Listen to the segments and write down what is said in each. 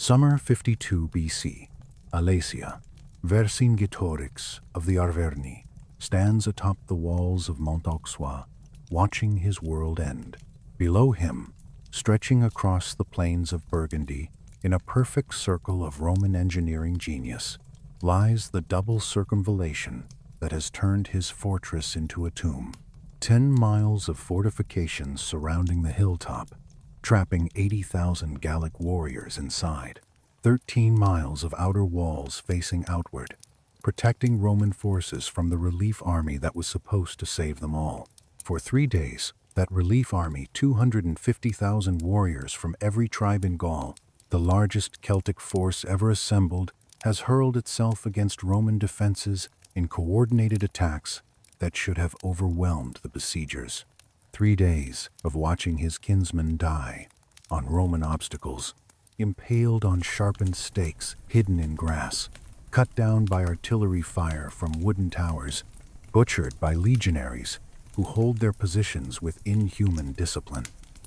Summer 52 BC, Alesia, Vercingetorix of the Arverni, stands atop the walls of Mont Auxois, watching his world end. Below him, stretching across the plains of Burgundy, in a perfect circle of Roman engineering genius, lies the double circumvallation that has turned his fortress into a tomb. 10 miles of fortifications surrounding the hilltop, trapping 80,000 Gallic warriors inside. 13 miles of outer walls facing outward, protecting Roman forces from the relief army that was supposed to save them all. For 3 days, that relief army, 250,000 warriors from every tribe in Gaul, the largest Celtic force ever assembled, has hurled itself against Roman defenses in coordinated attacks that should have overwhelmed the besiegers. 3 days of watching his kinsmen die on Roman obstacles, impaled on sharpened stakes hidden in grass, cut down by artillery fire from wooden towers, butchered by legionaries who hold their positions with inhuman discipline.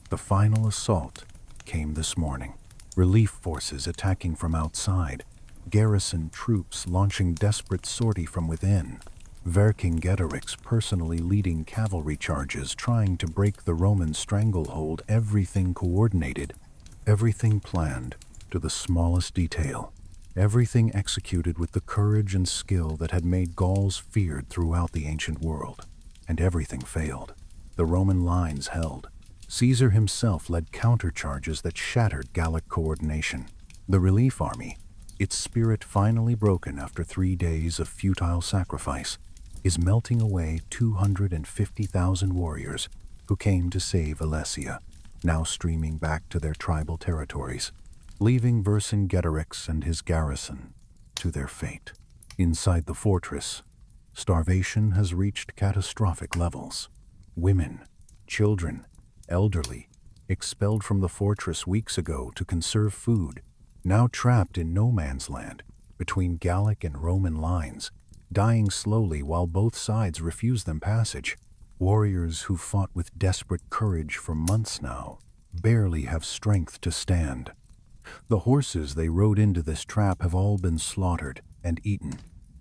The final assault came this morning. Relief forces attacking from outside, garrison troops launching desperate sortie from within, Vercingetorix personally leading cavalry charges trying to break the Roman stranglehold, everything coordinated, everything planned to the smallest detail, everything executed with the courage and skill that had made Gauls feared throughout the ancient world. And everything failed. The Roman lines held. Caesar himself led countercharges that shattered Gallic coordination. The relief army, its spirit finally broken after 3 days of futile sacrifice, is melting away 250,000 warriors who came to save Alesia, now streaming back to their tribal territories, leaving Vercingetorix and his garrison to their fate. Inside the fortress, starvation has reached catastrophic levels. Women, children, elderly, expelled from the fortress weeks ago to conserve food, now trapped in no man's land between Gallic and Roman lines, dying slowly while both sides refuse them passage. Warriors who fought with desperate courage for months now barely have strength to stand. The horses they rode into this trap have all been slaughtered and eaten.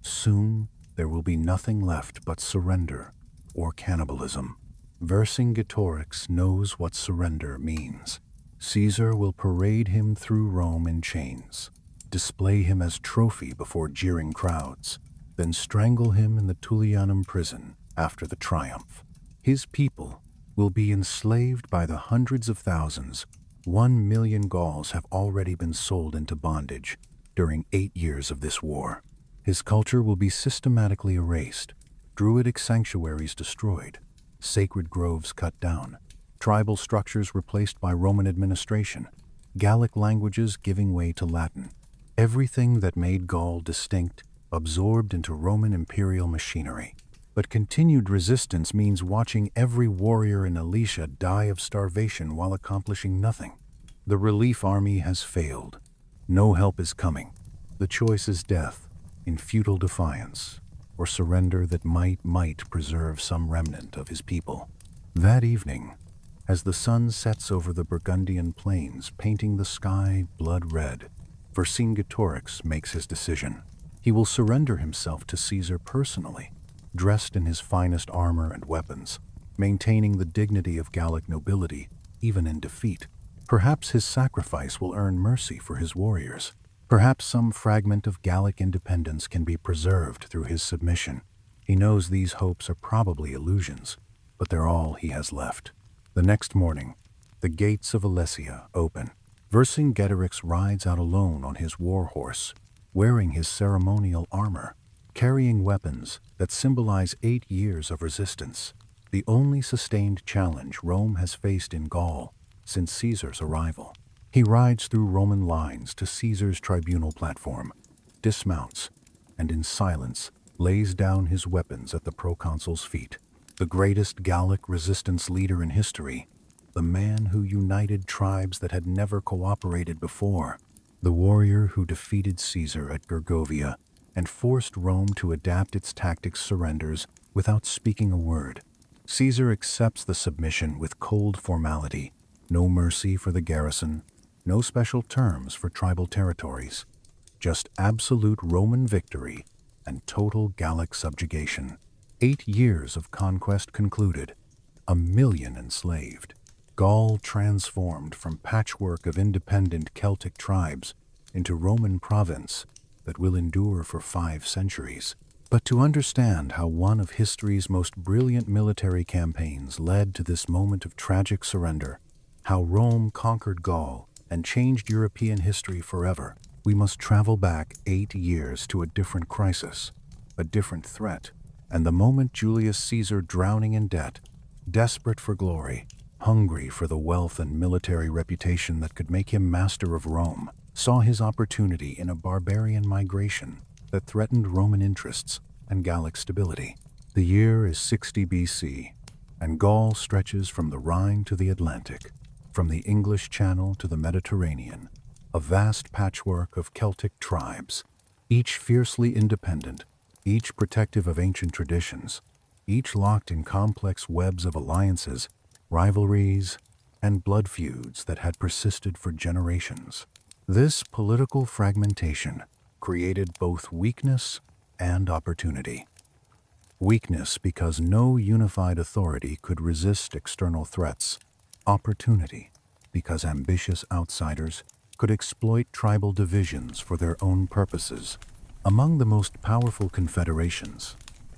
Soon there will be nothing left but surrender or cannibalism. Vercingetorix knows what surrender means. Caesar will parade him through Rome in chains, display him as trophy before jeering crowds, then strangle him in the Tullianum prison after the triumph. His people will be enslaved by the hundreds of thousands. 1 million Gauls have already been sold into bondage during 8 years of this war. His culture will be systematically erased, druidic sanctuaries destroyed, sacred groves cut down, tribal structures replaced by Roman administration, Gallic languages giving way to Latin. Everything that made Gaul distinct absorbed into Roman imperial machinery. But continued resistance means watching every warrior in Alesia die of starvation while accomplishing nothing. The relief army has failed. No help is coming. The choice is death in futile defiance, or surrender that might preserve some remnant of his people. That evening, as the sun sets over the Burgundian plains, painting the sky blood red, Vercingetorix makes his decision. He will surrender himself to Caesar personally, dressed in his finest armor and weapons, maintaining the dignity of Gallic nobility even in defeat. Perhaps his sacrifice will earn mercy for his warriors. Perhaps some fragment of Gallic independence can be preserved through his submission. He knows these hopes are probably illusions, but they're all he has left. The next morning, the gates of Alesia open. Vercingetorix rides out alone on his war horse, wearing his ceremonial armor, carrying weapons that symbolize 8 years of resistance, the only sustained challenge Rome has faced in Gaul since Caesar's arrival. He rides through Roman lines to Caesar's tribunal platform, dismounts, and in silence lays down his weapons at the proconsul's feet. The greatest Gallic resistance leader in history, the man who united tribes that had never cooperated before, the warrior who defeated Caesar at Gergovia and forced Rome to adapt its tactics, surrenders without speaking a word. Caesar accepts the submission with cold formality, no mercy for the garrison, No special terms for tribal territories, just absolute Roman victory and total Gallic subjugation. 8 years of conquest concluded, 1 million enslaved. Gaul transformed from patchwork of independent Celtic tribes into Roman province that will endure for 5 centuries. But to understand how one of history's most brilliant military campaigns led to this moment of tragic surrender, how Rome conquered Gaul and changed European history forever, we must travel back 8 years to a different crisis, a different threat, and the moment Julius Caesar, drowning in debt, desperate for glory, hungry for the wealth and military reputation that could make him master of Rome, saw his opportunity in a barbarian migration that threatened Roman interests and Gallic stability. The year is 60 BC, and Gaul stretches from the Rhine to the Atlantic, from the English Channel to the Mediterranean, a vast patchwork of Celtic tribes, each fiercely independent, each protective of ancient traditions, each locked in complex webs of alliances, rivalries, and blood feuds that had persisted for generations. This political fragmentation created both weakness and opportunity. Weakness because no unified authority could resist external threats. Opportunity because ambitious outsiders could exploit tribal divisions for their own purposes. Among the most powerful confederations,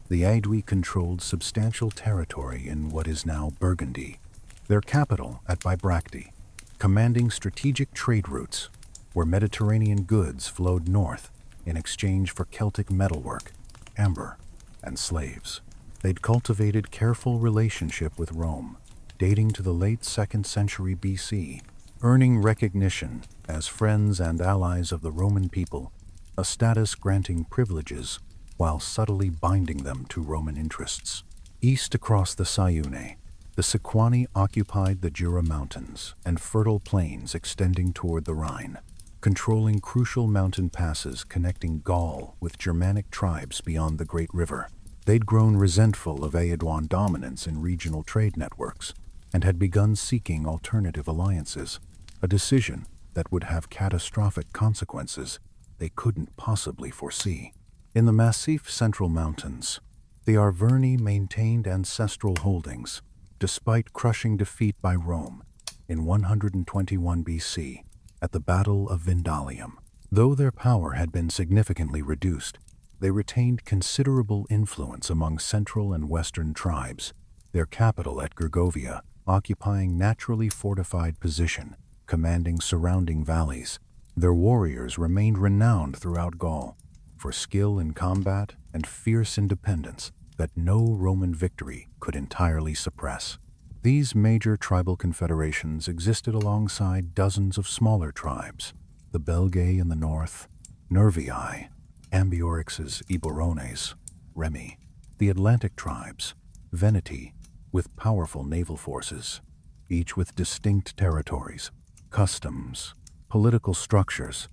the Aedui controlled substantial territory in what is now Burgundy, their capital at Bibracte, commanding strategic trade routes where Mediterranean goods flowed north in exchange for Celtic metalwork, amber, and slaves. They'd cultivated careful relationship with Rome, dating to the late 2nd century BC, earning recognition as friends and allies of the Roman people, a status granting privileges while subtly binding them to Roman interests. East across the Sayune, the Sequani occupied the Jura Mountains and fertile plains extending toward the Rhine, controlling crucial mountain passes connecting Gaul with Germanic tribes beyond the Great River. They'd grown resentful of Aeduan dominance in regional trade networks and had begun seeking alternative alliances, a decision that would have catastrophic consequences they couldn't possibly foresee. In the massif central mountains, the Arverni maintained ancestral holdings, despite crushing defeat by Rome in 121 BC at the Battle of Vindalium. Though their power had been significantly reduced, they retained considerable influence among central and western tribes, their capital at Gergovia occupying naturally fortified position, commanding surrounding valleys. Their warriors remained renowned throughout Gaul for skill in combat and fierce independence that no Roman victory could entirely suppress. These major tribal confederations existed alongside dozens of smaller tribes, the Belgae in the north, Nervii, Ambiorix's Eburones, Remi, the Atlantic tribes, Veneti, with powerful naval forces, each with distinct territories, customs, political structures.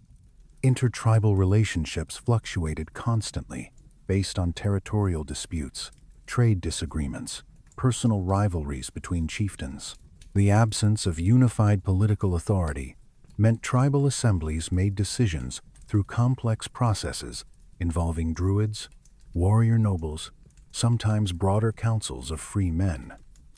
Intertribal relationships fluctuated constantly based on territorial disputes, trade disagreements, personal rivalries between chieftains. The absence of unified political authority meant tribal assemblies made decisions through complex processes involving druids, warrior nobles, sometimes broader councils of free men.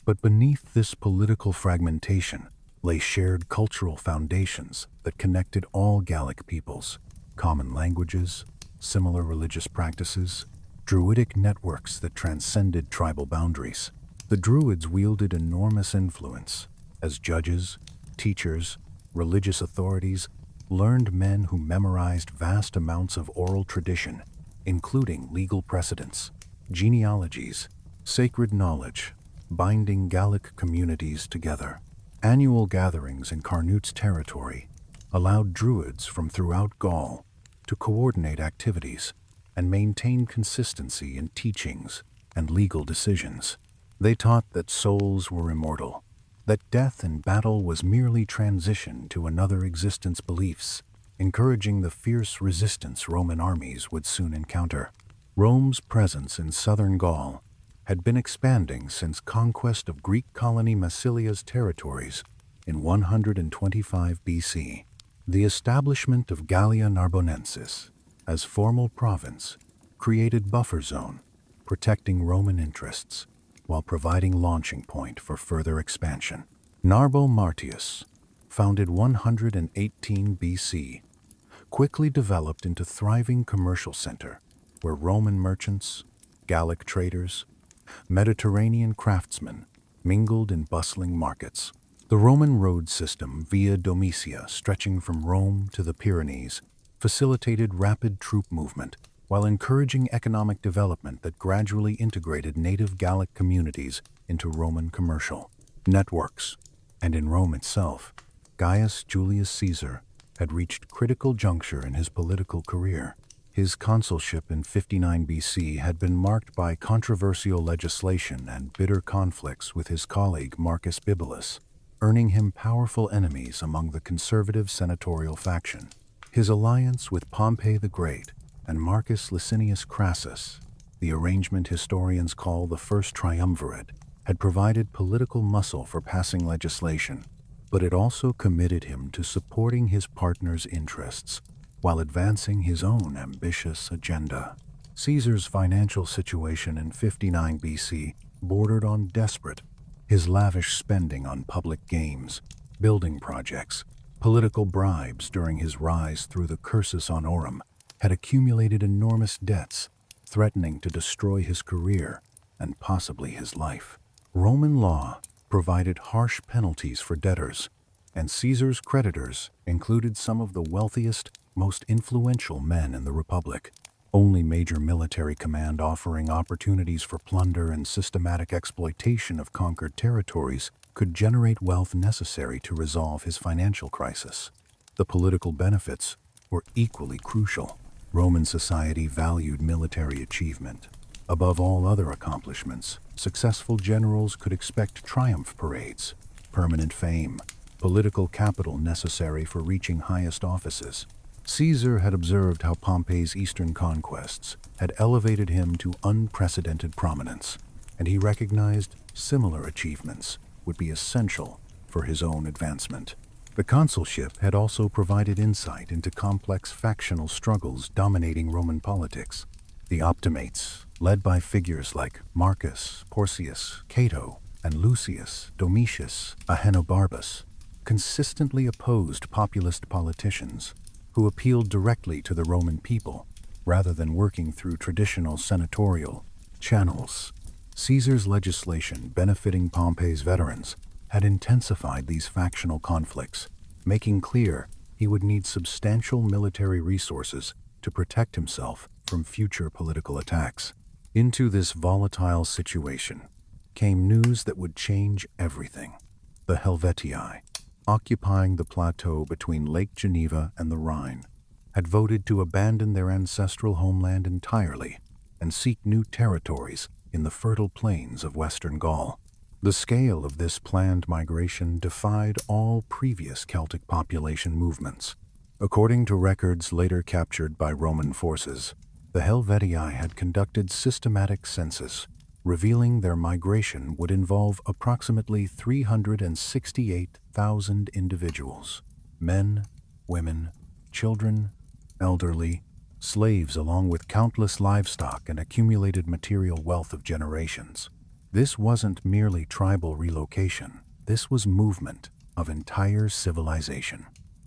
But beneath this political fragmentation lay shared cultural foundations that connected all Gallic peoples, common languages, similar religious practices, druidic networks that transcended tribal boundaries. The Druids wielded enormous influence as judges, teachers, religious authorities, learned men who memorized vast amounts of oral tradition, including legal precedents, genealogies, sacred knowledge, binding Gallic communities together. Annual gatherings in Carnut's territory allowed Druids from throughout Gaul to coordinate activities and maintain consistency in teachings and legal decisions. They taught that souls were immortal, that death in battle was merely transition to another existence beliefs, encouraging the fierce resistance Roman armies would soon encounter. Rome's presence in southern Gaul had been expanding since conquest of Greek colony Massilia's territories in 125 BC. The establishment of Gallia Narbonensis as formal province created buffer zone, protecting Roman interests while providing launching point for further expansion. Narbo Martius, founded 118 BC, quickly developed into thriving commercial center where Roman merchants, Gallic traders, Mediterranean craftsmen mingled in bustling markets. The Roman road system Via Domitia, stretching from Rome to the Pyrenees, facilitated rapid troop movement while encouraging economic development that gradually integrated native Gallic communities into Roman commercial networks. And in Rome itself, Gaius Julius Caesar had reached critical juncture in his political career. His consulship in 59 BC had been marked by controversial legislation and bitter conflicts with his colleague Marcus Bibulus, earning him powerful enemies among the conservative senatorial faction. His alliance with Pompey the Great and Marcus Licinius Crassus, the arrangement historians call the First Triumvirate, had provided political muscle for passing legislation, but it also committed him to supporting his partner's interests while advancing his own ambitious agenda. Caesar's financial situation in 59 BC bordered on desperate. His lavish spending on public games, building projects, political bribes during his rise through the cursus honorum had accumulated enormous debts, threatening to destroy his career and possibly his life. Roman law provided harsh penalties for debtors, and Caesar's creditors included some of the wealthiest, most influential men in the Republic. Only major military command offering opportunities for plunder and systematic exploitation of conquered territories could generate wealth necessary to resolve his financial crisis. The political benefits were equally crucial. Roman society valued military achievement. Above all other accomplishments, successful generals could expect triumph parades, permanent fame, political capital necessary for reaching highest offices. Caesar had observed how Pompey's eastern conquests had elevated him to unprecedented prominence, and he recognized similar achievements would be essential for his own advancement. The consulship had also provided insight into complex factional struggles dominating Roman politics. The Optimates, led by figures like Marcus, Porcius, Cato, and Lucius Domitius Ahenobarbus, consistently opposed populist politicians who appealed directly to the Roman people rather than working through traditional senatorial channels. Caesar's legislation benefiting Pompey's veterans had intensified these factional conflicts, making clear he would need substantial military resources to protect himself from future political attacks. Into this volatile situation came news that would change everything. The Helvetii, occupying the plateau between Lake Geneva and the Rhine, had voted to abandon their ancestral homeland entirely and seek new territories in the fertile plains of western Gaul. The scale of this planned migration defied all previous Celtic population movements. According to records later captured by Roman forces, the Helvetii had conducted systematic census, revealing their migration would involve approximately 368,000 individuals: men, women, children, elderly, slaves, along with countless livestock and accumulated material wealth of generations. This wasn't merely tribal relocation. This was movement of entire civilization.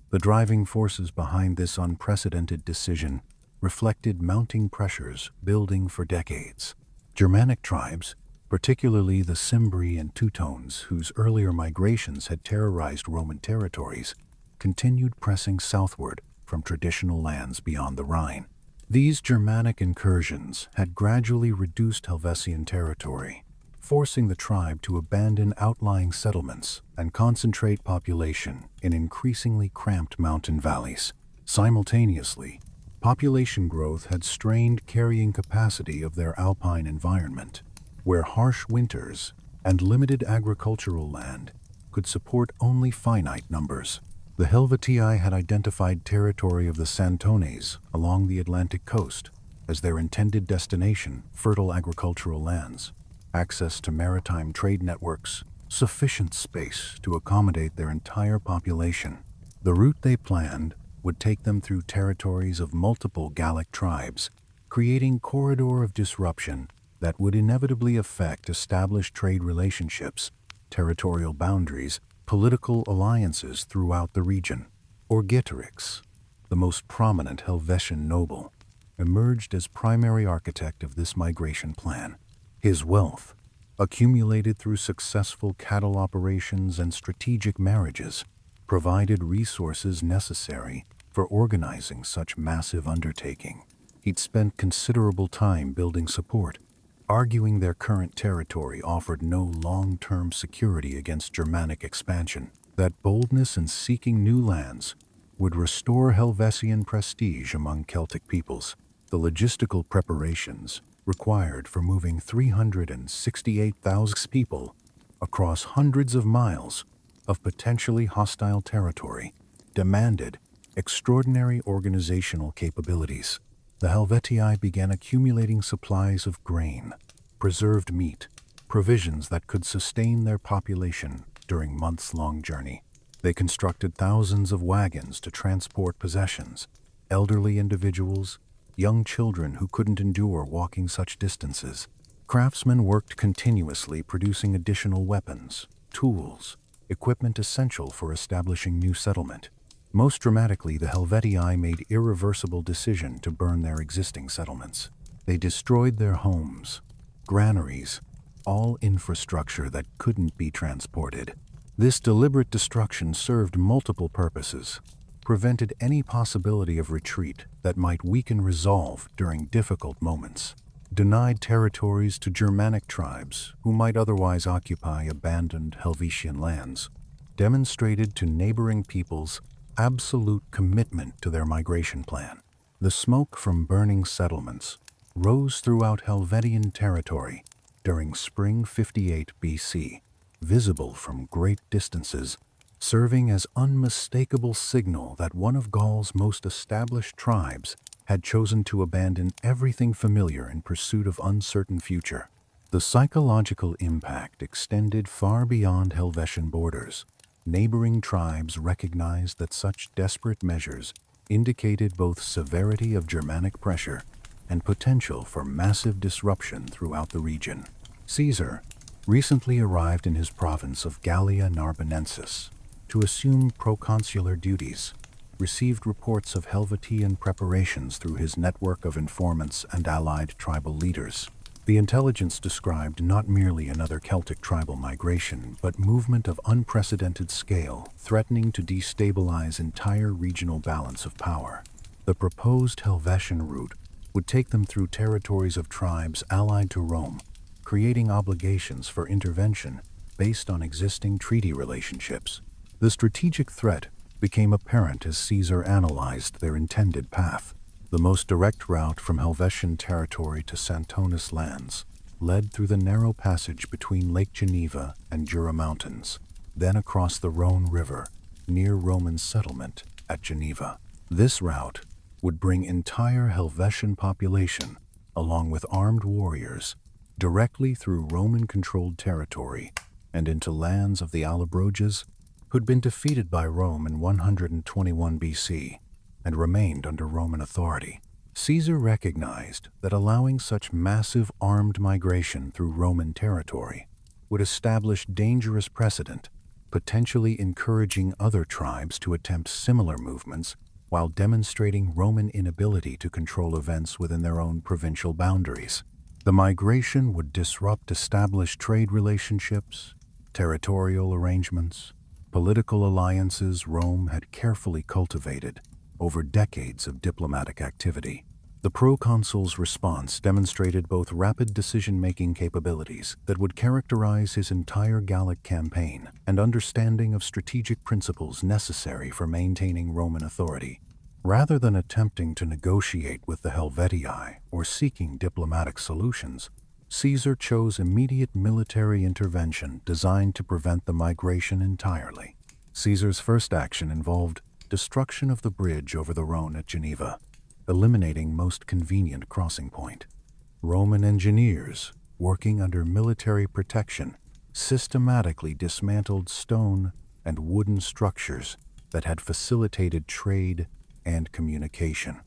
The driving forces behind this unprecedented decision reflected mounting pressures building for decades. Germanic tribes, particularly the Cimbri and Teutones, whose earlier migrations had terrorized Roman territories, continued pressing southward from traditional lands beyond the Rhine. These Germanic incursions had gradually reduced Helvetian territory, forcing the tribe to abandon outlying settlements and concentrate population in increasingly cramped mountain valleys. Simultaneously, population growth had strained carrying capacity of their alpine environment, where harsh winters and limited agricultural land could support only finite numbers. The Helvetii had identified territory of the Santones along the Atlantic coast as their intended destination: fertile agricultural lands, access to maritime trade networks, sufficient space to accommodate their entire population. The route they planned would take them through territories of multiple Gallic tribes, creating corridor of disruption that would inevitably affect established trade relationships, territorial boundaries, political alliances throughout the region. Vercingetorix, the most prominent Helvetian noble, emerged as primary architect of this migration plan. His wealth, accumulated through successful cattle operations and strategic marriages, provided resources necessary for organizing such massive undertaking. He'd spent considerable time building support, arguing their current territory offered no long-term security against Germanic expansion, that boldness in seeking new lands would restore Helvetian prestige among Celtic peoples. The logistical preparations required for moving 368,000 people across hundreds of miles of potentially hostile territory demanded extraordinary organizational capabilities. The Helvetii began accumulating supplies of grain, preserved meat, provisions that could sustain their population during months-long journey. They constructed thousands of wagons to transport possessions, elderly individuals, young children who couldn't endure walking such distances. Craftsmen worked continuously producing additional weapons, tools, equipment essential for establishing new settlement. Most dramatically, the Helvetii made irreversible decision to burn their existing settlements. They destroyed their homes, granaries, all infrastructure that couldn't be transported. This deliberate destruction served multiple purposes, prevented any possibility of retreat that might weaken resolve during difficult moments, denied territories to Germanic tribes who might otherwise occupy abandoned Helvetian lands, demonstrated to neighboring peoples absolute commitment to their migration plan. The smoke from burning settlements rose throughout Helvetian territory during spring 58 BC, visible from great distances, serving as unmistakable signal that one of Gaul's most established tribes had chosen to abandon everything familiar in pursuit of uncertain future. The psychological impact extended far beyond Helvetian borders. Neighboring tribes recognized that such desperate measures indicated both severity of Germanic pressure and potential for massive disruption throughout the region. Caesar recently arrived in his province of Gallia Narbonensis to assume proconsular duties, received reports of Helvetian preparations through his network of informants and allied tribal leaders. The intelligence described not merely another Celtic tribal migration, but movement of unprecedented scale, threatening to destabilize entire regional balance of power. The proposed Helvetian route would take them through territories of tribes allied to Rome, creating obligations for intervention based on existing treaty relationships. The strategic threat became apparent as Caesar analyzed their intended path. The most direct route from Helvetian territory to Santonis lands led through the narrow passage between Lake Geneva and Jura Mountains, then across the Rhone River near Roman settlement at Geneva. This route would bring entire Helvetian population, along with armed warriors, directly through Roman-controlled territory and into lands of the Allobroges, who'd been defeated by Rome in 121 BC and remained under Roman authority. Caesar recognized that allowing such massive armed migration through Roman territory would establish dangerous precedent, potentially encouraging other tribes to attempt similar movements while demonstrating Roman inability to control events within their own provincial boundaries. The migration would disrupt established trade relationships, territorial arrangements, political alliances Rome had carefully cultivated over decades of diplomatic activity. The proconsul's response demonstrated both rapid decision-making capabilities that would characterize his entire Gallic campaign and understanding of strategic principles necessary for maintaining Roman authority. Rather than attempting to negotiate with the Helvetii or seeking diplomatic solutions, Caesar chose immediate military intervention designed to prevent the migration entirely. Caesar's first action involved destruction of the bridge over the Rhone at Geneva, eliminating most convenient crossing point. Roman engineers, working under military protection, systematically dismantled stone and wooden structures that had facilitated trade and communication.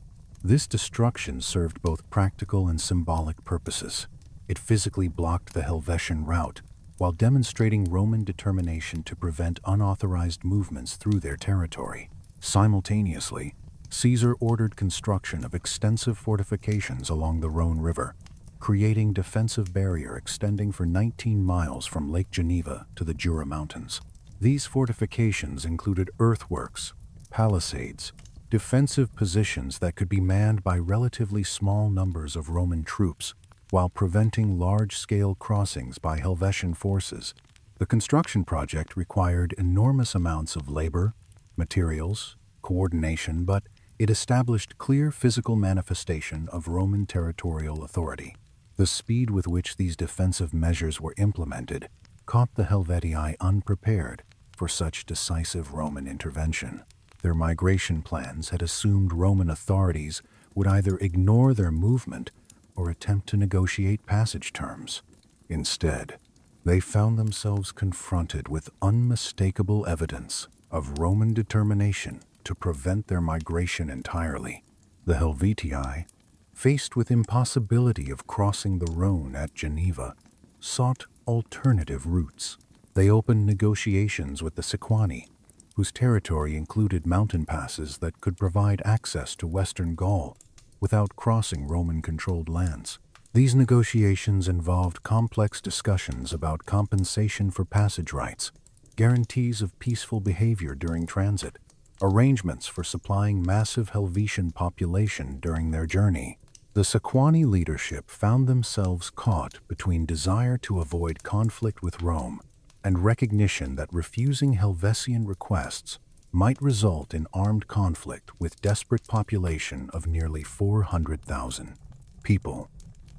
This destruction served both practical and symbolic purposes. It physically blocked the Helvetian route, while demonstrating Roman determination to prevent unauthorized movements through their territory. Simultaneously, Caesar ordered construction of extensive fortifications along the Rhone River, creating defensive barrier extending for 19 miles from Lake Geneva to the Jura Mountains. These fortifications included earthworks, palisades, defensive positions that could be manned by relatively small numbers of Roman troops, while preventing large-scale crossings by Helvetian forces. The construction project required enormous amounts of labor, materials, coordination, but it established clear physical manifestation of Roman territorial authority. The speed with which these defensive measures were implemented caught the Helvetii unprepared for such decisive Roman intervention. Their migration plans had assumed Roman authorities would either ignore their movement or attempt to negotiate passage terms. Instead, they found themselves confronted with unmistakable evidence of Roman determination to prevent their migration entirely. The Helvetii, faced with impossibility of crossing the Rhone at Geneva, sought alternative routes. They opened negotiations with the Sequani, whose territory included mountain passes that could provide access to western Gaul without crossing Roman-controlled lands. These negotiations involved complex discussions about compensation for passage rights, guarantees of peaceful behavior during transit, arrangements for supplying massive Helvetian population during their journey. The Sequani leadership found themselves caught between desire to avoid conflict with Rome and recognition that refusing Helvetian requests might result in armed conflict with desperate population of nearly 400,000 people.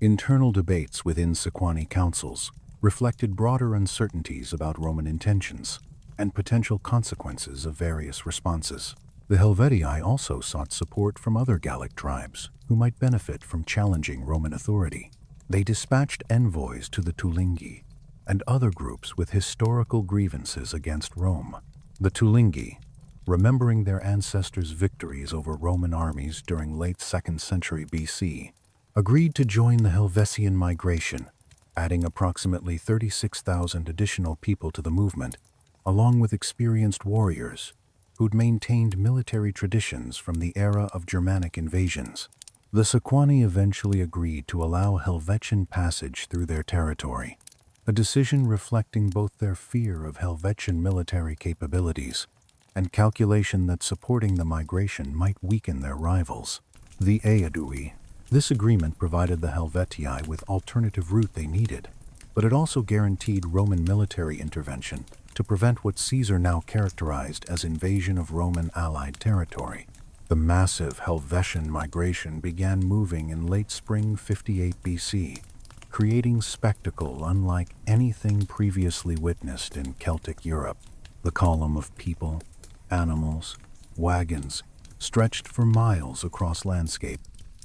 Internal debates within Sequani councils reflected broader uncertainties about Roman intentions and potential consequences of various responses. The Helvetii also sought support from other Gallic tribes who might benefit from challenging Roman authority. They dispatched envoys to the Tulingi and other groups with historical grievances against Rome. The Tulingi, remembering their ancestors' victories over Roman armies during late 2nd century BC, agreed to join the Helvetian migration, adding approximately 36,000 additional people to the movement, along with experienced warriors who'd maintained military traditions from the era of Germanic invasions. The Sequani eventually agreed to allow Helvetian passage through their territory, a decision reflecting both their fear of Helvetian military capabilities and calculation that supporting the migration might weaken their rivals. The Aedui. This agreement provided the Helvetii with alternative route they needed, but it also guaranteed Roman military intervention to prevent what Caesar now characterized as invasion of Roman allied territory. The massive Helvetian migration began moving in late spring 58 BC, creating spectacle unlike anything previously witnessed in Celtic Europe. The column of people, animals, wagons stretched for miles across landscape,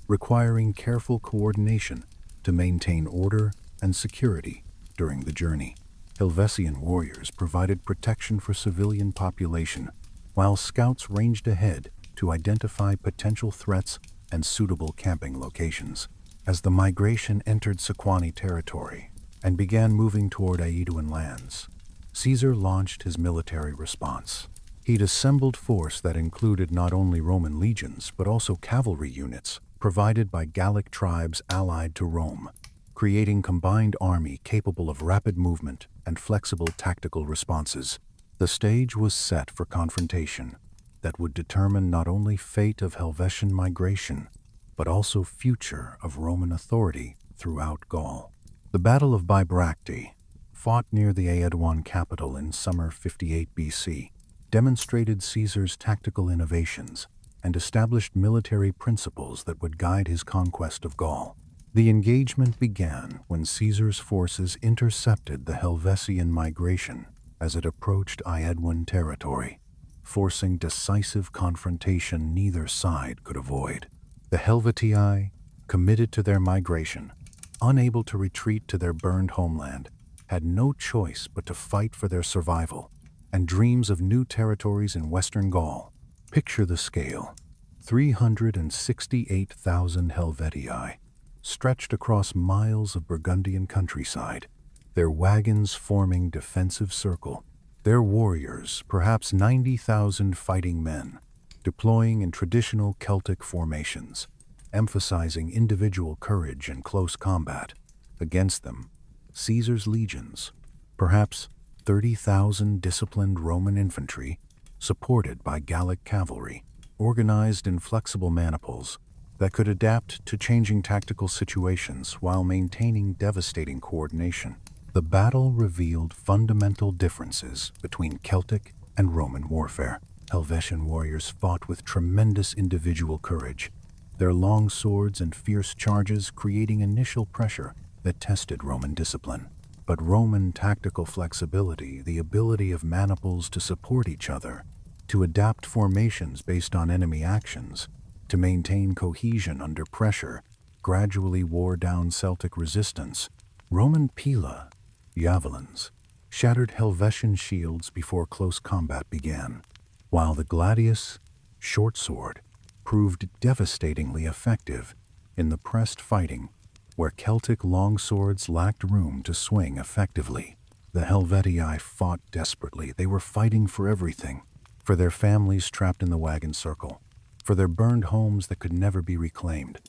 requiring careful coordination to maintain order and security during the journey. Helvetian warriors provided protection for civilian population, while scouts ranged ahead to identify potential threats and suitable camping locations. As the migration entered Sequani territory and began moving toward Aeduan lands, Caesar launched his military response. He'd assembled force that included not only Roman legions but also cavalry units provided by Gallic tribes allied to Rome, creating combined army capable of rapid movement and flexible tactical responses. The stage was set for confrontation that would determine not only fate of Helvetian migration, but also future of Roman authority throughout Gaul. The Battle of Bibracte, fought near the Aeduan capital in summer 58 BC, demonstrated Caesar's tactical innovations and established military principles that would guide his conquest of Gaul. The engagement began when Caesar's forces intercepted the Helvetian migration as it approached Aeduan territory, forcing decisive confrontation neither side could avoid. The Helvetii, committed to their migration, unable to retreat to their burned homeland, had no choice but to fight for their survival. and dreams of new territories in western Gaul. Picture the scale: 368,000 Helvetii, stretched across miles of Burgundian countryside, their wagons forming defensive circle, their warriors, perhaps 90,000 fighting men, deploying in traditional Celtic formations, emphasizing individual courage and close combat. Against them, Caesar's legions, perhaps 30,000 disciplined Roman infantry, supported by Gallic cavalry, organized in flexible maniples that could adapt to changing tactical situations while maintaining devastating coordination. The battle revealed fundamental differences between Celtic and Roman warfare. Helvetian warriors fought with tremendous individual courage, their long swords and fierce charges creating initial pressure that tested Roman discipline. But Roman tactical flexibility, the ability of maniples to support each other, to adapt formations based on enemy actions, to maintain cohesion under pressure, gradually wore down Celtic resistance. Roman pila, javelins, shattered Helvetian shields before close combat began, while the gladius, short sword, proved devastatingly effective in the pressed fighting where Celtic longswords lacked room to swing effectively. The Helvetii fought desperately. They were fighting for everything: for their families trapped in the wagon circle, for their burned homes that could never be reclaimed,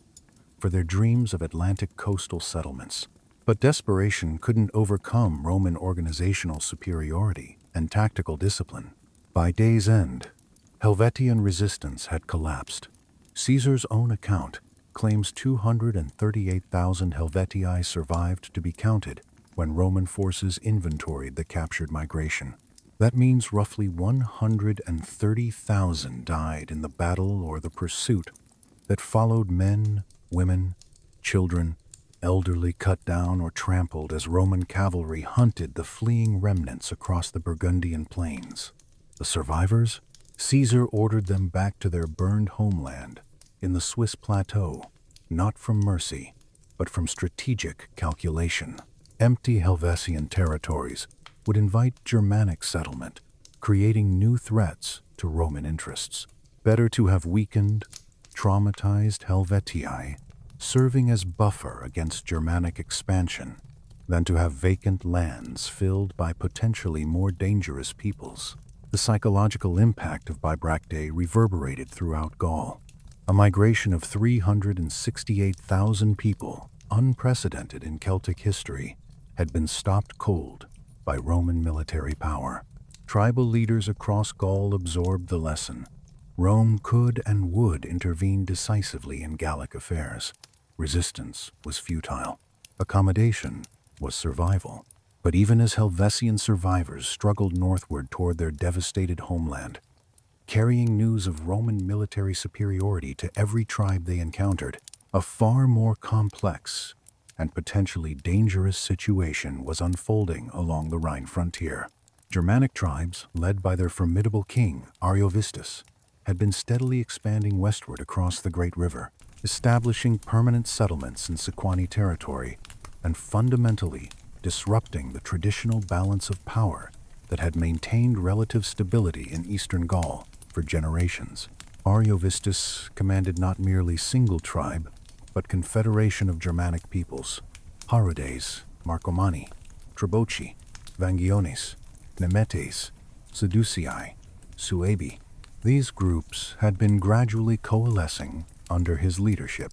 for their dreams of Atlantic coastal settlements. But desperation couldn't overcome Roman organizational superiority and tactical discipline. By day's end, Helvetian resistance had collapsed. Caesar's own account claims 238,000 Helvetii survived to be counted when Roman forces inventoried the captured migration. That means roughly 130,000 died in the battle or the pursuit that followed, men, women, children, elderly cut down or trampled as Roman cavalry hunted the fleeing remnants across the Burgundian plains. The survivors? Caesar ordered them back to their burned homeland in the Swiss plateau, not from mercy, but from strategic calculation. Empty Helvetian territories would invite Germanic settlement, creating new threats to Roman interests. Better to have weakened, traumatized Helvetii, serving as buffer against Germanic expansion, than to have vacant lands filled by potentially more dangerous peoples. The psychological impact of Bibracte reverberated throughout Gaul. A migration of 368,000 people, unprecedented in Celtic history, had been stopped cold by Roman military power. Tribal leaders across Gaul absorbed the lesson. Rome could and would intervene decisively in Gallic affairs. Resistance was futile. Accommodation was survival. But even as Helvetian survivors struggled northward toward their devastated homeland, carrying news of Roman military superiority to every tribe they encountered, a far more complex and potentially dangerous situation was unfolding along the Rhine frontier. Germanic tribes, led by their formidable king, Ariovistus, had been steadily expanding westward across the Great River, establishing permanent settlements in Sequani territory and fundamentally disrupting the traditional balance of power that had maintained relative stability in eastern Gaul for generations. Ariovistus commanded not merely single tribe, but confederation of Germanic peoples: Harudes, Marcomanni, Treboci, Vangiones, Nemetes, Sedusii, Suebi. These groups had been gradually coalescing under his leadership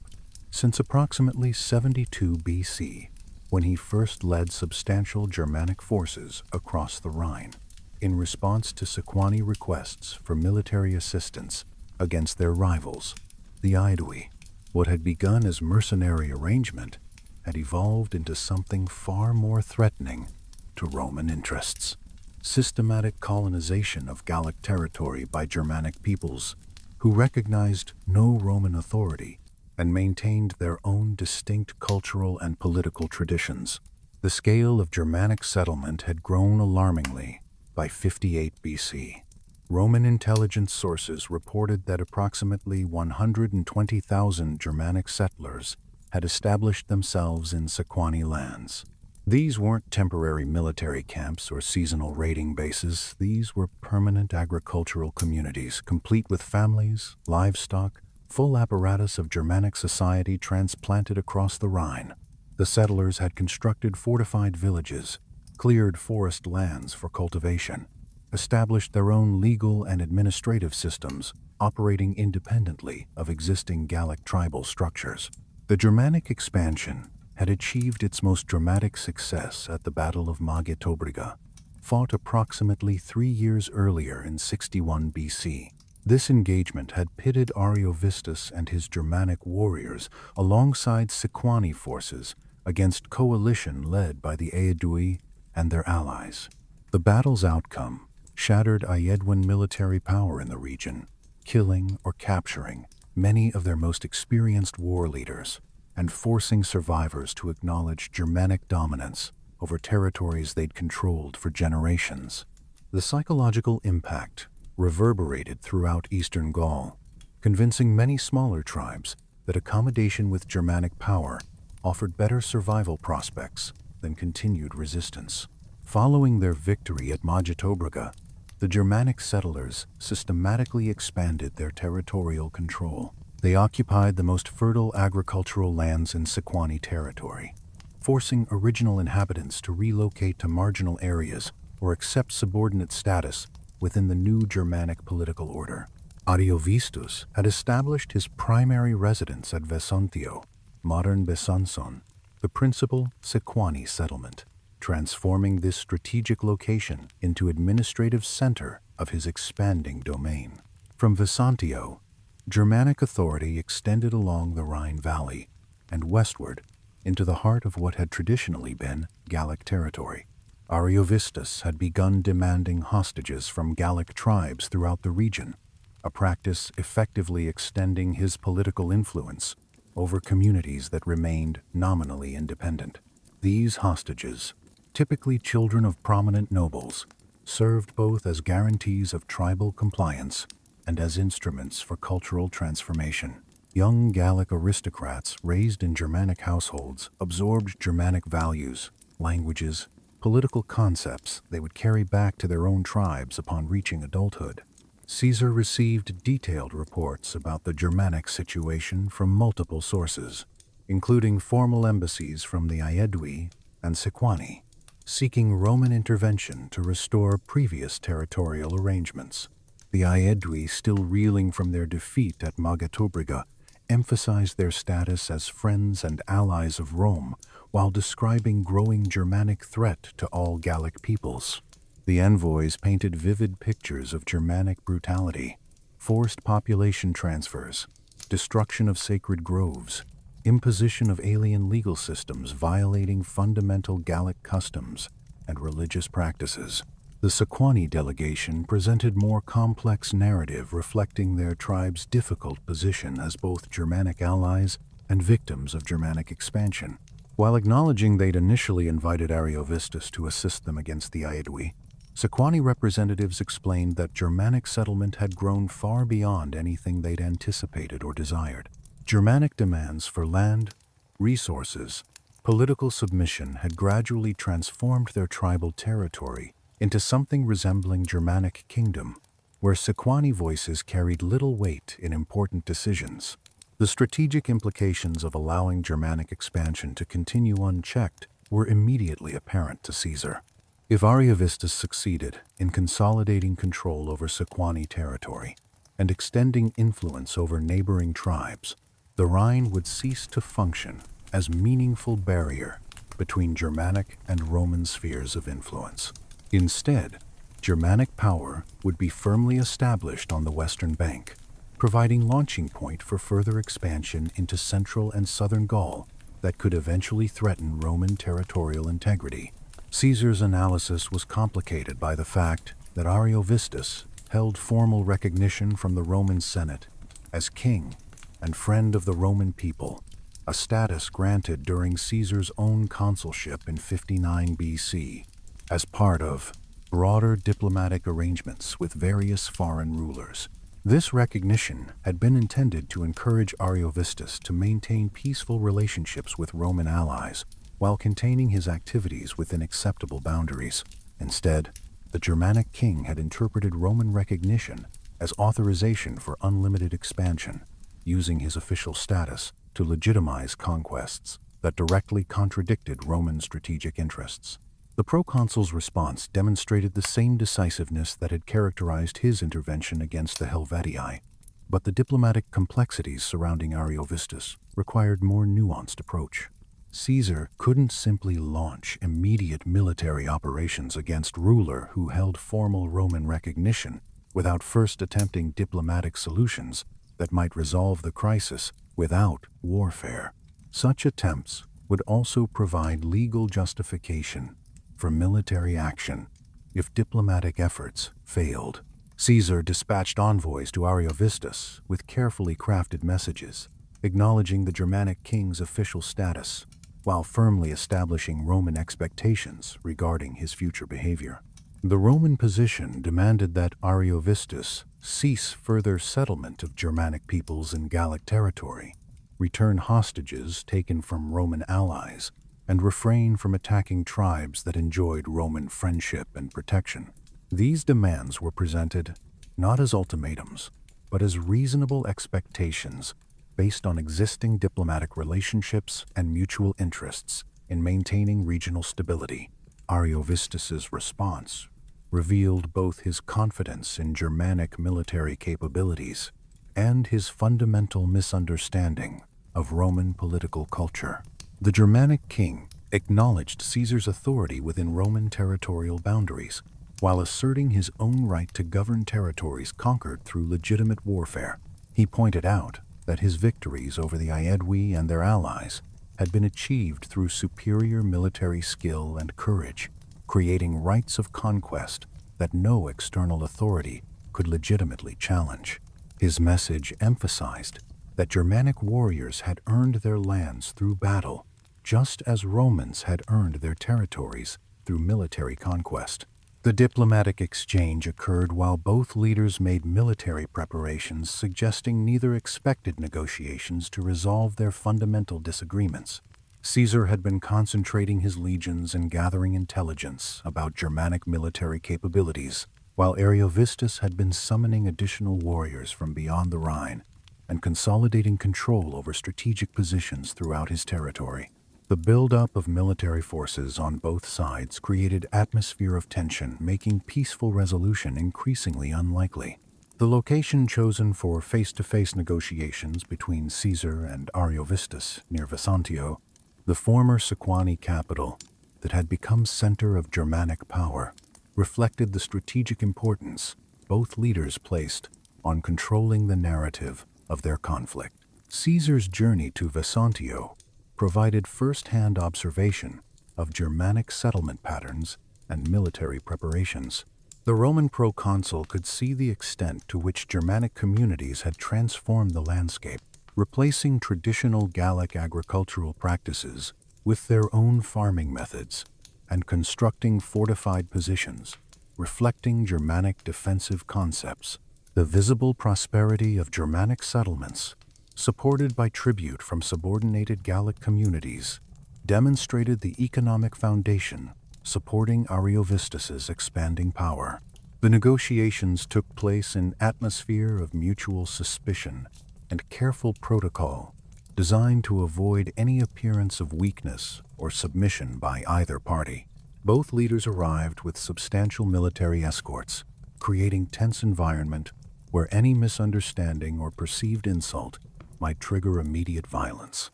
since approximately 72 BC, when he first led substantial Germanic forces across the Rhine in response to Sequani requests for military assistance against their rivals, the Aedui. What had begun as mercenary arrangement had evolved into something far more threatening to Roman interests: systematic colonization of Gallic territory by Germanic peoples who recognized no Roman authority and maintained their own distinct cultural and political traditions. The scale of Germanic settlement had grown alarmingly by 58 BC. Roman intelligence sources reported that approximately 120,000 Germanic settlers had established themselves in Sequani lands. These weren't temporary military camps or seasonal raiding bases. These were permanent agricultural communities, complete with families, livestock, full apparatus of Germanic society transplanted across the Rhine. The settlers had constructed fortified villages, cleared forest lands for cultivation, established their own legal and administrative systems, operating independently of existing Gallic tribal structures. The Germanic expansion had achieved its most dramatic success at the Battle of Magetobriga, fought approximately 3 years earlier in 61 BC. This engagement had pitted Ariovistus and his Germanic warriors alongside Sequani forces against coalition led by the Aedui and their allies. The battle's outcome shattered Aeduan military power in the region, killing or capturing many of their most experienced war leaders and forcing survivors to acknowledge Germanic dominance over territories they'd controlled for generations. The psychological impact reverberated throughout eastern Gaul, convincing many smaller tribes that accommodation with Germanic power offered better survival prospects than continued resistance. Following their victory at Magetobriga, the Germanic settlers systematically expanded their territorial control. They occupied the most fertile agricultural lands in Sequani territory, forcing original inhabitants to relocate to marginal areas or accept subordinate status within the new Germanic political order. Ariovistus had established his primary residence at Vesontio, modern Besançon, the principal Sequani settlement, transforming this strategic location into administrative center of his expanding domain. From Vesontio, Germanic authority extended along the Rhine Valley and westward into the heart of what had traditionally been Gallic territory. Ariovistus had begun demanding hostages from Gallic tribes throughout the region, a practice effectively extending his political influence over communities that remained nominally independent. These hostages, typically children of prominent nobles, served both as guarantees of tribal compliance and as instruments for cultural transformation. Young Gallic aristocrats raised in Germanic households absorbed Germanic values, languages, political concepts they would carry back to their own tribes upon reaching adulthood. Caesar received detailed reports about the Germanic situation from multiple sources, including formal embassies from the Aedui and Sequani, seeking Roman intervention to restore previous territorial arrangements. The Aedui, still reeling from their defeat at Magetobriga, emphasized their status as friends and allies of Rome while describing growing Germanic threat to all Gallic peoples. The envoys painted vivid pictures of Germanic brutality, forced population transfers, destruction of sacred groves, imposition of alien legal systems violating fundamental Gallic customs and religious practices. The Sequani delegation presented more complex narrative reflecting their tribe's difficult position as both Germanic allies and victims of Germanic expansion. While acknowledging they'd initially invited Ariovistus to assist them against the Aedui, Sequani representatives explained that Germanic settlement had grown far beyond anything they'd anticipated or desired. Germanic demands for land, resources, political submission had gradually transformed their tribal territory into something resembling Germanic kingdom, where Sequani voices carried little weight in important decisions. The strategic implications of allowing Germanic expansion to continue unchecked were immediately apparent to Caesar. If Ariovistus succeeded in consolidating control over Sequani territory and extending influence over neighboring tribes, the Rhine would cease to function as meaningful barrier between Germanic and Roman spheres of influence. Instead, Germanic power would be firmly established on the western bank, providing launching point for further expansion into central and southern Gaul that could eventually threaten Roman territorial integrity. Caesar's analysis was complicated by the fact that Ariovistus held formal recognition from the Roman Senate as king and friend of the Roman people, a status granted during Caesar's own consulship in 59 BC. As part of broader diplomatic arrangements with various foreign rulers. This recognition had been intended to encourage Ariovistus to maintain peaceful relationships with Roman allies while containing his activities within acceptable boundaries. Instead, the Germanic king had interpreted Roman recognition as authorization for unlimited expansion, using his official status to legitimize conquests that directly contradicted Roman strategic interests. The proconsul's response demonstrated the same decisiveness that had characterized his intervention against the Helvetii, but the diplomatic complexities surrounding Ariovistus required more nuanced approach. Caesar couldn't simply launch immediate military operations against ruler who held formal Roman recognition without first attempting diplomatic solutions that might resolve the crisis without warfare. Such attempts would also provide legal justification for military action if diplomatic efforts failed. Caesar dispatched envoys to Ariovistus with carefully crafted messages, acknowledging the Germanic king's official status, while firmly establishing Roman expectations regarding his future behavior. The Roman position demanded that Ariovistus cease further settlement of Germanic peoples in Gallic territory, return hostages taken from Roman allies, and refrain from attacking tribes that enjoyed Roman friendship and protection. These demands were presented not as ultimatums, but as reasonable expectations based on existing diplomatic relationships and mutual interests in maintaining regional stability. Ariovistus's response revealed both his confidence in Germanic military capabilities and his fundamental misunderstanding of Roman political culture. The Germanic king acknowledged Caesar's authority within Roman territorial boundaries, while asserting his own right to govern territories conquered through legitimate warfare. He pointed out that his victories over the Aedui and their allies had been achieved through superior military skill and courage, creating rights of conquest that no external authority could legitimately challenge. His message emphasized that Germanic warriors had earned their lands through battle, just as Romans had earned their territories through military conquest. The diplomatic exchange occurred while both leaders made military preparations, suggesting neither expected negotiations to resolve their fundamental disagreements. Caesar had been concentrating his legions and gathering intelligence about Germanic military capabilities, while Ariovistus had been summoning additional warriors from beyond the Rhine and consolidating control over strategic positions throughout his territory. The buildup of military forces on both sides created an atmosphere of tension, making peaceful resolution increasingly unlikely. The location chosen for face-to-face negotiations between Caesar and Ariovistus near Vicentio, the former Sequani capital that had become center of Germanic power, reflected the strategic importance both leaders placed on controlling the narrative of their conflict. Caesar's journey to Vicentio provided first-hand observation of Germanic settlement patterns and military preparations. The Roman proconsul could see the extent to which Germanic communities had transformed the landscape, replacing traditional Gallic agricultural practices with their own farming methods and constructing fortified positions, reflecting Germanic defensive concepts. The visible prosperity of Germanic settlements, supported by tribute from subordinated Gallic communities, demonstrated the economic foundation supporting Ariovistus's expanding power. The negotiations took place in an atmosphere of mutual suspicion and careful protocol, designed to avoid any appearance of weakness or submission by either party. Both leaders arrived with substantial military escorts, creating tense environment where any misunderstanding or perceived insult might trigger immediate violence.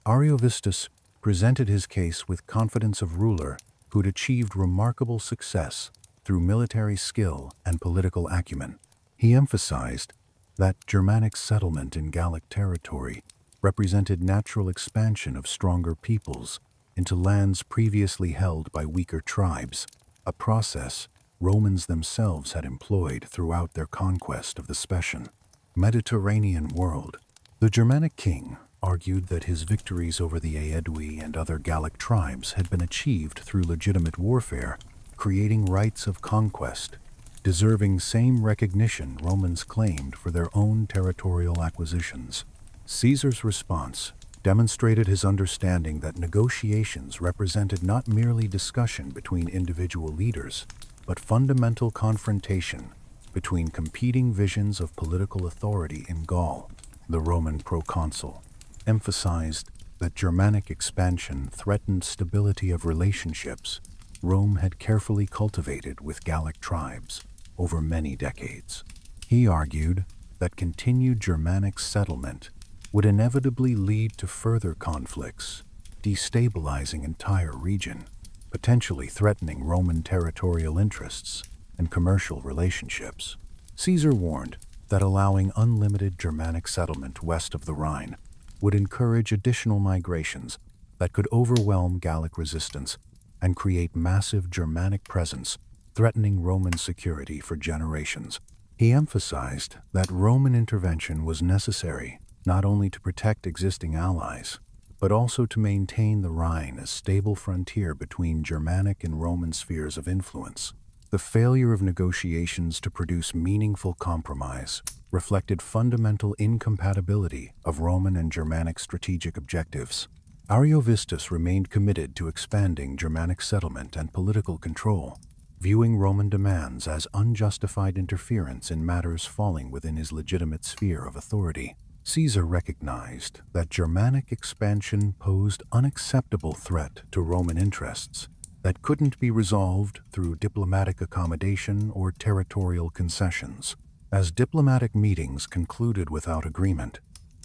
Ariovistus presented his case with confidence of ruler who'd achieved remarkable success through military skill and political acumen. He emphasized that Germanic settlement in Gallic territory represented natural expansion of stronger peoples into lands previously held by weaker tribes, a process Romans themselves had employed throughout their conquest of the Spacian Mediterranean world. The Germanic king argued that his victories over the Aedui and other Gallic tribes had been achieved through legitimate warfare, creating rights of conquest, deserving same recognition Romans claimed for their own territorial acquisitions. Caesar's response demonstrated his understanding that negotiations represented not merely discussion between individual leaders, but fundamental confrontation between competing visions of political authority in Gaul. The Roman proconsul emphasized that Germanic expansion threatened stability of relationships Rome had carefully cultivated with Gallic tribes over many decades. He argued that continued Germanic settlement would inevitably lead to further conflicts, destabilizing entire region, potentially threatening Roman territorial interests and commercial relationships. Caesar warned that allowing unlimited Germanic settlement west of the Rhine would encourage additional migrations that could overwhelm Gallic resistance and create massive Germanic presence, threatening Roman security for generations. He emphasized that Roman intervention was necessary not only to protect existing allies, but also to maintain the Rhine as stable frontier between Germanic and Roman spheres of influence. The failure of negotiations to produce meaningful compromise reflected fundamental incompatibility of Roman and Germanic strategic objectives. Ariovistus remained committed to expanding Germanic settlement and political control, viewing Roman demands as unjustified interference in matters falling within his legitimate sphere of authority. Caesar recognized that Germanic expansion posed unacceptable threat to Roman interests that couldn't be resolved through diplomatic accommodation or territorial concessions. As diplomatic meetings concluded without agreement,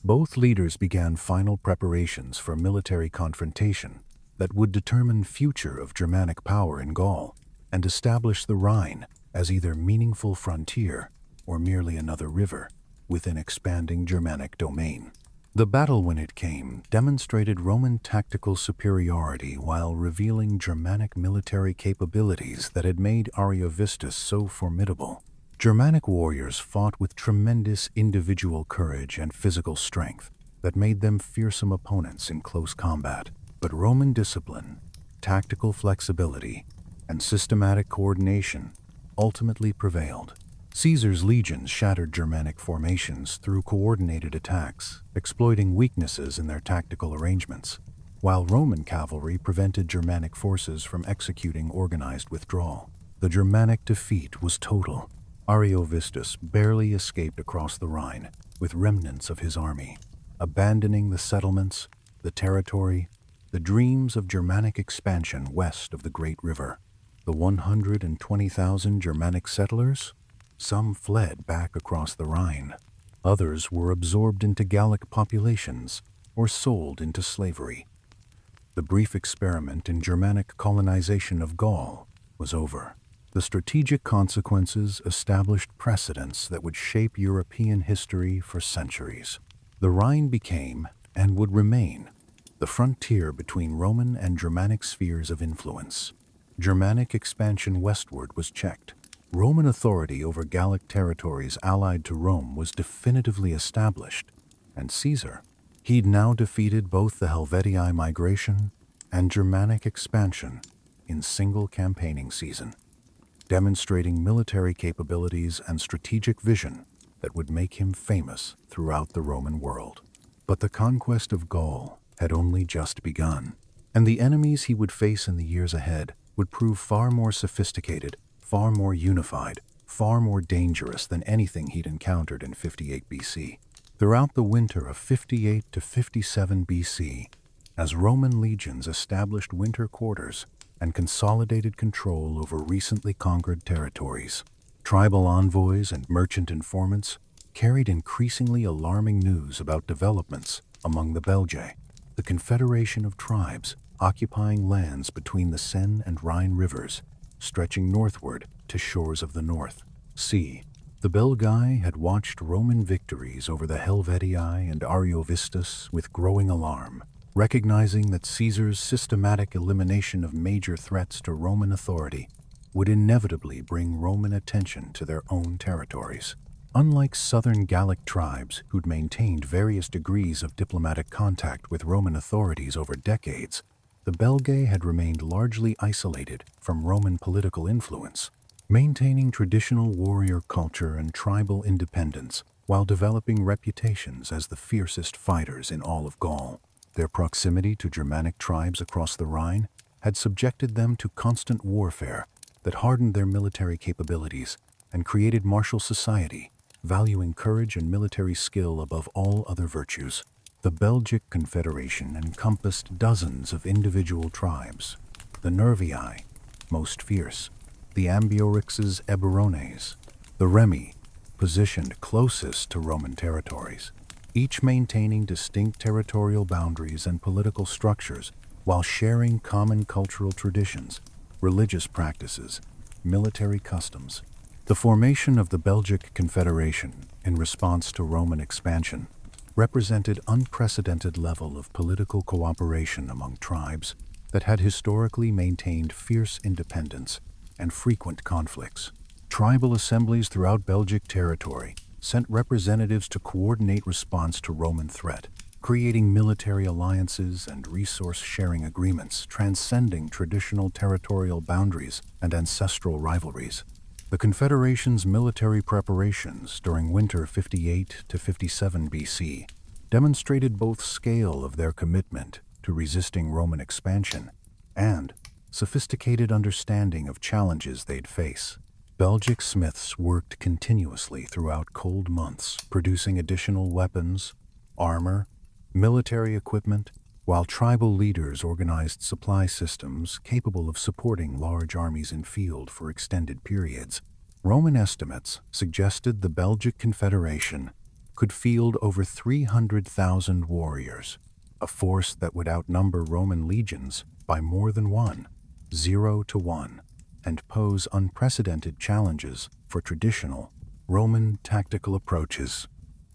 both leaders began final preparations for military confrontation that would determine future of Germanic power in Gaul and establish the Rhine as either meaningful frontier or merely another river within expanding Germanic domain. The battle, when it came, demonstrated Roman tactical superiority while revealing Germanic military capabilities that had made Ariovistus so formidable. Germanic warriors fought with tremendous individual courage and physical strength that made them fearsome opponents in close combat. But Roman discipline, tactical flexibility, and systematic coordination ultimately prevailed. Caesar's legions shattered Germanic formations through coordinated attacks, exploiting weaknesses in their tactical arrangements, while Roman cavalry prevented Germanic forces from executing organized withdrawal. The Germanic defeat was total. Ariovistus barely escaped across the Rhine with remnants of his army, abandoning the settlements, the territory, the dreams of Germanic expansion west of the great river. The 120,000 Germanic settlers? Some fled back across the Rhine. Others were absorbed into Gallic populations or sold into slavery. The brief experiment in Germanic colonization of Gaul was over. The strategic consequences established precedents that would shape European history for centuries. The Rhine became, and would remain, the frontier between Roman and Germanic spheres of influence. Germanic expansion westward was checked. Roman authority over Gallic territories allied to Rome was definitively established, and Caesar, he'd now defeated both the Helvetii migration and Germanic expansion in single campaigning season, demonstrating military capabilities and strategic vision that would make him famous throughout the Roman world. But the conquest of Gaul had only just begun, and the enemies he would face in the years ahead would prove far more sophisticated, far more unified, far more dangerous than anything he'd encountered in 58 BC. Throughout the winter of 58 to 57 BC, as Roman legions established winter quarters and consolidated control over recently conquered territories, tribal envoys and merchant informants carried increasingly alarming news about developments among the Belgae, the confederation of tribes occupying lands between the Seine and Rhine rivers, stretching northward to shores of the North Sea. The Belgae had watched Roman victories over the Helvetii and Ariovistus with growing alarm, recognizing that Caesar's systematic elimination of major threats to Roman authority would inevitably bring Roman attention to their own territories. Unlike southern Gallic tribes who'd maintained various degrees of diplomatic contact with Roman authorities over decades, the Belgae had remained largely isolated from Roman political influence, maintaining traditional warrior culture and tribal independence while developing reputations as the fiercest fighters in all of Gaul. Their proximity to Germanic tribes across the Rhine had subjected them to constant warfare that hardened their military capabilities and created martial society, valuing courage and military skill above all other virtues. The Belgic Confederation encompassed dozens of individual tribes. The Nervii, most fierce, the Ambiorixes Eburones, the Remi, positioned closest to Roman territories, each maintaining distinct territorial boundaries and political structures while sharing common cultural traditions, religious practices, military customs. The formation of the Belgic Confederation in response to Roman expansion represented unprecedented level of political cooperation among tribes that had historically maintained fierce independence and frequent conflicts. Tribal assemblies throughout Belgic territory sent representatives to coordinate response to Roman threat, creating military alliances and resource-sharing agreements transcending traditional territorial boundaries and ancestral rivalries. The Confederation's military preparations during winter 58 to 57 BC demonstrated both scale of their commitment to resisting Roman expansion and sophisticated understanding of challenges they'd face. Belgic smiths worked continuously throughout cold months, producing additional weapons, armor, military equipment, while tribal leaders organized supply systems capable of supporting large armies in field for extended periods. Roman estimates suggested the Belgic Confederation could field over 300,000 warriors, a force that would outnumber Roman legions by more than 0 to 1, and pose unprecedented challenges for traditional Roman tactical approaches.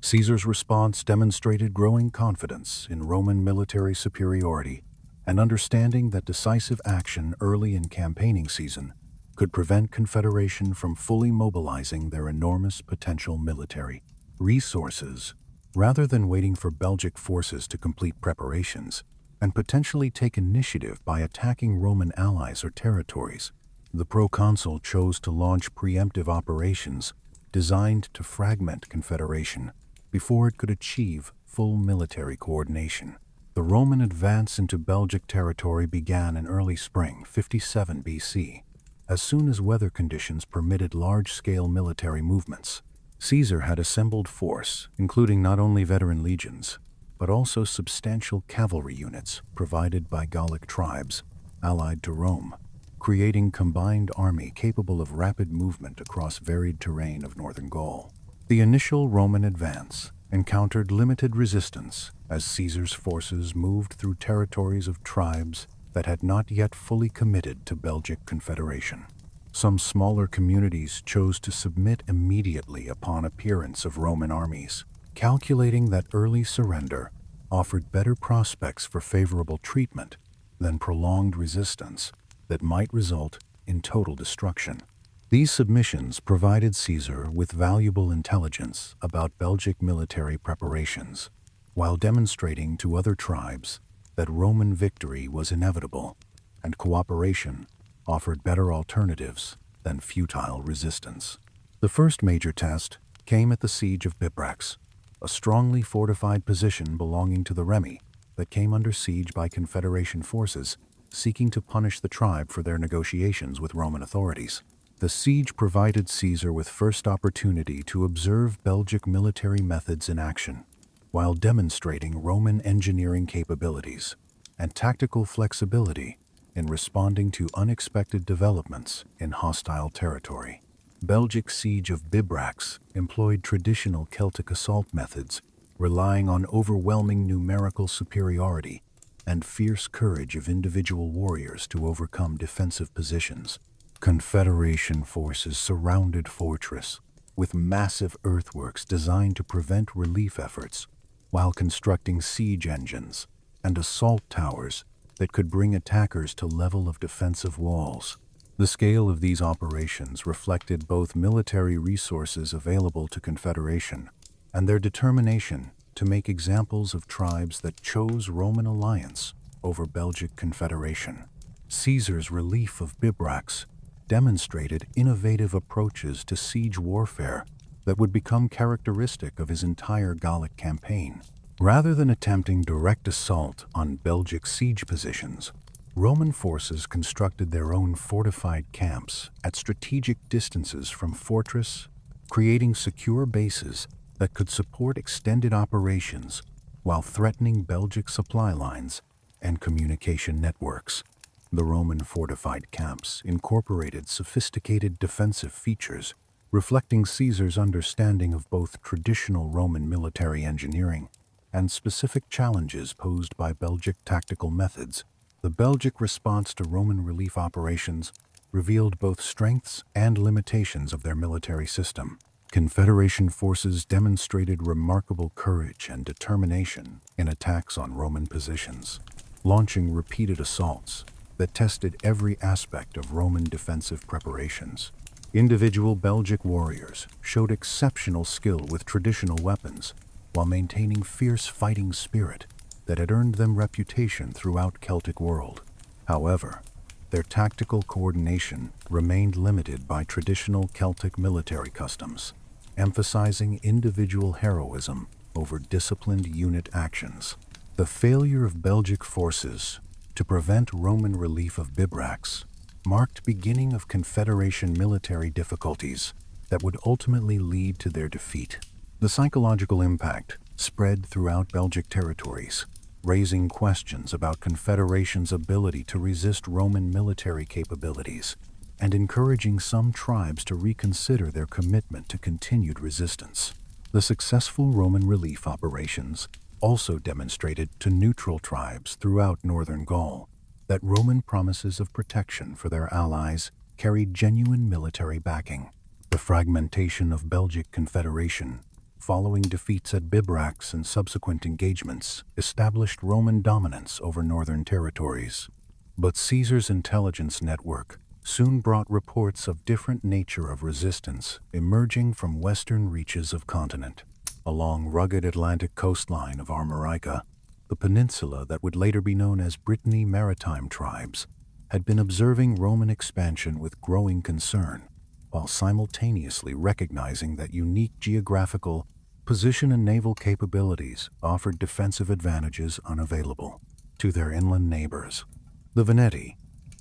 Caesar's response demonstrated growing confidence in Roman military superiority and understanding that decisive action early in campaigning season could prevent Confederation from fully mobilizing their enormous potential military resources. Rather than waiting for Belgic forces to complete preparations and potentially take initiative by attacking Roman allies or territories, the proconsul chose to launch preemptive operations designed to fragment Confederation before it could achieve full military coordination. The Roman advance into Belgic territory began in early spring 57 BC. As soon as weather conditions permitted large-scale military movements, Caesar had assembled force, including not only veteran legions, but also substantial cavalry units provided by Gallic tribes allied to Rome, creating combined army capable of rapid movement across varied terrain of northern Gaul. The initial Roman advance encountered limited resistance as Caesar's forces moved through territories of tribes that had not yet fully committed to Belgic Confederation. Some smaller communities chose to submit immediately upon appearance of Roman armies, calculating that early surrender offered better prospects for favorable treatment than prolonged resistance that might result in total destruction. These submissions provided Caesar with valuable intelligence about Belgic military preparations, while demonstrating to other tribes that Roman victory was inevitable and cooperation offered better alternatives than futile resistance. The first major test came at the siege of Bibrax, a strongly fortified position belonging to the Remi that came under siege by Confederation forces seeking to punish the tribe for their negotiations with Roman authorities. The siege provided Caesar with first opportunity to observe Belgic military methods in action, while demonstrating Roman engineering capabilities and tactical flexibility in responding to unexpected developments in hostile territory. Belgic siege of Bibrax employed traditional Celtic assault methods, relying on overwhelming numerical superiority and fierce courage of individual warriors to overcome defensive positions. Confederation forces surrounded fortress with massive earthworks designed to prevent relief efforts, while constructing siege engines and assault towers that could bring attackers to level of defensive walls. The scale of these operations reflected both military resources available to Confederation and their determination to make examples of tribes that chose Roman alliance over Belgic Confederation. Caesar's relief of Bibrax demonstrated innovative approaches to siege warfare that would become characteristic of his entire Gallic campaign. Rather than attempting direct assault on Belgic siege positions, Roman forces constructed their own fortified camps at strategic distances from fortress, creating secure bases that could support extended operations while threatening Belgic supply lines and communication networks. The Roman fortified camps incorporated sophisticated defensive features, reflecting Caesar's understanding of both traditional Roman military engineering and specific challenges posed by Belgic tactical methods. The Belgic response to Roman relief operations revealed both strengths and limitations of their military system. Confederation forces demonstrated remarkable courage and determination in attacks on Roman positions, launching repeated assaults that tested every aspect of Roman defensive preparations. Individual Belgic warriors showed exceptional skill with traditional weapons while maintaining fierce fighting spirit that had earned them reputation throughout Celtic world. However, their tactical coordination remained limited by traditional Celtic military customs, emphasizing individual heroism over disciplined unit actions. The failure of Belgic forces to prevent Roman relief of bivouacs marked beginning of Confederation military difficulties that would ultimately lead to their defeat. The psychological impact spread throughout Belgic territories, raising questions about Confederation's ability to resist Roman military capabilities and encouraging some tribes to reconsider their commitment to continued resistance. The successful Roman relief operations also demonstrated to neutral tribes throughout northern Gaul that Roman promises of protection for their allies carried genuine military backing. The fragmentation of Belgic Confederation, following defeats at bivouacs and subsequent engagements, established Roman dominance over northern territories. But Caesar's intelligence network soon brought reports of different nature of resistance emerging from western reaches of continent. Along rugged Atlantic coastline of Armorica, the peninsula that would later be known as Brittany maritime tribes had been observing Roman expansion with growing concern, while simultaneously recognizing that unique geographical position and naval capabilities offered defensive advantages unavailable to their inland neighbors. The Veneti,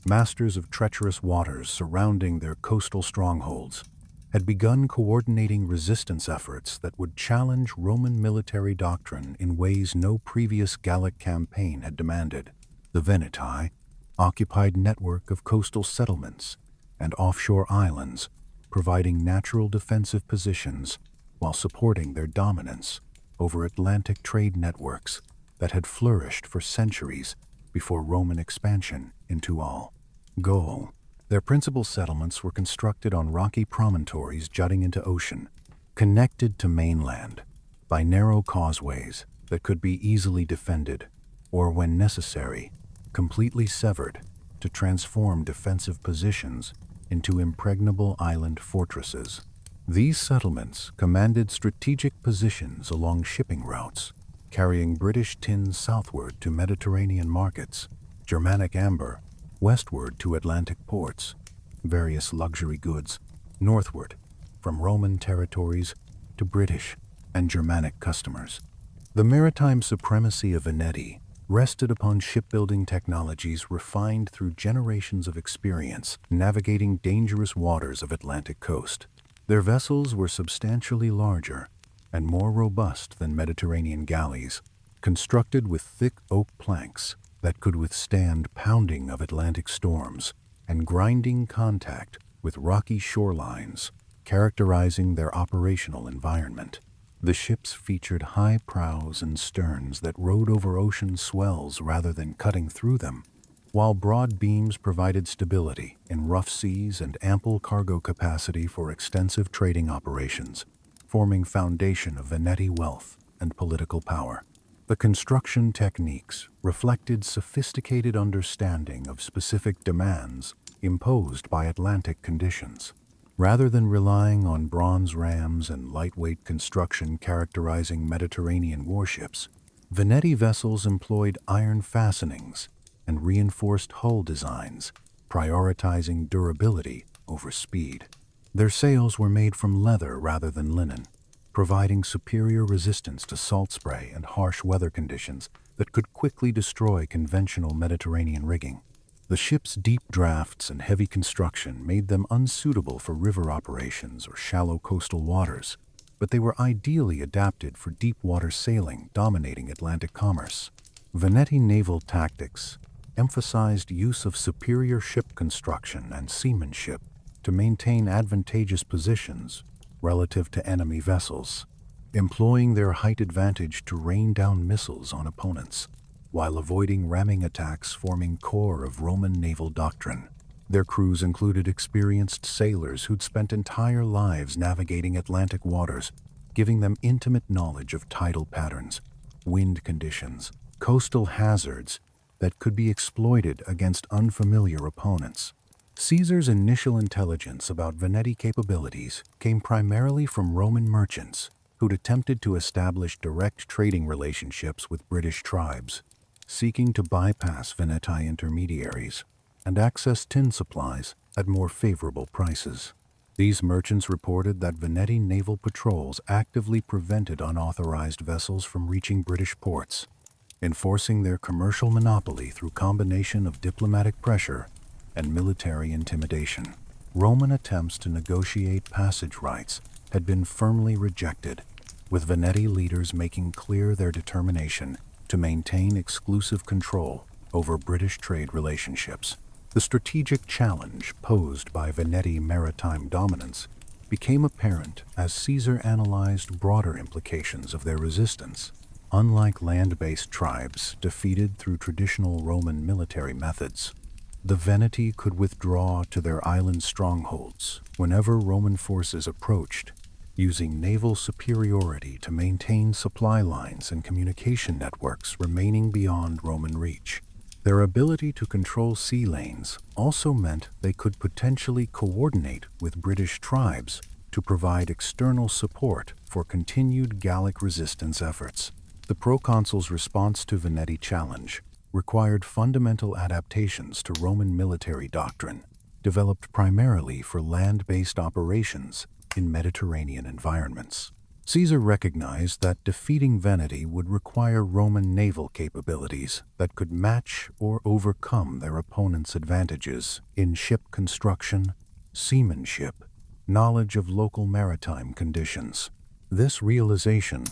masters of treacherous waters surrounding their coastal strongholds, had begun coordinating resistance efforts that would challenge Roman military doctrine in ways no previous Gallic campaign had demanded. The Veneti occupied network of coastal settlements and offshore islands, providing natural defensive positions while supporting their dominance over Atlantic trade networks that had flourished for centuries before Roman expansion into all Gaul. Their principal settlements were constructed on rocky promontories jutting into ocean, connected to mainland by narrow causeways that could be easily defended, or when necessary, completely severed to transform defensive positions into impregnable island fortresses. These settlements commanded strategic positions along shipping routes, carrying British tin southward to Mediterranean markets, Germanic amber westward to Atlantic ports, various luxury goods northward from Roman territories to British and Germanic customers. The maritime supremacy of Veneti rested upon shipbuilding technologies refined through generations of experience navigating dangerous waters of Atlantic coast. Their vessels were substantially larger and more robust than Mediterranean galleys, constructed with thick oak planks that could withstand pounding of Atlantic storms and grinding contact with rocky shorelines, characterizing their operational environment. The ships featured high prows and sterns that rode over ocean swells rather than cutting through them, while broad beams provided stability in rough seas and ample cargo capacity for extensive trading operations, forming foundation of Veneti wealth and political power. The construction techniques reflected sophisticated understanding of specific demands imposed by Atlantic conditions. Rather than relying on bronze rams and lightweight construction characterizing Mediterranean warships, Veneti vessels employed iron fastenings and reinforced hull designs, prioritizing durability over speed. Their sails were made from leather rather than linen, providing superior resistance to salt spray and harsh weather conditions that could quickly destroy conventional Mediterranean rigging. The ship's deep drafts and heavy construction made them unsuitable for river operations or shallow coastal waters, but they were ideally adapted for deep water sailing dominating Atlantic commerce. Veneti naval tactics emphasized use of superior ship construction and seamanship to maintain advantageous positions relative to enemy vessels, employing their height advantage to rain down missiles on opponents, while avoiding ramming attacks forming core of Roman naval doctrine. Their crews included experienced sailors who'd spent entire lives navigating Atlantic waters, giving them intimate knowledge of tidal patterns, wind conditions, coastal hazards that could be exploited against unfamiliar opponents. Caesar's initial intelligence about Veneti capabilities came primarily from Roman merchants who'd attempted to establish direct trading relationships with British tribes, seeking to bypass Veneti intermediaries and access tin supplies at more favorable prices. These merchants reported that Veneti naval patrols actively prevented unauthorized vessels from reaching British ports, enforcing their commercial monopoly through combination of diplomatic pressure and military intimidation. Roman attempts to negotiate passage rights had been firmly rejected, with Veneti leaders making clear their determination to maintain exclusive control over British trade relationships. The strategic challenge posed by Veneti maritime dominance became apparent as Caesar analyzed broader implications of their resistance. Unlike land-based tribes defeated through traditional Roman military methods, the Veneti could withdraw to their island strongholds whenever Roman forces approached, using naval superiority to maintain supply lines and communication networks remaining beyond Roman reach. Their ability to control sea lanes also meant they could potentially coordinate with British tribes to provide external support for continued Gallic resistance efforts. The proconsul's response to Veneti challenge required fundamental adaptations to Roman military doctrine, developed primarily for land-based operations in Mediterranean environments. Caesar recognized that defeating Veneti would require Roman naval capabilities that could match or overcome their opponents' advantages in ship construction, seamanship, knowledge of local maritime conditions. This realization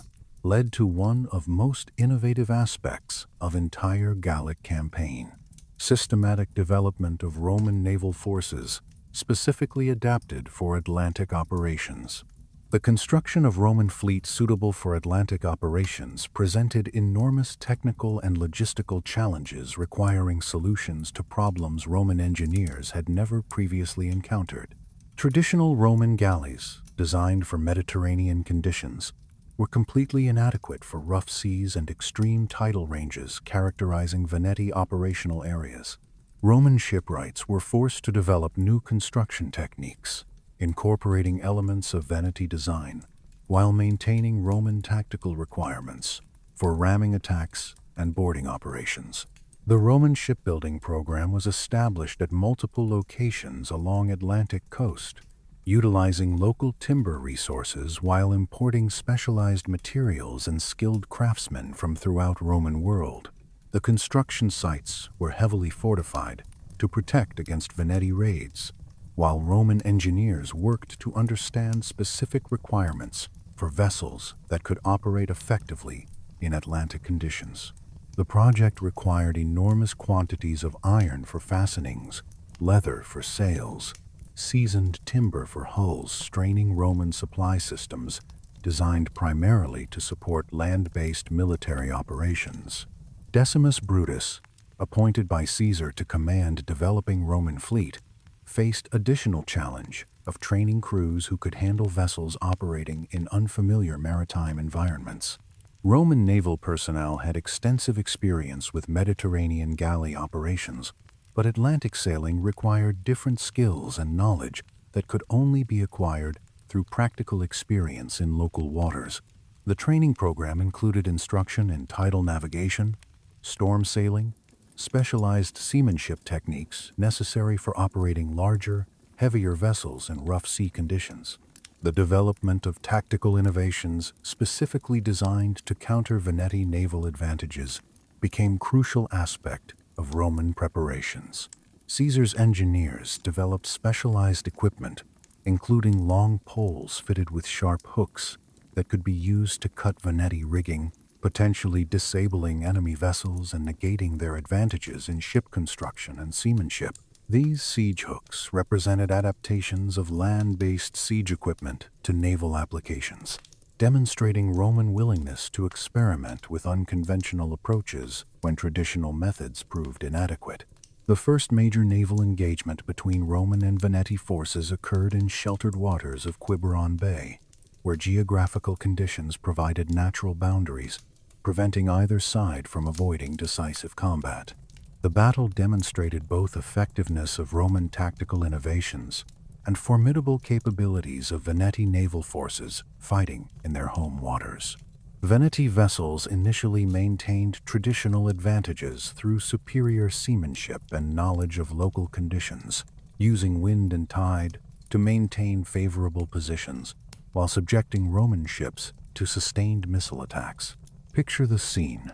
led to one of most innovative aspects of entire Gallic campaign: systematic development of Roman naval forces specifically adapted for Atlantic operations. The construction of Roman fleets suitable for Atlantic operations presented enormous technical and logistical challenges requiring solutions to problems Roman engineers had never previously encountered. Traditional Roman galleys, designed for Mediterranean conditions, were completely inadequate for rough seas and extreme tidal ranges characterizing Veneti operational areas. Roman shipwrights were forced to develop new construction techniques, incorporating elements of Veneti design, while maintaining Roman tactical requirements for ramming attacks and boarding operations. The Roman shipbuilding program was established at multiple locations along Atlantic coast, utilizing local timber resources while importing specialized materials and skilled craftsmen from throughout Roman world. The construction sites were heavily fortified to protect against Veneti raids, while Roman engineers worked to understand specific requirements for vessels that could operate effectively in Atlantic conditions. The project required enormous quantities of iron for fastenings, leather for sails, seasoned timber for hulls, straining Roman supply systems designed primarily to support land-based military operations. Decimus Brutus, appointed by Caesar to command developing Roman fleet, faced additional challenge of training crews who could handle vessels operating in unfamiliar maritime environments. Roman naval personnel had extensive experience with Mediterranean galley operations, but Atlantic sailing required different skills and knowledge that could only be acquired through practical experience in local waters. The training program included instruction in tidal navigation, storm sailing, specialized seamanship techniques necessary for operating larger, heavier vessels in rough sea conditions. The development of tactical innovations specifically designed to counter Veneti naval advantages became crucial aspect of Roman preparations. Caesar's engineers developed specialized equipment, including long poles fitted with sharp hooks that could be used to cut Veneti rigging, potentially disabling enemy vessels and negating their advantages in ship construction and seamanship. These siege hooks represented adaptations of land-based siege equipment to naval applications, demonstrating Roman willingness to experiment with unconventional approaches when traditional methods proved inadequate. The first major naval engagement between Roman and Veneti forces occurred in sheltered waters of Quiberon Bay, where geographical conditions provided natural boundaries, preventing either side from avoiding decisive combat. The battle demonstrated both effectiveness of Roman tactical innovations and formidable capabilities of Veneti naval forces fighting in their home waters. Veneti vessels initially maintained traditional advantages through superior seamanship and knowledge of local conditions, using wind and tide to maintain favorable positions while subjecting Roman ships to sustained missile attacks. Picture the scene.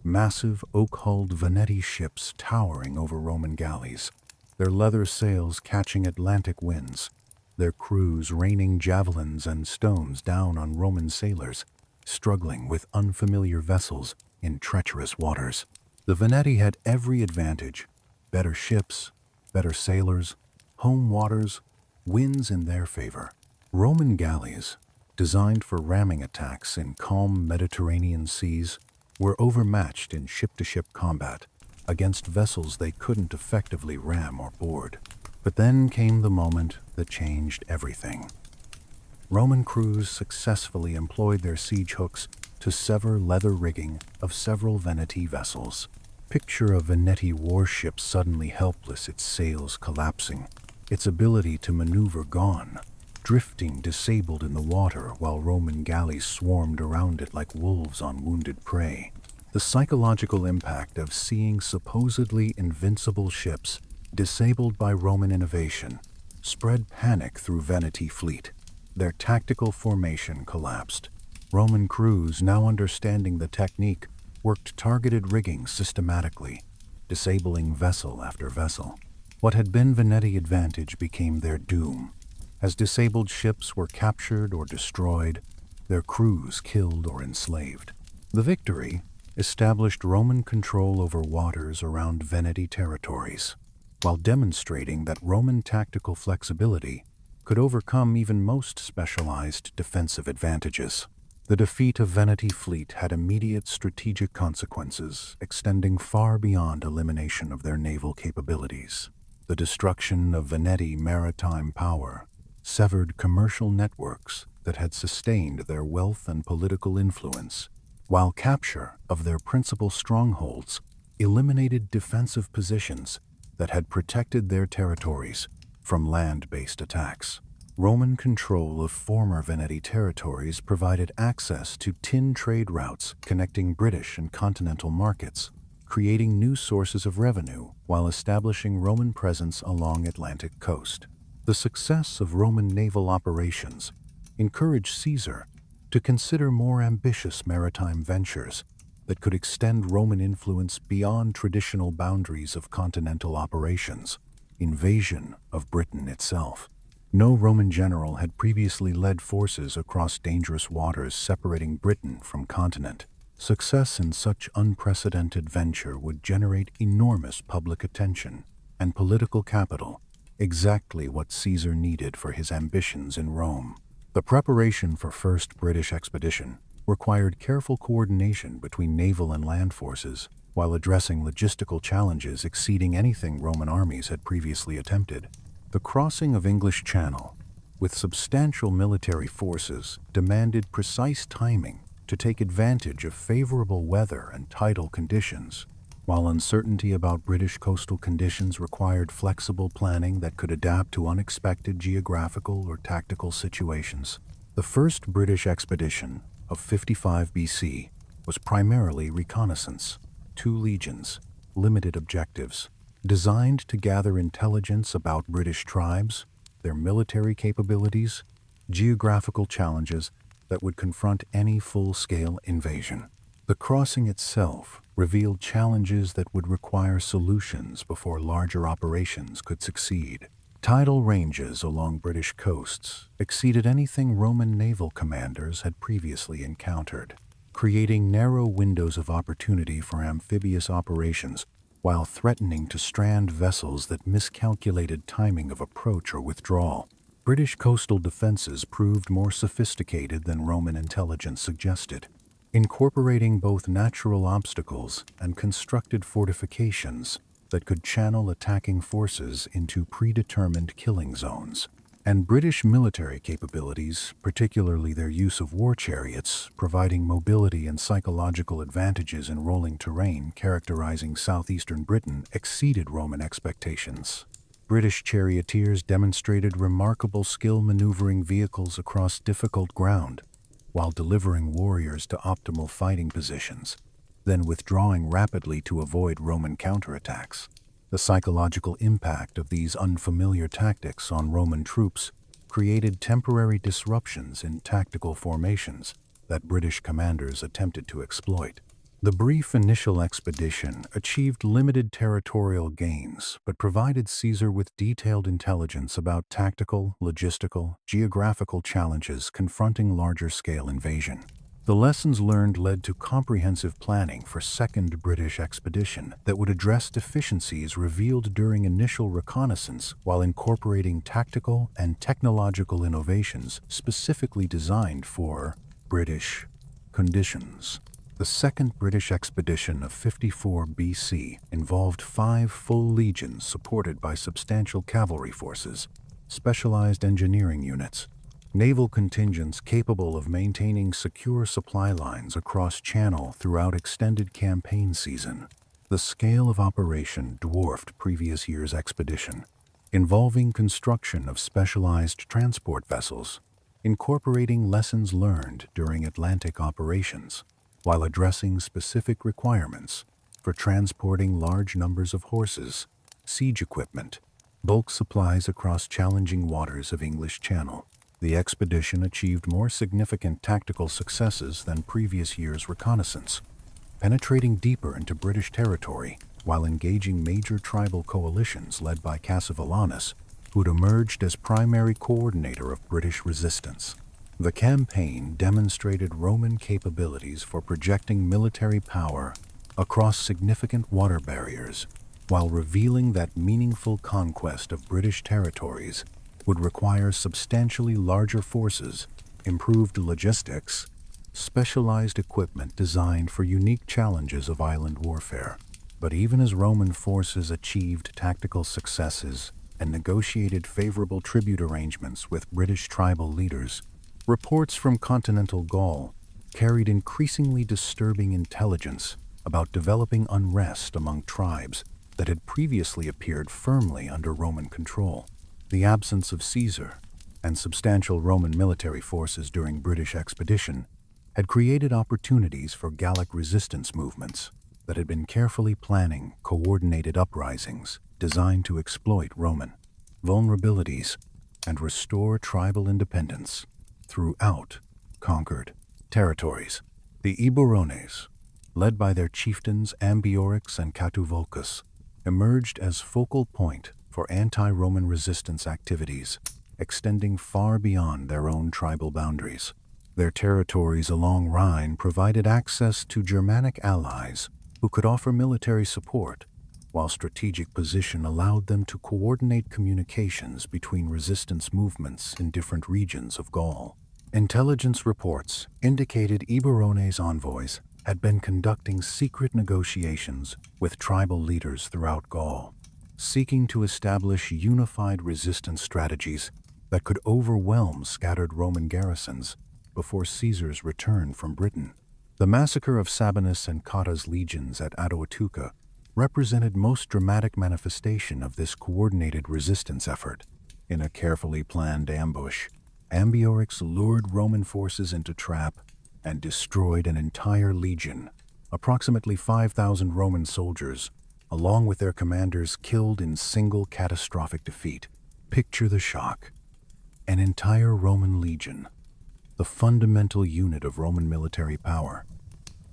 Massive oak-hulled Veneti ships towering over Roman galleys, their leather sails catching Atlantic winds, their crews raining javelins and stones down on Roman sailors, struggling with unfamiliar vessels in treacherous waters. The Veneti had every advantage: better ships, better sailors, home waters, winds in their favor. Roman galleys, designed for ramming attacks in calm Mediterranean seas, were overmatched in ship-to-ship combat against vessels they couldn't effectively ram or board. But then came the moment that changed everything. Roman crews successfully employed their siege hooks to sever leather rigging of several Veneti vessels. Picture a Veneti warship suddenly helpless, its sails collapsing, its ability to maneuver gone, drifting disabled in the water while Roman galleys swarmed around it like wolves on wounded prey. The psychological impact of seeing supposedly invincible ships disabled by Roman innovation spread panic through Veneti fleet. Their tactical formation collapsed. Roman crews, now understanding the technique, worked targeted rigging systematically, disabling vessel after vessel. What had been Veneti advantage became their doom. As disabled ships were captured or destroyed, their crews killed or enslaved. The victory established Roman control over waters around Veneti territories, while demonstrating that Roman tactical flexibility could overcome even most specialized defensive advantages. The defeat of Veneti fleet had immediate strategic consequences, extending far beyond elimination of their naval capabilities. The destruction of Veneti maritime power severed commercial networks that had sustained their wealth and political influence, while capture of their principal strongholds eliminated defensive positions that had protected their territories from land-based attacks. Roman control of former Veneti territories provided access to tin trade routes connecting British and continental markets, creating new sources of revenue while establishing Roman presence along Atlantic coast. The success of Roman naval operations encouraged Caesar to consider more ambitious maritime ventures that could extend Roman influence beyond traditional boundaries of continental operations. Invasion of Britain itself. No Roman general had previously led forces across dangerous waters separating Britain from continent. Success in such unprecedented venture would generate enormous public attention and political capital, exactly what Caesar needed for his ambitions in Rome. The preparation for First British expedition required careful coordination between naval and land forces, while addressing logistical challenges exceeding anything Roman armies had previously attempted. The crossing of English Channel, with substantial military forces, demanded precise timing to take advantage of favorable weather and tidal conditions, while uncertainty about British coastal conditions required flexible planning that could adapt to unexpected geographical or tactical situations. The first British expedition of 55 BC was primarily reconnaissance. 2 legions, limited objectives, designed to gather intelligence about British tribes, their military capabilities, geographical challenges that would confront any full-scale invasion. The crossing itself revealed challenges that would require solutions before larger operations could succeed. Tidal ranges along British coasts exceeded anything Roman naval commanders had previously encountered, creating narrow windows of opportunity for amphibious operations while threatening to strand vessels that miscalculated timing of approach or withdrawal. British coastal defenses proved more sophisticated than Roman intelligence suggested, incorporating both natural obstacles and constructed fortifications that could channel attacking forces into predetermined killing zones. And British military capabilities, particularly their use of war chariots, providing mobility and psychological advantages in rolling terrain characterizing southeastern Britain, exceeded Roman expectations. British charioteers demonstrated remarkable skill maneuvering vehicles across difficult ground, while delivering warriors to optimal fighting positions, then withdrawing rapidly to avoid Roman counterattacks. The psychological impact of these unfamiliar tactics on Roman troops created temporary disruptions in tactical formations that British commanders attempted to exploit. The brief initial expedition achieved limited territorial gains, but provided Caesar with detailed intelligence about tactical, logistical, geographical challenges confronting larger-scale invasion. The lessons learned led to comprehensive planning for Second British Expedition that would address deficiencies revealed during initial reconnaissance while incorporating tactical and technological innovations specifically designed for British conditions. The Second British Expedition of 54 BC involved 5 full legions supported by substantial cavalry forces, specialized engineering units, naval contingents capable of maintaining secure supply lines across Channel throughout extended campaign season. The scale of operation dwarfed previous year's expedition, involving construction of specialized transport vessels, incorporating lessons learned during Atlantic operations, while addressing specific requirements for transporting large numbers of horses, siege equipment, bulk supplies across challenging waters of English Channel. The expedition achieved more significant tactical successes than previous year's reconnaissance, penetrating deeper into British territory while engaging major tribal coalitions led by Cassivellaunus, who'd emerged as primary coordinator of British resistance. The campaign demonstrated Roman capabilities for projecting military power across significant water barriers, while revealing that meaningful conquest of British territories would require substantially larger forces, improved logistics, specialized equipment designed for unique challenges of island warfare. But even as Roman forces achieved tactical successes and negotiated favorable tribute arrangements with British tribal leaders, reports from continental Gaul carried increasingly disturbing intelligence about developing unrest among tribes that had previously appeared firmly under Roman control. The absence of Caesar and substantial Roman military forces during British expedition had created opportunities for Gallic resistance movements that had been carefully planning coordinated uprisings designed to exploit Roman vulnerabilities and restore tribal independence throughout conquered territories. The Eburones, led by their chieftains Ambiorix and Catuvolcus, emerged as focal point for anti-Roman resistance activities, extending far beyond their own tribal boundaries. Their territories along Rhine provided access to Germanic allies who could offer military support, while strategic position allowed them to coordinate communications between resistance movements in different regions of Gaul. Intelligence reports indicated Eburones' envoys had been conducting secret negotiations with tribal leaders throughout Gaul, seeking to establish unified resistance strategies that could overwhelm scattered Roman garrisons before Caesar's return from Britain. The massacre of Sabinus and Cotta's legions at Aduatuca represented most dramatic manifestation of this coordinated resistance effort. In a carefully planned ambush, Ambiorix lured Roman forces into trap and destroyed an entire legion, approximately 5,000 Roman soldiers, along with their commanders killed in single catastrophic defeat. Picture the shock. An entire Roman legion, the fundamental unit of Roman military power,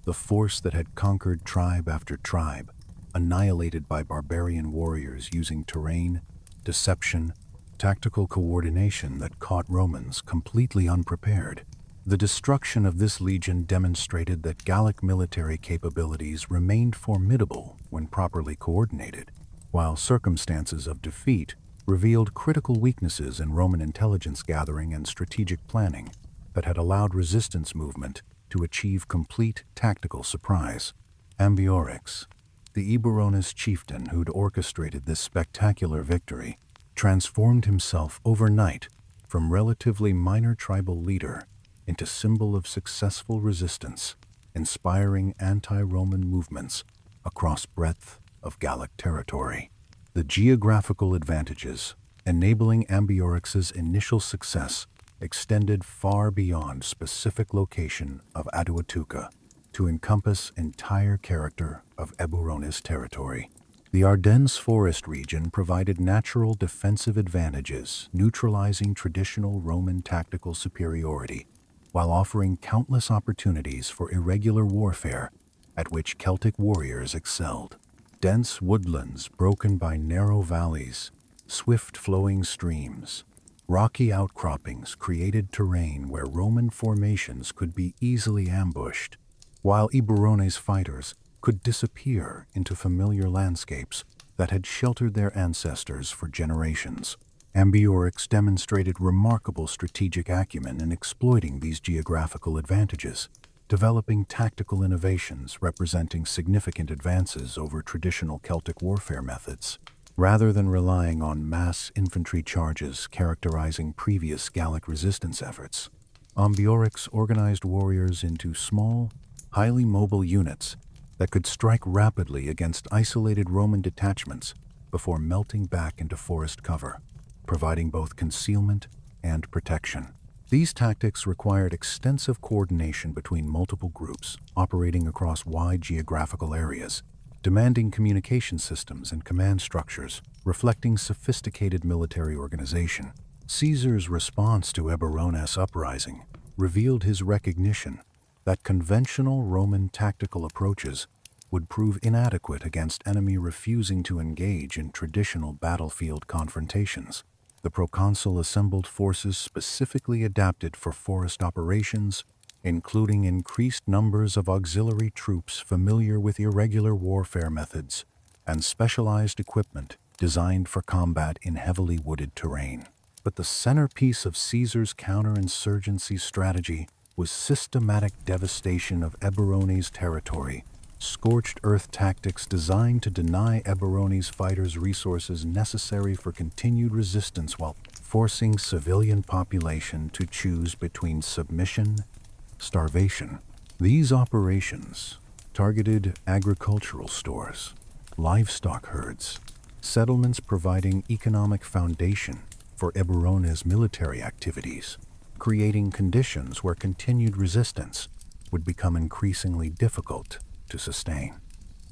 the force that had conquered tribe after tribe, annihilated by barbarian warriors using terrain, deception, tactical coordination that caught Romans completely unprepared. The destruction of this legion demonstrated that Gallic military capabilities remained formidable when properly coordinated, while circumstances of defeat revealed critical weaknesses in Roman intelligence gathering and strategic planning that had allowed resistance movement to achieve complete tactical surprise. Ambiorix, the Eburones chieftain who'd orchestrated this spectacular victory, transformed himself overnight from relatively minor tribal leader into symbol of successful resistance, inspiring anti-Roman movements across breadth of Gallic territory. The geographical advantages enabling Ambiorix's initial success extended far beyond specific location of Aduatuca to encompass entire character of Eburones territory. The Ardennes forest region provided natural defensive advantages, neutralizing traditional Roman tactical superiority, while offering countless opportunities for irregular warfare at which Celtic warriors excelled. Dense woodlands broken by narrow valleys, swift-flowing streams, rocky outcroppings created terrain where Roman formations could be easily ambushed, while Eburones fighters could disappear into familiar landscapes that had sheltered their ancestors for generations. Ambiorix demonstrated remarkable strategic acumen in exploiting these geographical advantages, developing tactical innovations representing significant advances over traditional Celtic warfare methods. Rather than relying on mass infantry charges characterizing previous Gallic resistance efforts, Ambiorix organized warriors into small, highly mobile units that could strike rapidly against isolated Roman detachments before melting back into forest cover, providing both concealment and protection. These tactics required extensive coordination between multiple groups operating across wide geographical areas, demanding communication systems and command structures reflecting sophisticated military organization. Caesar's response to Eburones' uprising revealed his recognition that conventional Roman tactical approaches would prove inadequate against enemy refusing to engage in traditional battlefield confrontations. The proconsul assembled forces specifically adapted for forest operations, including increased numbers of auxiliary troops familiar with irregular warfare methods and specialized equipment designed for combat in heavily wooded terrain. But the centerpiece of Caesar's counterinsurgency strategy was systematic devastation of Eburones' territory, scorched earth tactics designed to deny Eburones fighters resources necessary for continued resistance while forcing civilian population to choose between submission, starvation. These operations targeted agricultural stores, livestock herds, settlements providing economic foundation for Eburones' military activities, creating conditions where continued resistance would become increasingly difficult to sustain.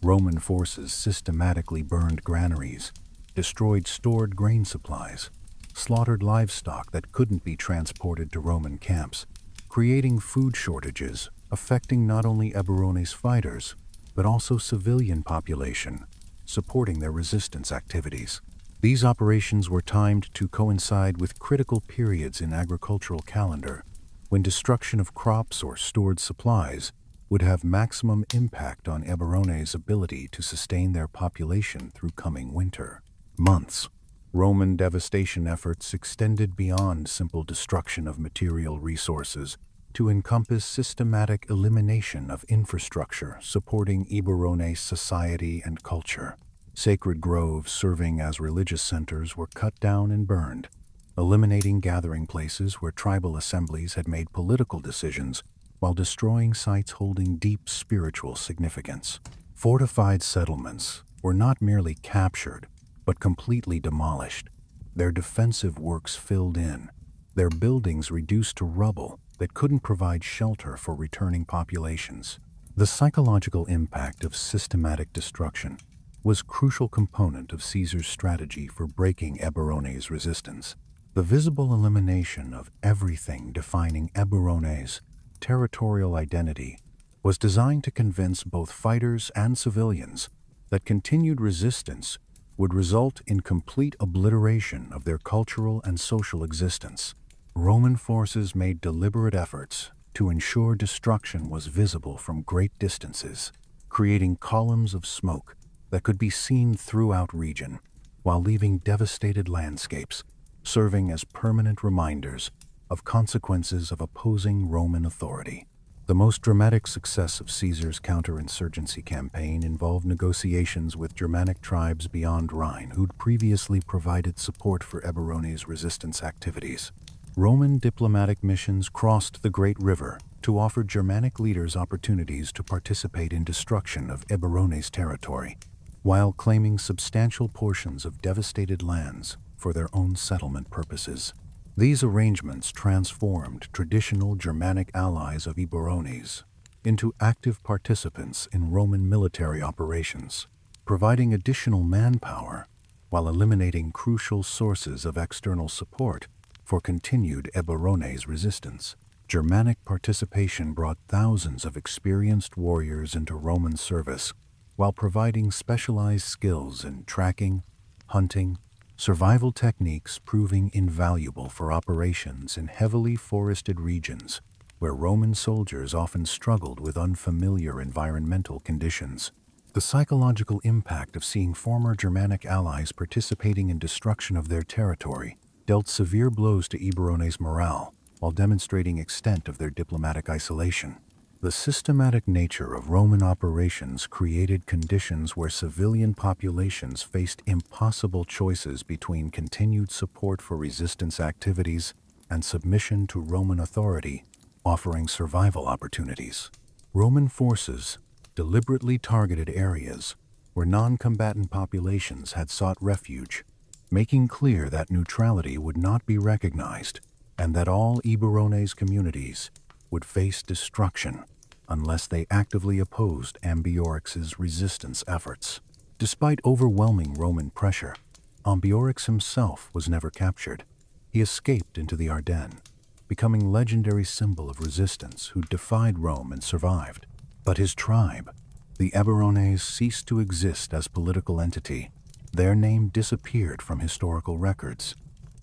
Roman forces systematically burned granaries, destroyed stored grain supplies, slaughtered livestock that couldn't be transported to Roman camps, creating food shortages affecting not only Eburones fighters, but also civilian population, supporting their resistance activities. These operations were timed to coincide with critical periods in agricultural calendar, when destruction of crops or stored supplies would have maximum impact on Eburones' ability to sustain their population through coming winter months. Roman devastation efforts extended beyond simple destruction of material resources to encompass systematic elimination of infrastructure supporting Eburones' society and culture. Sacred groves serving as religious centers were cut down and burned, eliminating gathering places where tribal assemblies had made political decisions while destroying sites holding deep spiritual significance. Fortified settlements were not merely captured, but completely demolished, their defensive works filled in, their buildings reduced to rubble that couldn't provide shelter for returning populations. The psychological impact of systematic destruction was a crucial component of Caesar's strategy for breaking Eburones' resistance. The visible elimination of everything defining Eburones' territorial identity was designed to convince both fighters and civilians that continued resistance would result in complete obliteration of their cultural and social existence. Roman forces made deliberate efforts to ensure destruction was visible from great distances, creating columns of smoke that could be seen throughout region, while leaving devastated landscapes, serving as permanent reminders of consequences of opposing Roman authority. The most dramatic success of Caesar's counterinsurgency campaign involved negotiations with Germanic tribes beyond Rhine who'd previously provided support for Eburones' resistance activities. Roman diplomatic missions crossed the Great River to offer Germanic leaders opportunities to participate in destruction of Eburones' territory, while claiming substantial portions of devastated lands for their own settlement purposes. These arrangements transformed traditional Germanic allies of Eburones into active participants in Roman military operations, providing additional manpower while eliminating crucial sources of external support for continued Eburones resistance. Germanic participation brought thousands of experienced warriors into Roman service, while providing specialized skills in tracking, hunting, survival techniques proving invaluable for operations in heavily forested regions where Roman soldiers often struggled with unfamiliar environmental conditions. The psychological impact of seeing former Germanic allies participating in destruction of their territory dealt severe blows to Eburones' morale while demonstrating extent of their diplomatic isolation. The systematic nature of Roman operations created conditions where civilian populations faced impossible choices between continued support for resistance activities and submission to Roman authority, offering survival opportunities. Roman forces deliberately targeted areas where non-combatant populations had sought refuge, making clear that neutrality would not be recognized and that all Eburones communities would face destruction unless they actively opposed Ambiorix's resistance efforts. Despite overwhelming Roman pressure, Ambiorix himself was never captured. He escaped into the Ardennes, becoming legendary symbol of resistance who defied Rome and survived. But his tribe, the Eburones, ceased to exist as political entity. Their name disappeared from historical records.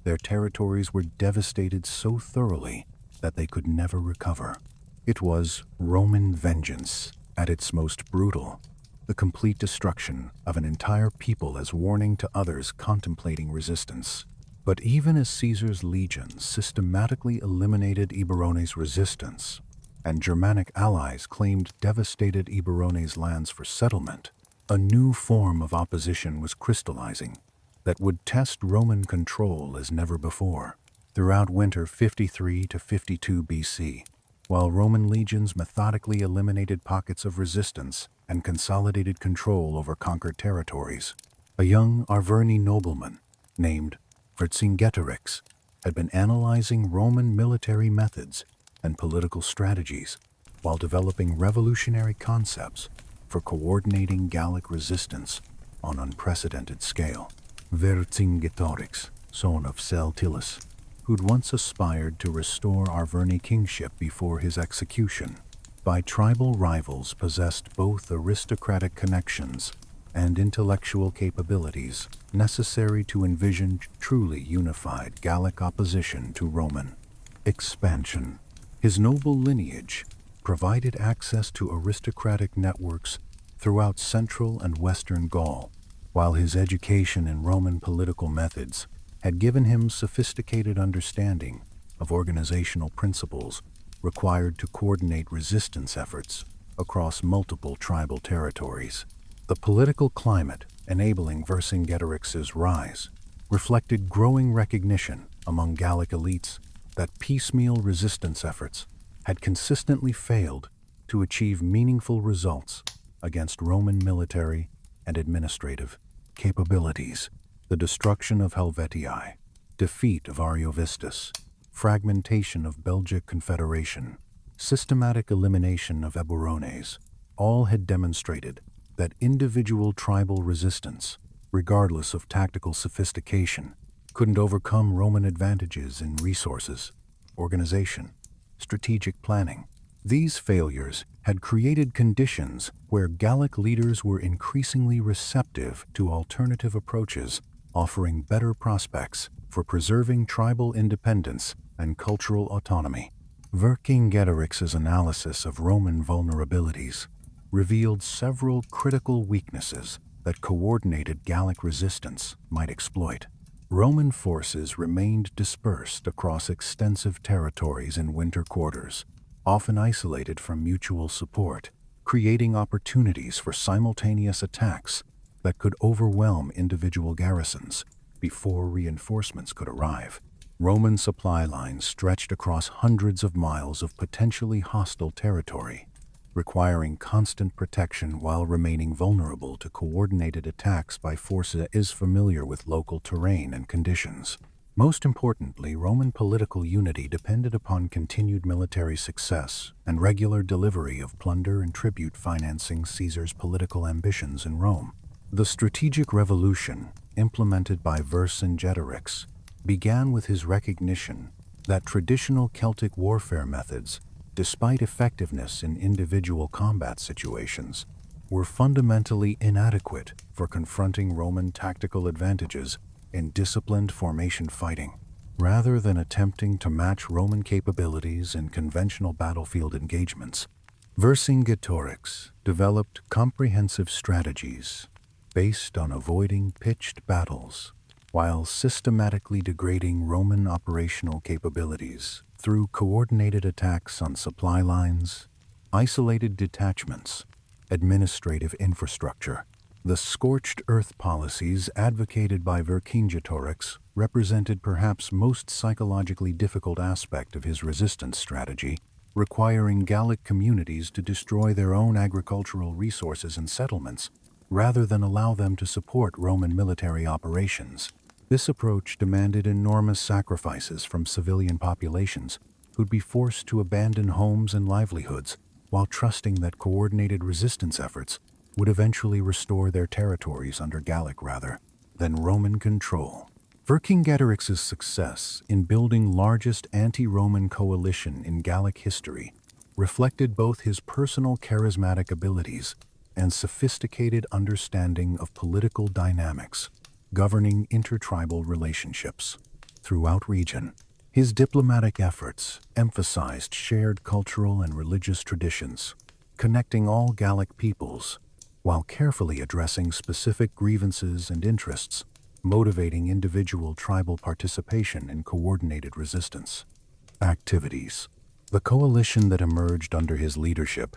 Their territories were devastated so thoroughly that they could never recover. It was Roman vengeance at its most brutal, the complete destruction of an entire people as warning to others contemplating resistance. But even as Caesar's legions systematically eliminated Eburones' resistance, and Germanic allies claimed devastated Eburones' lands for settlement, a new form of opposition was crystallizing that would test Roman control as never before. Throughout winter 53 to 52 BC, while Roman legions methodically eliminated pockets of resistance and consolidated control over conquered territories, a young Arvernian nobleman named Vercingetorix had been analyzing Roman military methods and political strategies while developing revolutionary concepts for coordinating Gallic resistance on unprecedented scale. Vercingetorix, son of Celtic, who'd once aspired to restore Arvernian kingship before his execution, by tribal rivals possessed both aristocratic connections and intellectual capabilities necessary to envision truly unified Gallic opposition to Roman expansion. His noble lineage provided access to aristocratic networks throughout central and western Gaul, while his education in Roman political methods had given him sophisticated understanding of organizational principles required to coordinate resistance efforts across multiple tribal territories. The political climate enabling Vercingetorix's rise reflected growing recognition among Gallic elites that piecemeal resistance efforts had consistently failed to achieve meaningful results against Roman military and administrative capabilities. The destruction of Helvetii, defeat of Ariovistus, fragmentation of Belgic Confederation, systematic elimination of Eburones, all had demonstrated that individual tribal resistance, regardless of tactical sophistication, couldn't overcome Roman advantages in resources, organization, strategic planning. These failures had created conditions where Gallic leaders were increasingly receptive to alternative approaches, offering better prospects for preserving tribal independence and cultural autonomy. Vercingetorix's analysis of Roman vulnerabilities revealed several critical weaknesses that coordinated Gallic resistance might exploit. Roman forces remained dispersed across extensive territories in winter quarters, often isolated from mutual support, creating opportunities for simultaneous attacks that could overwhelm individual garrisons before reinforcements could arrive. Roman supply lines stretched across hundreds of miles of potentially hostile territory, requiring constant protection while remaining vulnerable to coordinated attacks by forces familiar with local terrain and conditions. Most importantly, Roman political unity depended upon continued military success and regular delivery of plunder and tribute financing Caesar's political ambitions in Rome. The strategic revolution, implemented by Vercingetorix, began with his recognition that traditional Celtic warfare methods, despite effectiveness in individual combat situations, were fundamentally inadequate for confronting Roman tactical advantages in disciplined formation fighting. Rather than attempting to match Roman capabilities in conventional battlefield engagements, Vercingetorix developed comprehensive strategies based on avoiding pitched battles while systematically degrading Roman operational capabilities through coordinated attacks on supply lines, isolated detachments, administrative infrastructure. The scorched earth policies advocated by Vercingetorix represented perhaps most psychologically difficult aspect of his resistance strategy, requiring Gallic communities to destroy their own agricultural resources and settlements rather than allow them to support Roman military operations. This approach demanded enormous sacrifices from civilian populations who'd be forced to abandon homes and livelihoods while trusting that coordinated resistance efforts would eventually restore their territories under Gallic rather than Roman control. Vercingetorix's success in building largest anti-Roman coalition in Gallic history reflected both his personal charismatic abilities and sophisticated understanding of political dynamics governing intertribal relationships throughout region. His diplomatic efforts emphasized shared cultural and religious traditions, connecting all Gallic peoples, while carefully addressing specific grievances and interests, motivating individual tribal participation in coordinated resistance activities. The coalition that emerged under his leadership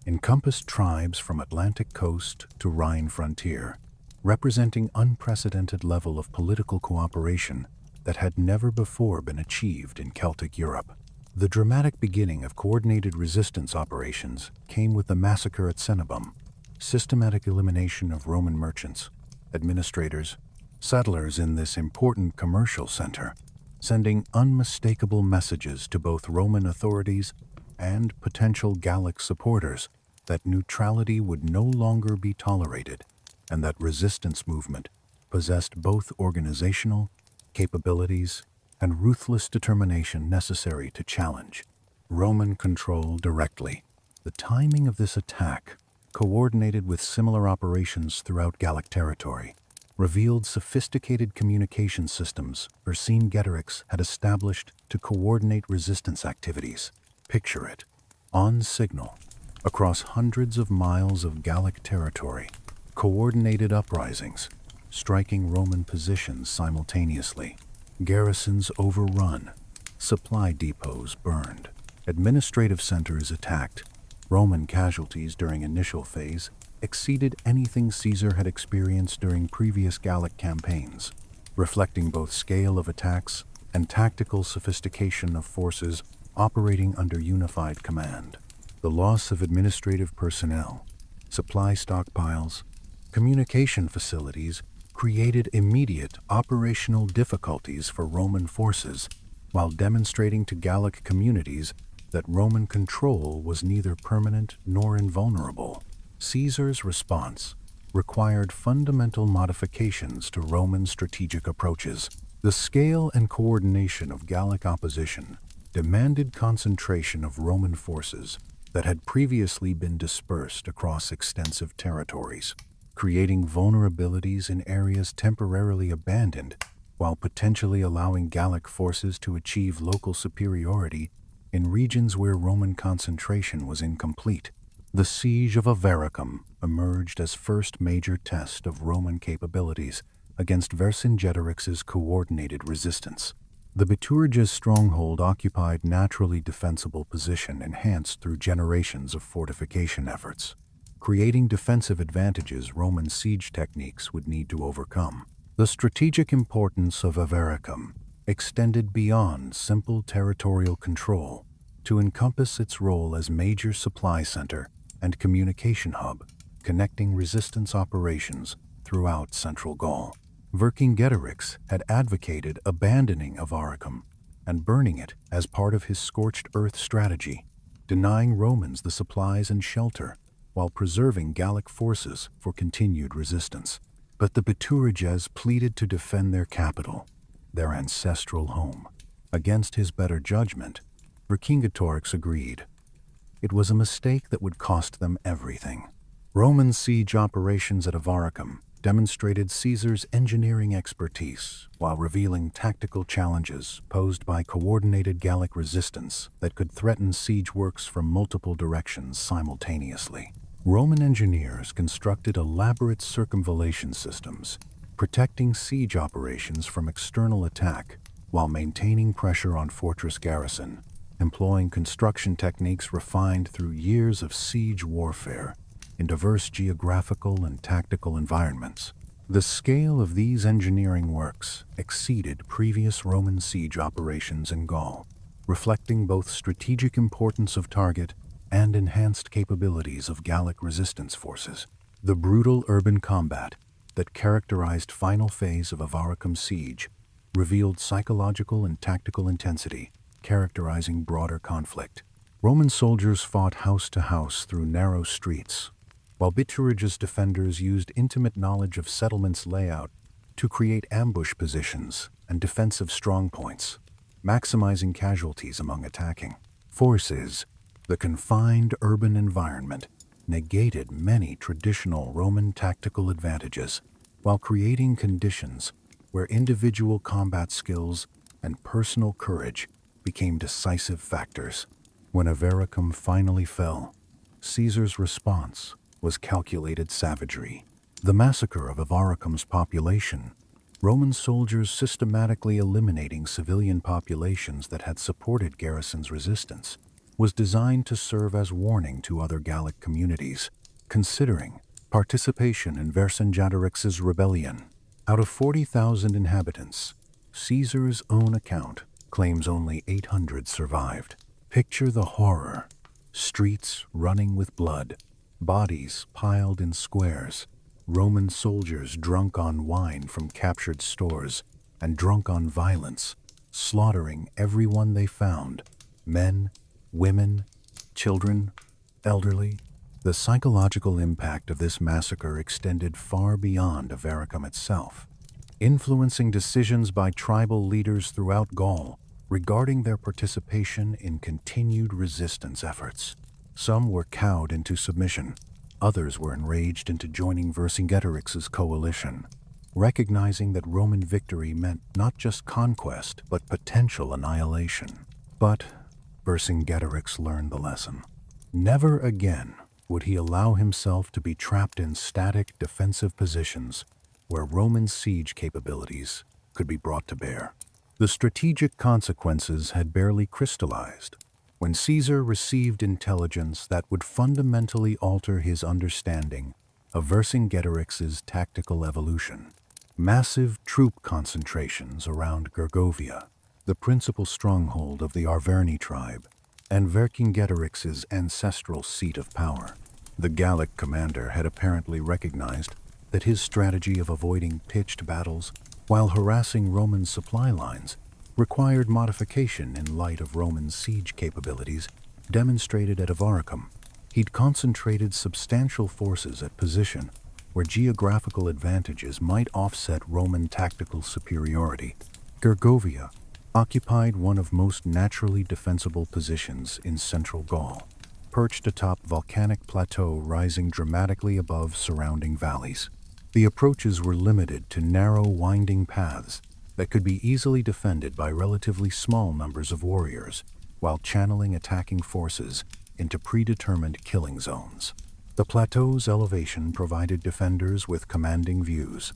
encompassed tribes from Atlantic coast to Rhine frontier, representing unprecedented level of political cooperation that had never before been achieved in Celtic Europe. The dramatic beginning of coordinated resistance operations came with the massacre at Cenabum, systematic elimination of Roman merchants, administrators, settlers in this important commercial center, sending unmistakable messages to both Roman authorities and potential Gallic supporters that neutrality would no longer be tolerated and that resistance movement possessed both organizational capabilities and ruthless determination necessary to challenge Roman control directly. The timing of this attack, coordinated with similar operations throughout Gallic territory, revealed sophisticated communication systems Vercingetorix had established to coordinate resistance activities. Picture it, on signal, across hundreds of miles of Gallic territory, coordinated uprisings, striking Roman positions simultaneously, garrisons overrun, supply depots burned, administrative centers attacked. Roman casualties during initial phase exceeded anything Caesar had experienced during previous Gallic campaigns, reflecting both scale of attacks and tactical sophistication of forces operating under unified command. The loss of administrative personnel, supply stockpiles, communication facilities created immediate operational difficulties for Roman forces while demonstrating to Gallic communities that Roman control was neither permanent nor invulnerable. Caesar's response required fundamental modifications to Roman strategic approaches, The scale and coordination of Gallic opposition demanded concentration of Roman forces that had previously been dispersed across extensive territories, creating vulnerabilities in areas temporarily abandoned while potentially allowing Gallic forces to achieve local superiority in regions where Roman concentration was incomplete. The siege of Avaricum emerged as first major test of Roman capabilities against Vercingetorix's coordinated resistance. The Bituriges' stronghold occupied naturally defensible position enhanced through generations of fortification efforts, creating defensive advantages Roman siege techniques would need to overcome. The strategic importance of Avaricum extended beyond simple territorial control to encompass its role as major supply center and communication hub, connecting resistance operations throughout central Gaul. Vercingetorix had advocated abandoning Avaricum and burning it as part of his scorched earth strategy, denying Romans the supplies and shelter while preserving Gallic forces for continued resistance. But the Bituriges pleaded to defend their capital, their ancestral home. Against his better judgment, Vercingetorix agreed. It was a mistake that would cost them everything. Roman siege operations at Avaricum demonstrated Caesar's engineering expertise while revealing tactical challenges posed by coordinated Gallic resistance that could threaten siege works from multiple directions simultaneously. Roman engineers constructed elaborate circumvallation systems, protecting siege operations from external attack while maintaining pressure on fortress garrison, employing construction techniques refined through years of siege warfare in diverse geographical and tactical environments. The scale of these engineering works exceeded previous Roman siege operations in Gaul, reflecting both strategic importance of target and enhanced capabilities of Gallic resistance forces. The brutal urban combat that characterized final phase of Avaricum's siege revealed psychological and tactical intensity, characterizing broader conflict. Roman soldiers fought house to house through narrow streets, while Bituriges' defenders used intimate knowledge of settlements' layout to create ambush positions and defensive strongpoints, maximizing casualties among attacking forces. The confined urban environment negated many traditional Roman tactical advantages while creating conditions where individual combat skills and personal courage became decisive factors. When Avaricum finally fell, Caesar's response was calculated savagery. The massacre of Avaricum's population, Roman soldiers systematically eliminating civilian populations that had supported garrison's resistance, was designed to serve as warning to other Gallic communities, considering participation in Vercingetorix's rebellion. Out of 40,000 inhabitants, Caesar's own account claims only 800 survived. Picture the horror: streets running with blood, bodies piled in squares, Roman soldiers drunk on wine from captured stores and drunk on violence, slaughtering everyone they found: men, women, children, elderly. The psychological impact of this massacre extended far beyond Avaricum itself, influencing decisions by tribal leaders throughout Gaul regarding their participation in continued resistance efforts. Some were cowed into submission, others were enraged into joining Vercingetorix's coalition, recognizing that Roman victory meant not just conquest but potential annihilation. But Vercingetorix learned the lesson. Never again would he allow himself to be trapped in static defensive positions where Roman siege capabilities could be brought to bear. The strategic consequences had barely crystallized when Caesar received intelligence that would fundamentally alter his understanding of Vercingetorix's tactical evolution. Massive troop concentrations around Gergovia, the principal stronghold of the Arverni tribe, and Vercingetorix's ancestral seat of power. The Gallic commander had apparently recognized that his strategy of avoiding pitched battles while harassing Roman supply lines required modification in light of Roman siege capabilities demonstrated at Avaricum. He'd concentrated substantial forces at position where geographical advantages might offset Roman tactical superiority, Gergovia occupied one of most naturally defensible positions in central Gaul, perched atop volcanic plateau rising dramatically above surrounding valleys. The approaches were limited to narrow, winding paths that could be easily defended by relatively small numbers of warriors, while channeling attacking forces into predetermined killing zones. The plateau's elevation provided defenders with commanding views,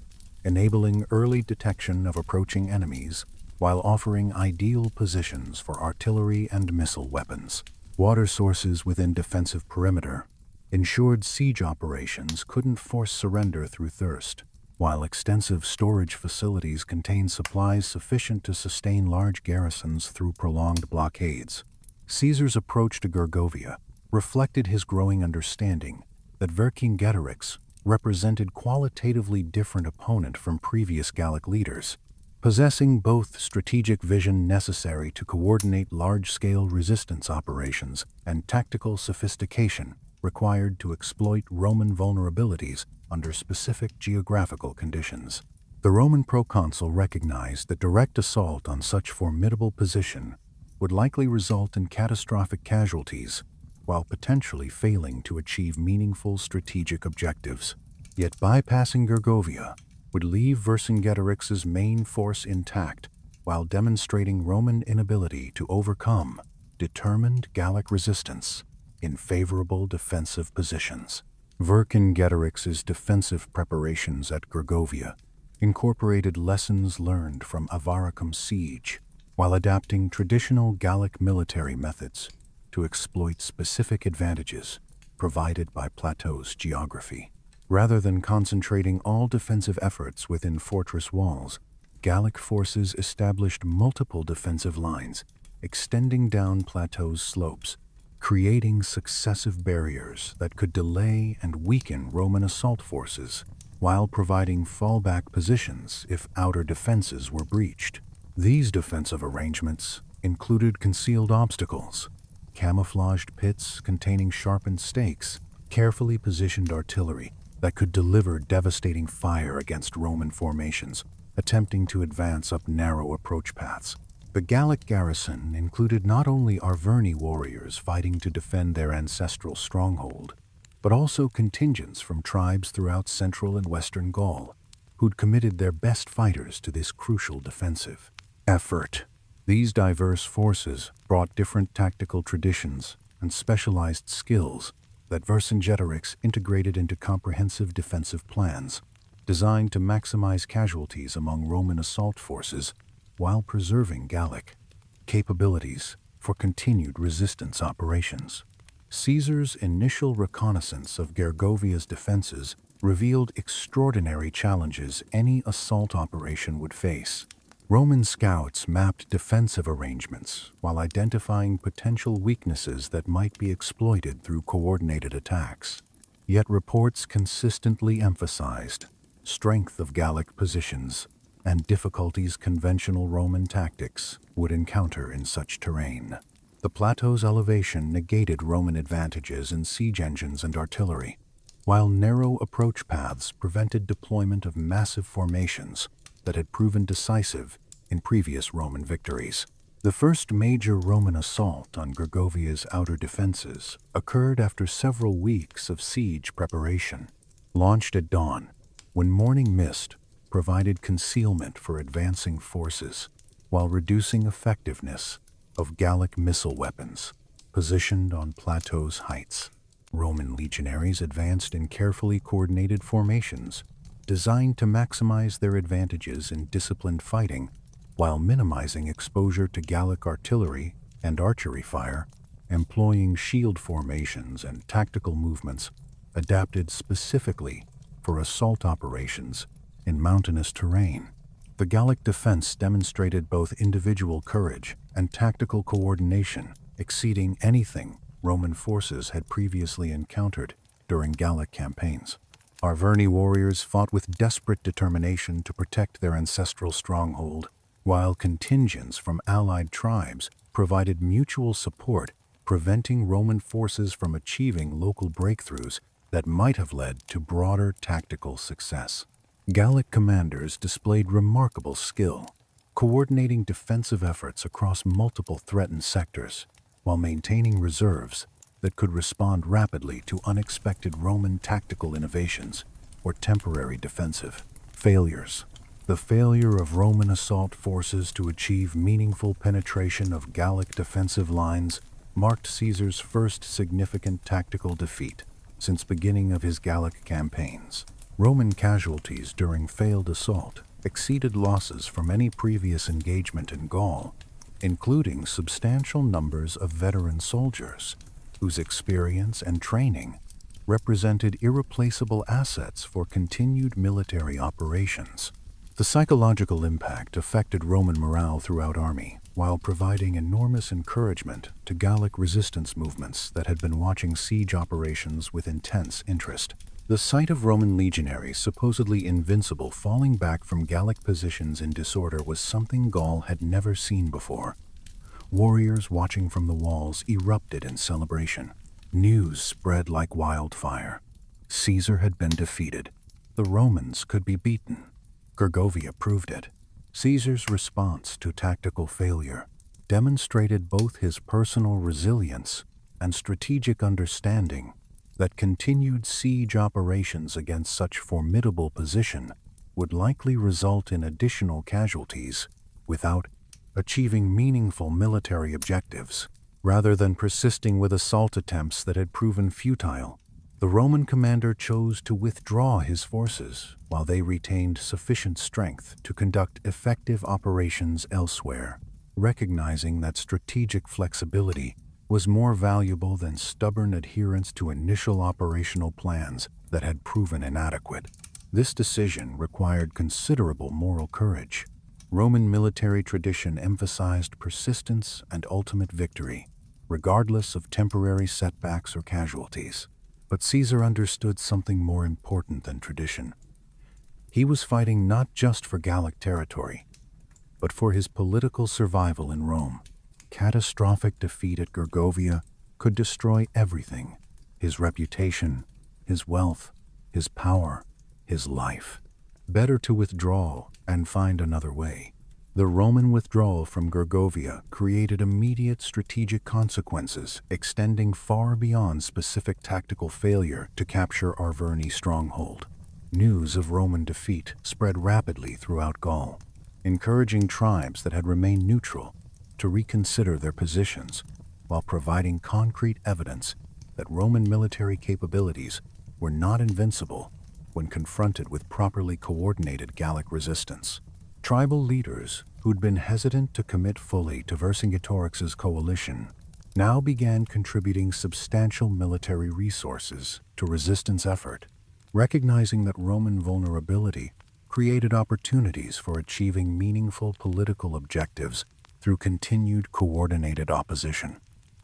enabling early detection of approaching enemies while offering ideal positions for artillery and missile weapons. Water sources within defensive perimeter ensured siege operations couldn't force surrender through thirst, while extensive storage facilities contained supplies sufficient to sustain large garrisons through prolonged blockades. Caesar's approach to Gergovia reflected his growing understanding that Vercingetorix represented qualitatively different opponent from previous Gallic leaders, possessing both strategic vision necessary to coordinate large-scale resistance operations and tactical sophistication required to exploit Roman vulnerabilities under specific geographical conditions. The Roman proconsul recognized that direct assault on such formidable position would likely result in catastrophic casualties, while potentially failing to achieve meaningful strategic objectives. Yet bypassing Gergovia would leave Vercingetorix's main force intact, while demonstrating Roman inability to overcome determined Gallic resistance in favorable defensive positions. Vercingetorix's defensive preparations at Gergovia incorporated lessons learned from Avaricum's siege, while adapting traditional Gallic military methods to exploit specific advantages provided by plateau's geography. Rather than concentrating all defensive efforts within fortress walls, Gallic forces established multiple defensive lines extending down plateau's slopes, creating successive barriers that could delay and weaken Roman assault forces while providing fallback positions if outer defenses were breached. These defensive arrangements included concealed obstacles, camouflaged pits containing sharpened stakes, carefully positioned artillery that could deliver devastating fire against Roman formations attempting to advance up narrow approach paths. The Gallic garrison included not only Arverni warriors fighting to defend their ancestral stronghold, but also contingents from tribes throughout central and western Gaul, who'd committed their best fighters to this crucial defensive effort. These diverse forces brought different tactical traditions and specialized skills that Vercingetorix integrated into comprehensive defensive plans, designed to maximize casualties among Roman assault forces while preserving Gallic capabilities for continued resistance operations. Caesar's initial reconnaissance of Gergovia's defenses revealed extraordinary challenges any assault operation would face. Roman scouts mapped defensive arrangements while identifying potential weaknesses that might be exploited through coordinated attacks. Yet reports consistently emphasized strength of Gallic positions and difficulties conventional Roman tactics would encounter in such terrain. The plateau's elevation negated Roman advantages in siege engines and artillery, while narrow approach paths prevented deployment of massive formations that had proven decisive in previous Roman victories. The first major Roman assault on Gergovia's outer defenses occurred after several weeks of siege preparation. Launched at dawn, when morning mist provided concealment for advancing forces, while reducing effectiveness of Gallic missile weapons positioned on plateau's heights. Roman legionaries advanced in carefully coordinated formations, designed to maximize their advantages in disciplined fighting while minimizing exposure to Gallic artillery and archery fire, employing shield formations and tactical movements adapted specifically for assault operations in mountainous terrain. The Gallic defense demonstrated both individual courage and tactical coordination, exceeding anything Roman forces had previously encountered during Gallic campaigns. Arverni warriors fought with desperate determination to protect their ancestral stronghold, while contingents from allied tribes provided mutual support, preventing Roman forces from achieving local breakthroughs that might have led to broader tactical success. Gallic commanders displayed remarkable skill, coordinating defensive efforts across multiple threatened sectors while maintaining reserves that could respond rapidly to unexpected Roman tactical innovations or temporary defensive failures. The failure of Roman assault forces to achieve meaningful penetration of Gallic defensive lines marked Caesar's first significant tactical defeat since beginning of his Gallic campaigns. Roman casualties during failed assault exceeded losses from any previous engagement in Gaul, including substantial numbers of veteran soldiers whose experience and training represented irreplaceable assets for continued military operations. The psychological impact affected Roman morale throughout army, while providing enormous encouragement to Gallic resistance movements that had been watching siege operations with intense interest. The sight of Roman legionaries supposedly invincible falling back from Gallic positions in disorder was something Gaul had never seen before. Warriors watching from the walls erupted in celebration. News spread like wildfire. Caesar had been defeated. The Romans could be beaten. Gergovia proved it. Caesar's response to tactical failure demonstrated both his personal resilience and strategic understanding that continued siege operations against such formidable position would likely result in additional casualties without achieving meaningful military objectives. Rather than persisting with assault attempts that had proven futile, the Roman commander chose to withdraw his forces while they retained sufficient strength to conduct effective operations elsewhere, recognizing that strategic flexibility was more valuable than stubborn adherence to initial operational plans that had proven inadequate. This decision required considerable moral courage. Roman military tradition emphasized persistence and ultimate victory, regardless of temporary setbacks or casualties. But Caesar understood something more important than tradition. He was fighting not just for Gallic territory, but for his political survival in Rome. Catastrophic defeat at Gergovia could destroy everything: his reputation, his wealth, his power, his life. Better to withdraw and find another way. The Roman withdrawal from Gergovia created immediate strategic consequences, extending far beyond specific tactical failure to capture Arvernian stronghold. News of Roman defeat spread rapidly throughout Gaul, encouraging tribes that had remained neutral to reconsider their positions, while providing concrete evidence that Roman military capabilities were not invincible when confronted with properly coordinated Gallic resistance. Tribal leaders who'd been hesitant to commit fully to Vercingetorix's coalition now began contributing substantial military resources to resistance effort, recognizing that Roman vulnerability created opportunities for achieving meaningful political objectives through continued coordinated opposition.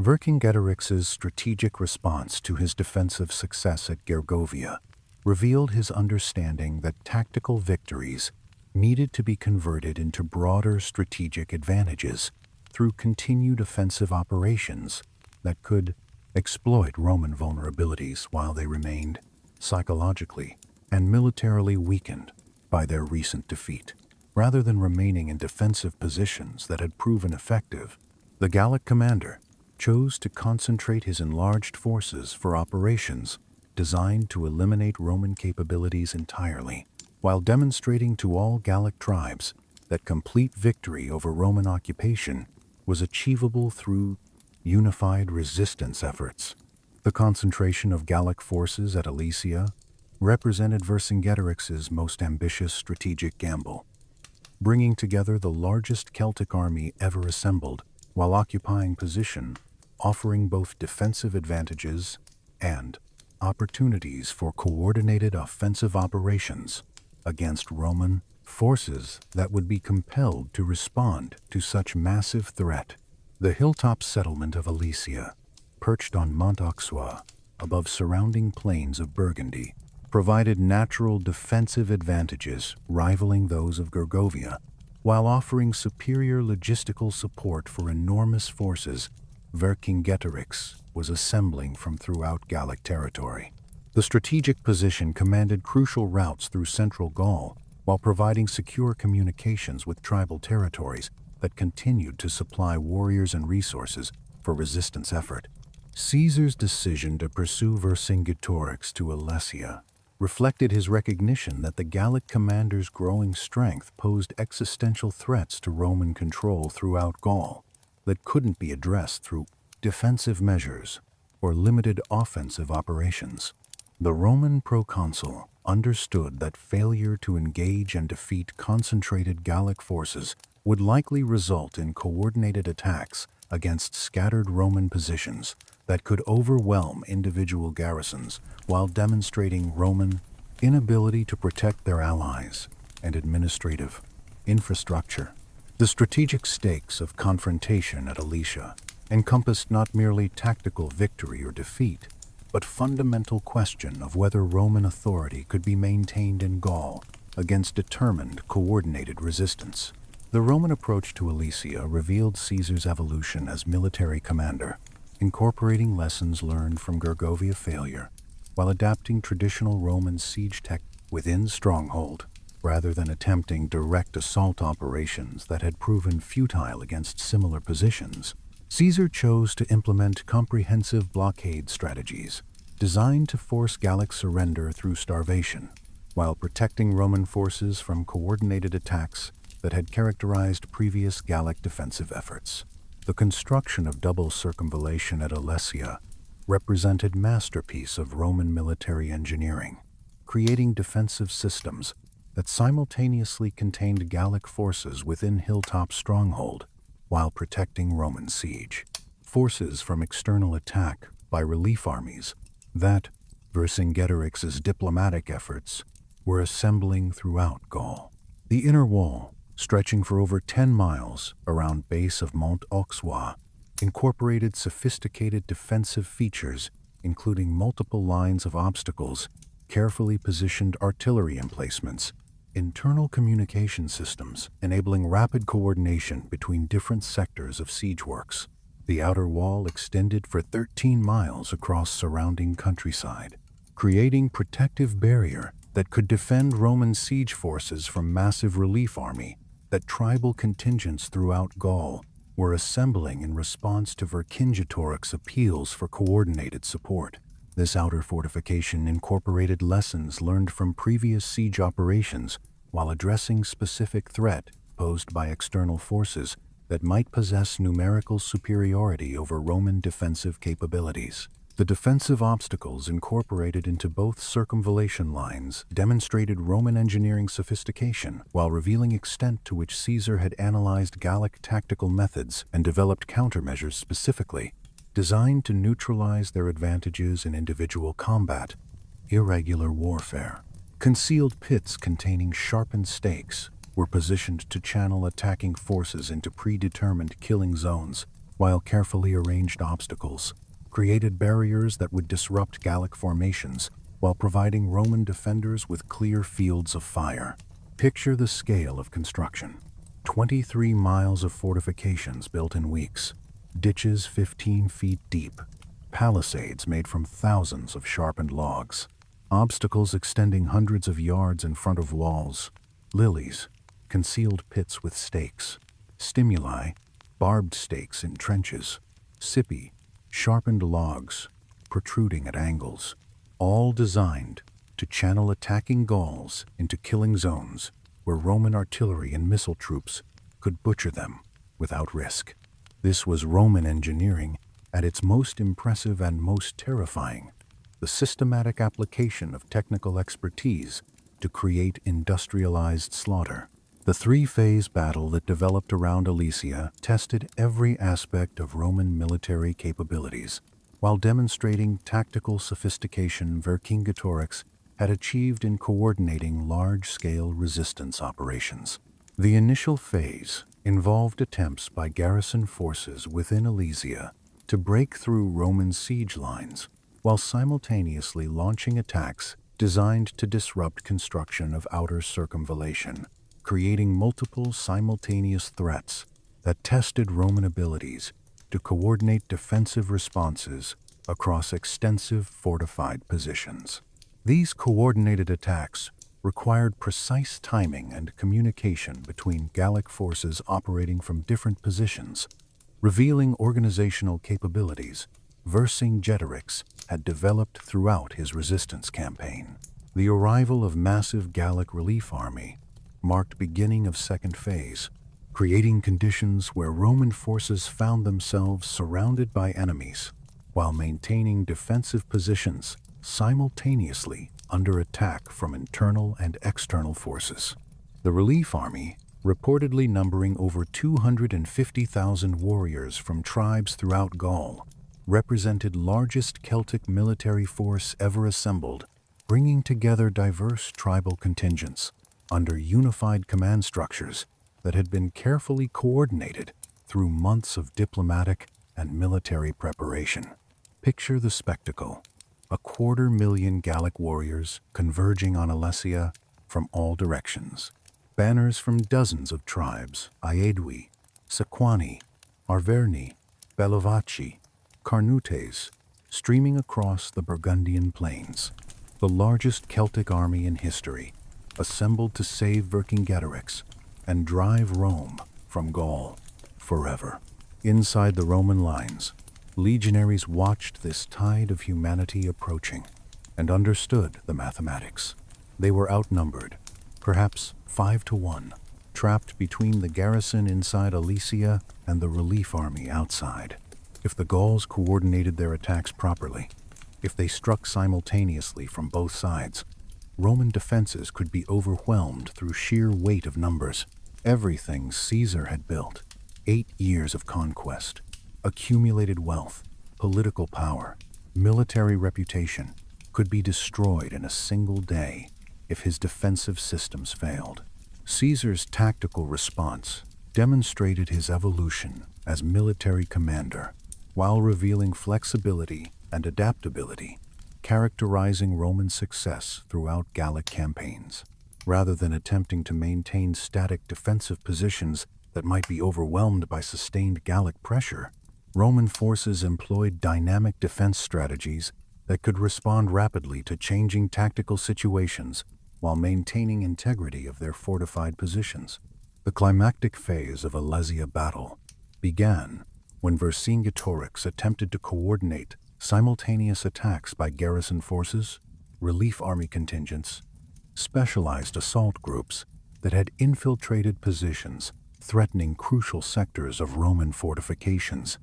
Vercingetorix's strategic response to his defensive success at Gergovia revealed his understanding that tactical victories needed to be converted into broader strategic advantages through continued offensive operations that could exploit Roman vulnerabilities while they remained psychologically and militarily weakened by their recent defeat. Rather than remaining in defensive positions that had proven effective, the Gallic commander chose to concentrate his enlarged forces for operations designed to eliminate Roman capabilities entirely, while demonstrating to all Gallic tribes that complete victory over Roman occupation was achievable through unified resistance efforts. The concentration of Gallic forces at Alesia represented Vercingetorix's most ambitious strategic gamble, bringing together the largest Celtic army ever assembled while occupying position, offering both defensive advantages and opportunities for coordinated offensive operations against Roman forces that would be compelled to respond to such massive threat. The hilltop settlement of Alesia, perched on Mont Auxois above surrounding plains of Burgundy, provided natural defensive advantages rivaling those of Gergovia, while offering superior logistical support for enormous forces Vercingetorix was assembling from throughout Gallic territory. The strategic position commanded crucial routes through central Gaul, while providing secure communications with tribal territories that continued to supply warriors and resources for resistance effort. Caesar's decision to pursue Vercingetorix to Alesia reflected his recognition that the Gallic commander's growing strength posed existential threats to Roman control throughout Gaul that couldn't be addressed through defensive measures or limited offensive operations. The Roman proconsul understood that failure to engage and defeat concentrated Gallic forces would likely result in coordinated attacks against scattered Roman positions that could overwhelm individual garrisons while demonstrating Roman inability to protect their allies and administrative infrastructure. The strategic stakes of confrontation at Alesia encompassed not merely tactical victory or defeat, but fundamental question of whether Roman authority could be maintained in Gaul against determined, coordinated resistance. The Roman approach to Alesia revealed Caesar's evolution as military commander, incorporating lessons learned from Gergovia failure while adapting traditional Roman siege tech within stronghold, rather than attempting direct assault operations that had proven futile against similar positions. Caesar chose to implement comprehensive blockade strategies designed to force Gallic surrender through starvation, while protecting Roman forces from coordinated attacks that had characterized previous Gallic defensive efforts. The construction of double circumvallation at Alesia represented a masterpiece of Roman military engineering, creating defensive systems that simultaneously contained Gallic forces within hilltop stronghold while protecting Roman siege forces from external attack by relief armies that Vercingetorix's diplomatic efforts were assembling throughout Gaul. The inner wall, stretching for over 10 miles around base of Mont Auxois, incorporated sophisticated defensive features including multiple lines of obstacles, carefully positioned artillery emplacements, internal communication systems enabling rapid coordination between different sectors of siege works. The outer wall extended for 13 miles across surrounding countryside, creating protective barrier that could defend Roman siege forces from massive relief army that tribal contingents throughout Gaul were assembling in response to Vercingetorix's appeals for coordinated support. This outer fortification incorporated lessons learned from previous siege operations while addressing specific threat posed by external forces that might possess numerical superiority over Roman defensive capabilities. The defensive obstacles incorporated into both circumvallation lines demonstrated Roman engineering sophistication while revealing extent to which Caesar had analyzed Gallic tactical methods and developed countermeasures specifically designed to neutralize their advantages in individual combat. Irregular warfare. Concealed pits containing sharpened stakes were positioned to channel attacking forces into predetermined killing zones, while carefully arranged obstacles created barriers that would disrupt Gallic formations while providing Roman defenders with clear fields of fire. Picture the scale of construction. 23 miles of fortifications built in weeks, ditches 15 feet deep, palisades made from thousands of sharpened logs, obstacles extending hundreds of yards in front of walls, lilies, concealed pits with stakes, stimuli, barbed stakes in trenches, sipi, sharpened logs protruding at angles, all designed to channel attacking Gauls into killing zones where Roman artillery and missile troops could butcher them without risk. This was Roman engineering at its most impressive and most terrifying, the systematic application of technical expertise to create industrialized slaughter. The three-phase battle that developed around Alesia tested every aspect of Roman military capabilities, while demonstrating tactical sophistication Vercingetorix had achieved in coordinating large-scale resistance operations. The initial phase involved attempts by garrison forces within Alesia to break through Roman siege lines, while simultaneously launching attacks designed to disrupt construction of outer circumvallation, creating multiple simultaneous threats that tested Roman abilities to coordinate defensive responses across extensive fortified positions. These coordinated attacks required precise timing and communication between Gallic forces operating from different positions, revealing organizational capabilities Vercingetorix had developed throughout his resistance campaign. The arrival of massive Gallic relief army marked beginning of second phase, creating conditions where Roman forces found themselves surrounded by enemies while maintaining defensive positions simultaneously under attack from internal and external forces. The relief army, reportedly numbering over 250,000 warriors from tribes throughout Gaul, represented largest Celtic military force ever assembled, bringing together diverse tribal contingents under unified command structures that had been carefully coordinated through months of diplomatic and military preparation. Picture the spectacle: 250,000 Gallic warriors converging on Alesia from all directions. Banners from dozens of tribes, Aedui, Sequani, Arverni, Bellovaci, Carnutes, streaming across the Burgundian plains. The largest Celtic army in history, assembled to save Vercingetorix and drive Rome from Gaul forever. Inside the Roman lines, legionaries watched this tide of humanity approaching and understood the mathematics. They were outnumbered, perhaps 5 to 1, trapped between the garrison inside Alesia and the relief army outside. If the Gauls coordinated their attacks properly, if they struck simultaneously from both sides, Roman defenses could be overwhelmed through sheer weight of numbers. Everything Caesar had built, 8 years of conquest, accumulated wealth, political power, military reputation, could be destroyed in a single day if his defensive systems failed. Caesar's tactical response demonstrated his evolution as military commander, while revealing flexibility and adaptability, characterizing Roman success throughout Gallic campaigns. Rather than attempting to maintain static defensive positions that might be overwhelmed by sustained Gallic pressure, Roman forces employed dynamic defense strategies that could respond rapidly to changing tactical situations while maintaining integrity of their fortified positions. The climactic phase of Alesia battle began when Vercingetorix attempted to coordinate simultaneous attacks by garrison forces, relief army contingents, specialized assault groups that had infiltrated positions threatening crucial sectors of Roman fortifications.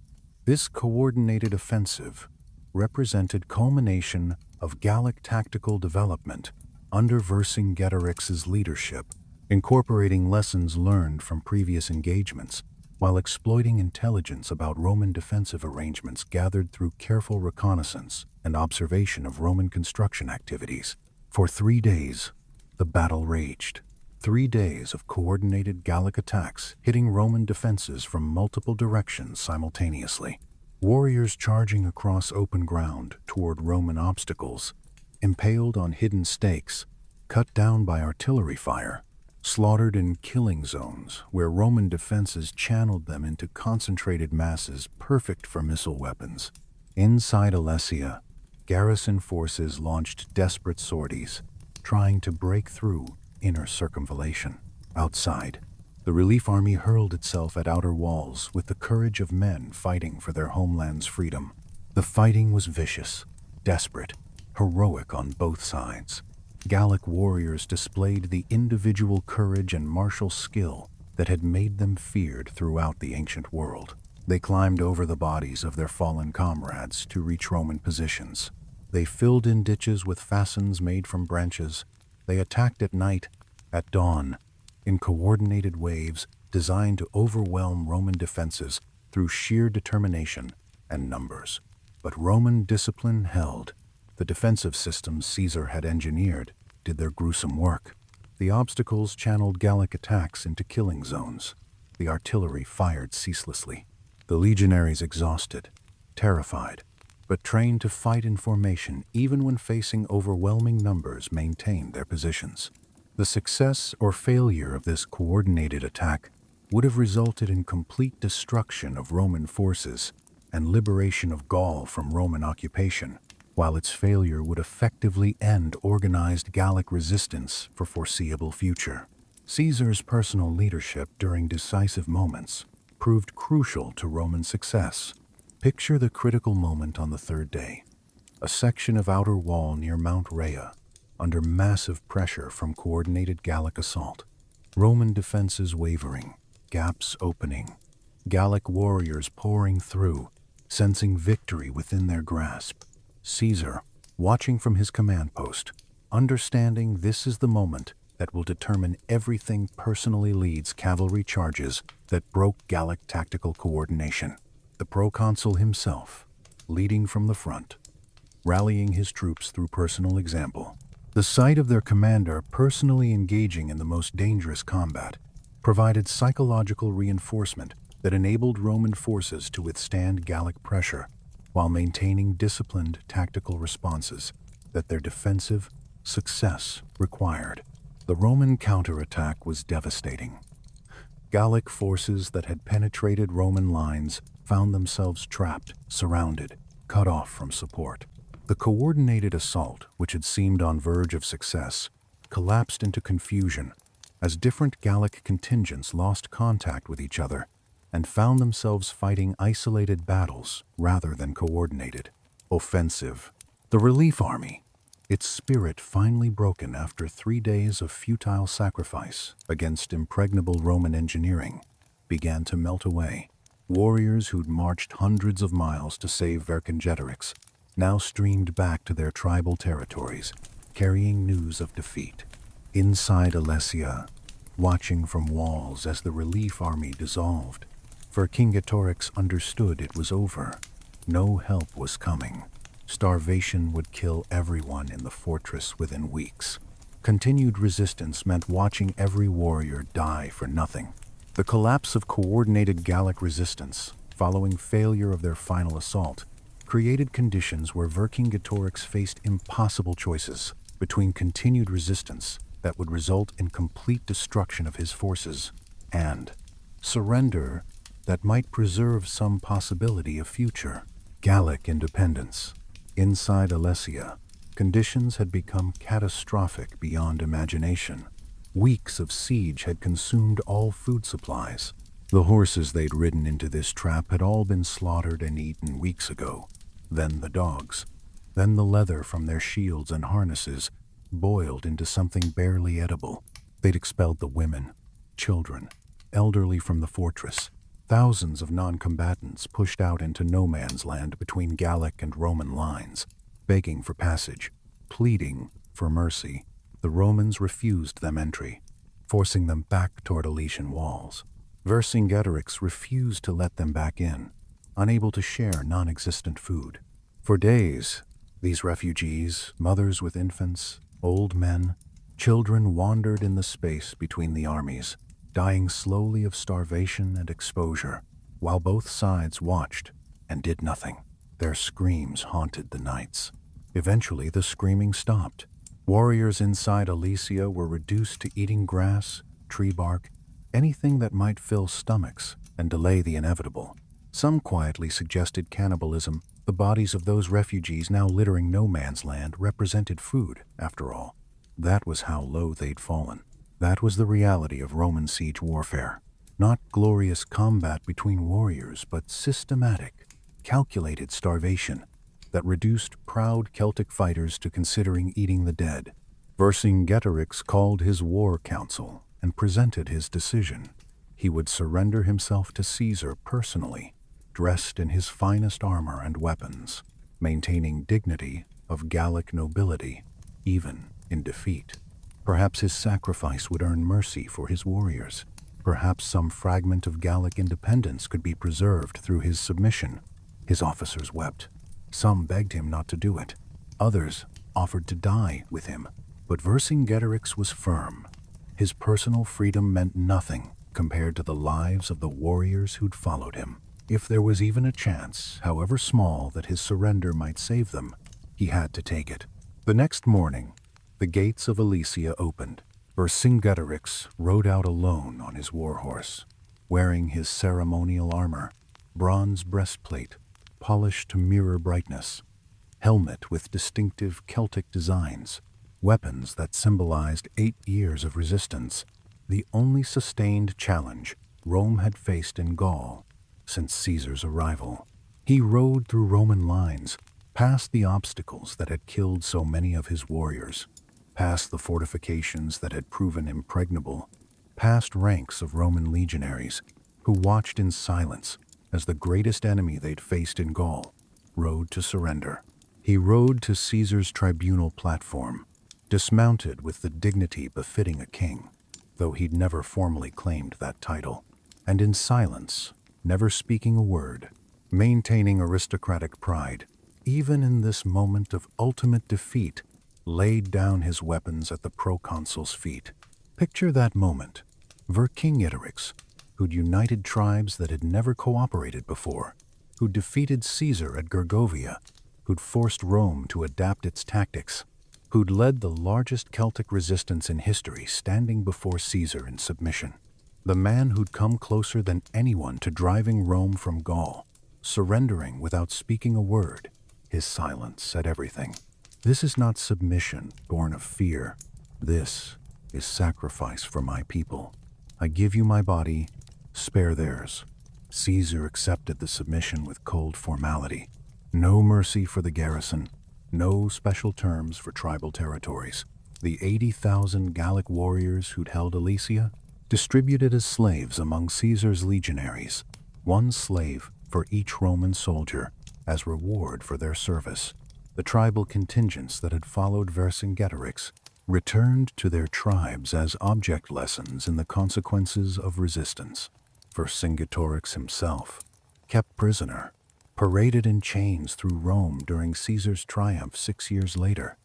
This coordinated offensive represented culmination of Gallic tactical development under Vercingetorix's leadership, incorporating lessons learned from previous engagements while exploiting intelligence about Roman defensive arrangements gathered through careful reconnaissance and observation of Roman construction activities. For 3 days, the battle raged. 3 days of coordinated Gallic attacks hitting Roman defenses from multiple directions simultaneously. Warriors charging across open ground toward Roman obstacles, impaled on hidden stakes, cut down by artillery fire, slaughtered in killing zones where Roman defenses channeled them into concentrated masses perfect for missile weapons. Inside Alesia, garrison forces launched desperate sorties, trying to break through inner circumvallation. Outside, the relief army hurled itself at outer walls with the courage of men fighting for their homeland's freedom. The fighting was vicious, desperate, heroic on both sides. Gallic warriors displayed the individual courage and martial skill that had made them feared throughout the ancient world. They climbed over the bodies of their fallen comrades to reach Roman positions. They filled in ditches with fascines made from branches. They attacked at night, at dawn, in coordinated waves designed to overwhelm Roman defenses through sheer determination and numbers. But Roman discipline held. The defensive systems Caesar had engineered did their gruesome work. The obstacles channeled Gallic attacks into killing zones. The artillery fired ceaselessly. The legionaries exhausted, terrified, but trained to fight in formation even when facing overwhelming numbers maintained their positions. The success or failure of this coordinated attack would have resulted in complete destruction of Roman forces and liberation of Gaul from Roman occupation. while its failure would effectively end organized Gallic resistance for foreseeable future. Caesar's personal leadership during decisive moments proved crucial to Roman success. Picture the critical moment on the third day. A section of outer wall near Mount Rhea, under massive pressure from coordinated Gallic assault. Roman defenses wavering, gaps opening, Gallic warriors pouring through, sensing victory within their grasp. Caesar, watching from his command post, understanding this is the moment that will determine everything, personally leads cavalry charges that broke Gallic tactical coordination. The proconsul himself, leading from the front, rallying his troops through personal example. The sight of their commander personally engaging in the most dangerous combat provided psychological reinforcement that enabled Roman forces to withstand Gallic pressure while maintaining disciplined tactical responses that their defensive success required. The Roman counterattack was devastating. Gallic forces that had penetrated Roman lines found themselves trapped, surrounded, cut off from support. The coordinated assault, which had seemed on verge of success, collapsed into confusion as different Gallic contingents lost contact with each other and found themselves fighting isolated battles rather than coordinated. Offensive. The relief army, its spirit finally broken after 3 days of futile sacrifice against impregnable Roman engineering, began to melt away. Warriors who'd marched hundreds of miles to save Vercingetorix now streamed back to their tribal territories, carrying news of defeat. Inside Alesia, watching from walls as the relief army dissolved, Vercingetorix understood it was over. No help was coming. Starvation would kill everyone in the fortress within weeks. Continued resistance meant watching every warrior die for nothing. The collapse of coordinated Gallic resistance, following failure of their final assault, created conditions where Vercingetorix faced impossible choices between continued resistance that would result in complete destruction of his forces and surrender that might preserve some possibility of future Gallic independence. Inside Alesia, conditions had become catastrophic beyond imagination. Weeks of siege had consumed all food supplies. The horses they'd ridden into this trap had all been slaughtered and eaten weeks ago. Then the dogs. Then the leather from their shields and harnesses boiled into something barely edible. They'd expelled the women, children, elderly from the fortress. Thousands of non-combatants pushed out into no man's land between Gallic and Roman lines, begging for passage, pleading for mercy. The Romans refused them entry, forcing them back toward Alesian walls. Vercingetorix refused to let them back in, unable to share non-existent food. For days, these refugees, mothers with infants, old men, children wandered in the space between the armies, dying slowly of starvation and exposure, while both sides watched and did nothing. Their screams haunted the nights. Eventually, the screaming stopped. Warriors inside Alesia were reduced to eating grass, tree bark, anything that might fill stomachs and delay the inevitable. Some quietly suggested cannibalism. The bodies of those refugees now littering no man's land represented food, after all. That was how low they'd fallen. That was the reality of Roman siege warfare. Not glorious combat between warriors, but systematic, calculated starvation that reduced proud Celtic fighters to considering eating the dead. Vercingetorix called his war council and presented his decision. He would surrender himself to Caesar personally, dressed in his finest armor and weapons, maintaining dignity of Gallic nobility, even in defeat. Perhaps his sacrifice would earn mercy for his warriors. Perhaps some fragment of Gallic independence could be preserved through his submission. His officers wept. Some begged him not to do it. Others offered to die with him. But Vercingetorix was firm. His personal freedom meant nothing compared to the lives of the warriors who'd followed him. If there was even a chance, however small, that his surrender might save them, he had to take it. The next morning, the gates of Alesia opened. Vercingetorix rode out alone on his warhorse, wearing his ceremonial armor, bronze breastplate, polished to mirror brightness. helmet with distinctive Celtic designs, weapons that symbolized 8 years of resistance, the only sustained challenge Rome had faced in Gaul since Caesar's arrival. He rode through Roman lines, past the obstacles that had killed so many of his warriors, past the fortifications that had proven impregnable, past ranks of Roman legionaries who watched in silence as the greatest enemy they'd faced in Gaul rode to surrender. He rode to Caesar's tribunal platform, dismounted with the dignity befitting a king, though he'd never formally claimed that title, and in silence, never speaking a word, maintaining aristocratic pride, even in this moment of ultimate defeat, laid down his weapons at the proconsul's feet. Picture that moment. Vercingetorix, who'd united tribes that had never cooperated before, who'd defeated Caesar at Gergovia, who'd forced Rome to adapt its tactics, who'd led the largest Celtic resistance in history, standing before Caesar in submission. The man who'd come closer than anyone to driving Rome from Gaul, surrendering without speaking a word. His silence said everything. This is not submission born of fear. This is sacrifice for my people. I give you my body, spare theirs. Caesar accepted the submission with cold formality. No mercy for the garrison, no special terms for tribal territories. The 80,000 Gallic warriors who'd held Alesia, distributed as slaves among Caesar's legionaries, one slave for each Roman soldier as reward for their service. The tribal contingents that had followed Vercingetorix returned to their tribes as object lessons in the consequences of resistance. Vercingetorix himself, kept prisoner, paraded in chains through Rome during Caesar's triumph 6 years later,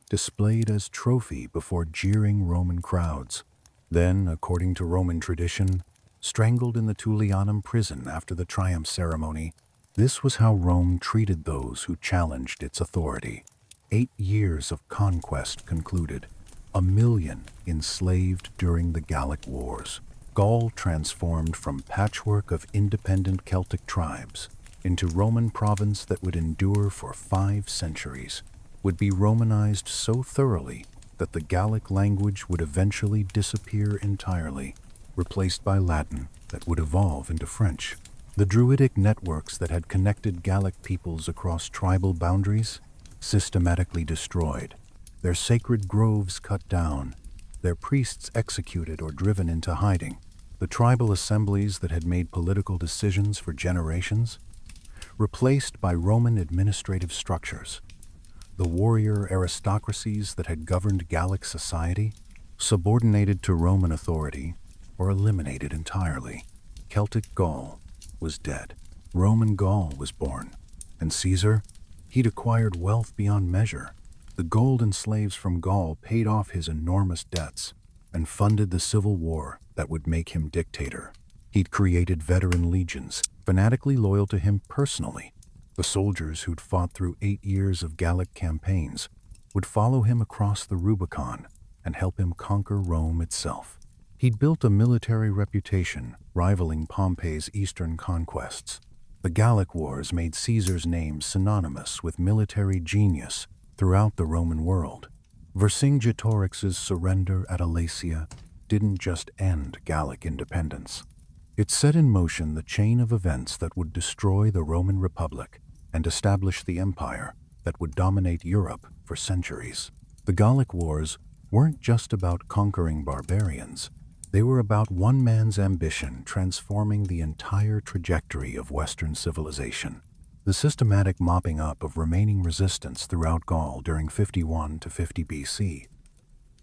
displayed as trophy before jeering Roman crowds. Then, according to Roman tradition, strangled in the Tullianum prison after the triumph ceremony. This was how Rome treated those who challenged its authority. 8 years of conquest concluded, 1 million enslaved during the Gallic Wars. Gaul transformed from patchwork of independent Celtic tribes into Roman province that would endure for 5 centuries, would be Romanized so thoroughly that the Gallic language would eventually disappear entirely, replaced by Latin that would evolve into French. The Druidic networks that had connected Gallic peoples across tribal boundaries, systematically destroyed, their sacred groves cut down, their priests executed or driven into hiding, the tribal assemblies that had made political decisions for generations, replaced by Roman administrative structures, the warrior aristocracies that had governed Gallic society, subordinated to Roman authority or eliminated entirely. Celtic Gaul was dead. Roman Gaul was born. And Caesar, he'd acquired wealth beyond measure. The gold and slaves from Gaul paid off his enormous debts and funded the civil war that would make him dictator. He'd created veteran legions, fanatically loyal to him personally. The soldiers who'd fought through 8 years of Gallic campaigns would follow him across the Rubicon and help him conquer Rome itself. He'd built a military reputation rivaling Pompey's eastern conquests. The Gallic Wars made Caesar's name synonymous with military genius throughout the Roman world. Vercingetorix's surrender at Alesia didn't just end Gallic independence. It set in motion the chain of events that would destroy the Roman Republic and establish the empire that would dominate Europe for centuries. The Gallic Wars weren't just about conquering barbarians. They were about one man's ambition transforming the entire trajectory of Western civilization. The systematic mopping up of remaining resistance throughout Gaul during 51 to 50 BC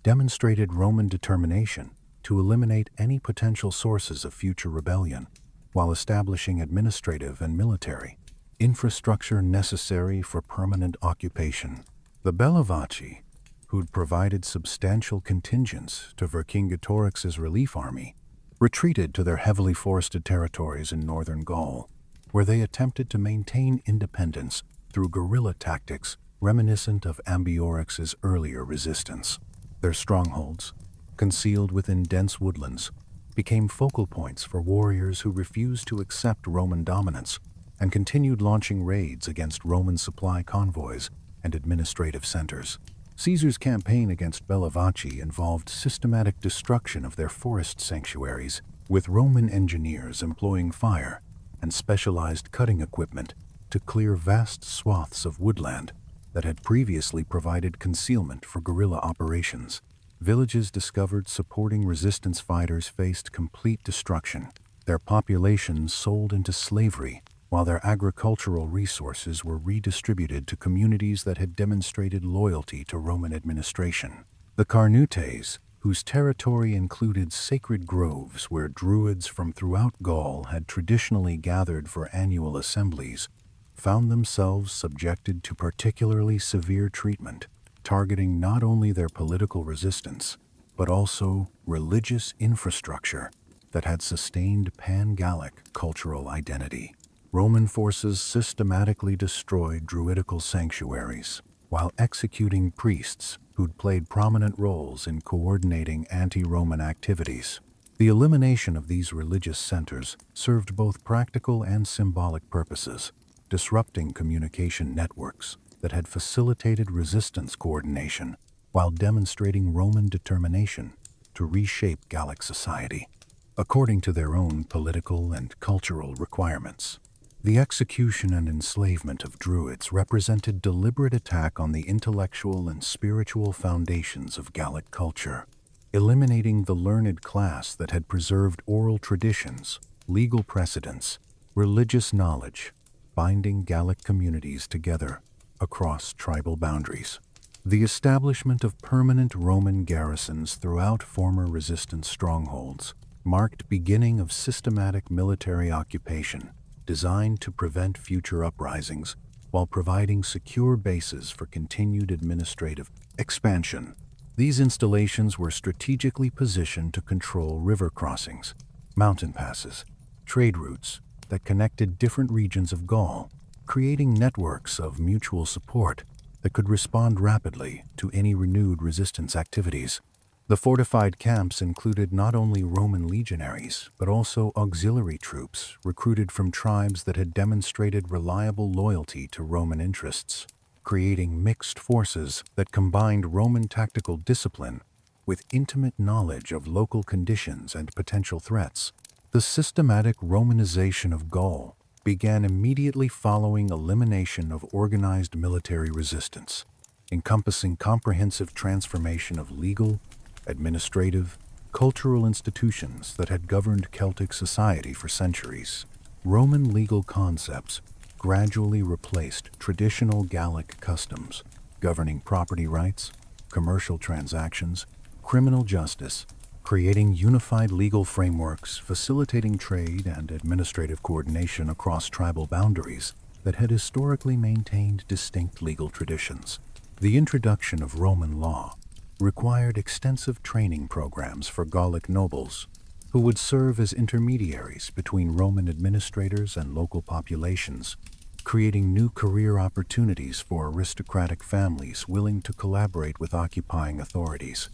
demonstrated Roman determination to eliminate any potential sources of future rebellion while establishing administrative and military infrastructure necessary for permanent occupation. The Helvetii, who'd provided substantial contingents to Vercingetorix's relief army, retreated to their heavily forested territories in northern Gaul, where they attempted to maintain independence through guerrilla tactics reminiscent of Ambiorix's earlier resistance. Their strongholds, concealed within dense woodlands, became focal points for warriors who refused to accept Roman dominance and continued launching raids against Roman supply convoys and administrative centers. Caesar's campaign against Bellovaci involved systematic destruction of their forest sanctuaries, with Roman engineers employing fire and specialized cutting equipment to clear vast swaths of woodland that had previously provided concealment for guerrilla operations. Villages discovered supporting resistance fighters faced complete destruction, their populations sold into slavery, while their agricultural resources were redistributed to communities that had demonstrated loyalty to Roman administration. The Carnutes, whose territory included sacred groves where druids from throughout Gaul had traditionally gathered for annual assemblies, found themselves subjected to particularly severe treatment, targeting not only their political resistance, but also religious infrastructure that had sustained pan-Gallic cultural identity. Roman forces systematically destroyed druidical sanctuaries, while executing priests who'd played prominent roles in coordinating anti-Roman activities. The elimination of these religious centers served both practical and symbolic purposes, disrupting communication networks that had facilitated resistance coordination while demonstrating Roman determination to reshape Gallic society according to their own political and cultural requirements. The execution and enslavement of Druids represented deliberate attack on the intellectual and spiritual foundations of Gallic culture, eliminating the learned class that had preserved oral traditions, legal precedents, religious knowledge, binding Gallic communities together across tribal boundaries. The establishment of permanent Roman garrisons throughout former resistance strongholds marked beginning of systematic military occupation designed to prevent future uprisings while providing secure bases for continued administrative expansion. These installations were strategically positioned to control river crossings, mountain passes, trade routes that connected different regions of Gaul, creating networks of mutual support that could respond rapidly to any renewed resistance activities. The fortified camps included not only Roman legionaries, but also auxiliary troops recruited from tribes that had demonstrated reliable loyalty to Roman interests, creating mixed forces that combined Roman tactical discipline with intimate knowledge of local conditions and potential threats. The systematic Romanization of Gaul began immediately following elimination of organized military resistance, encompassing comprehensive transformation of legal, administrative, cultural institutions that had governed Celtic society for centuries. Roman legal concepts gradually replaced traditional Gallic customs governing property rights, commercial transactions, criminal justice, creating unified legal frameworks facilitating trade and administrative coordination across tribal boundaries that had historically maintained distinct legal traditions. The introduction of Roman law required extensive training programs for Gallic nobles, who would serve as intermediaries between Roman administrators and local populations, creating new career opportunities for aristocratic families willing to collaborate with occupying authorities.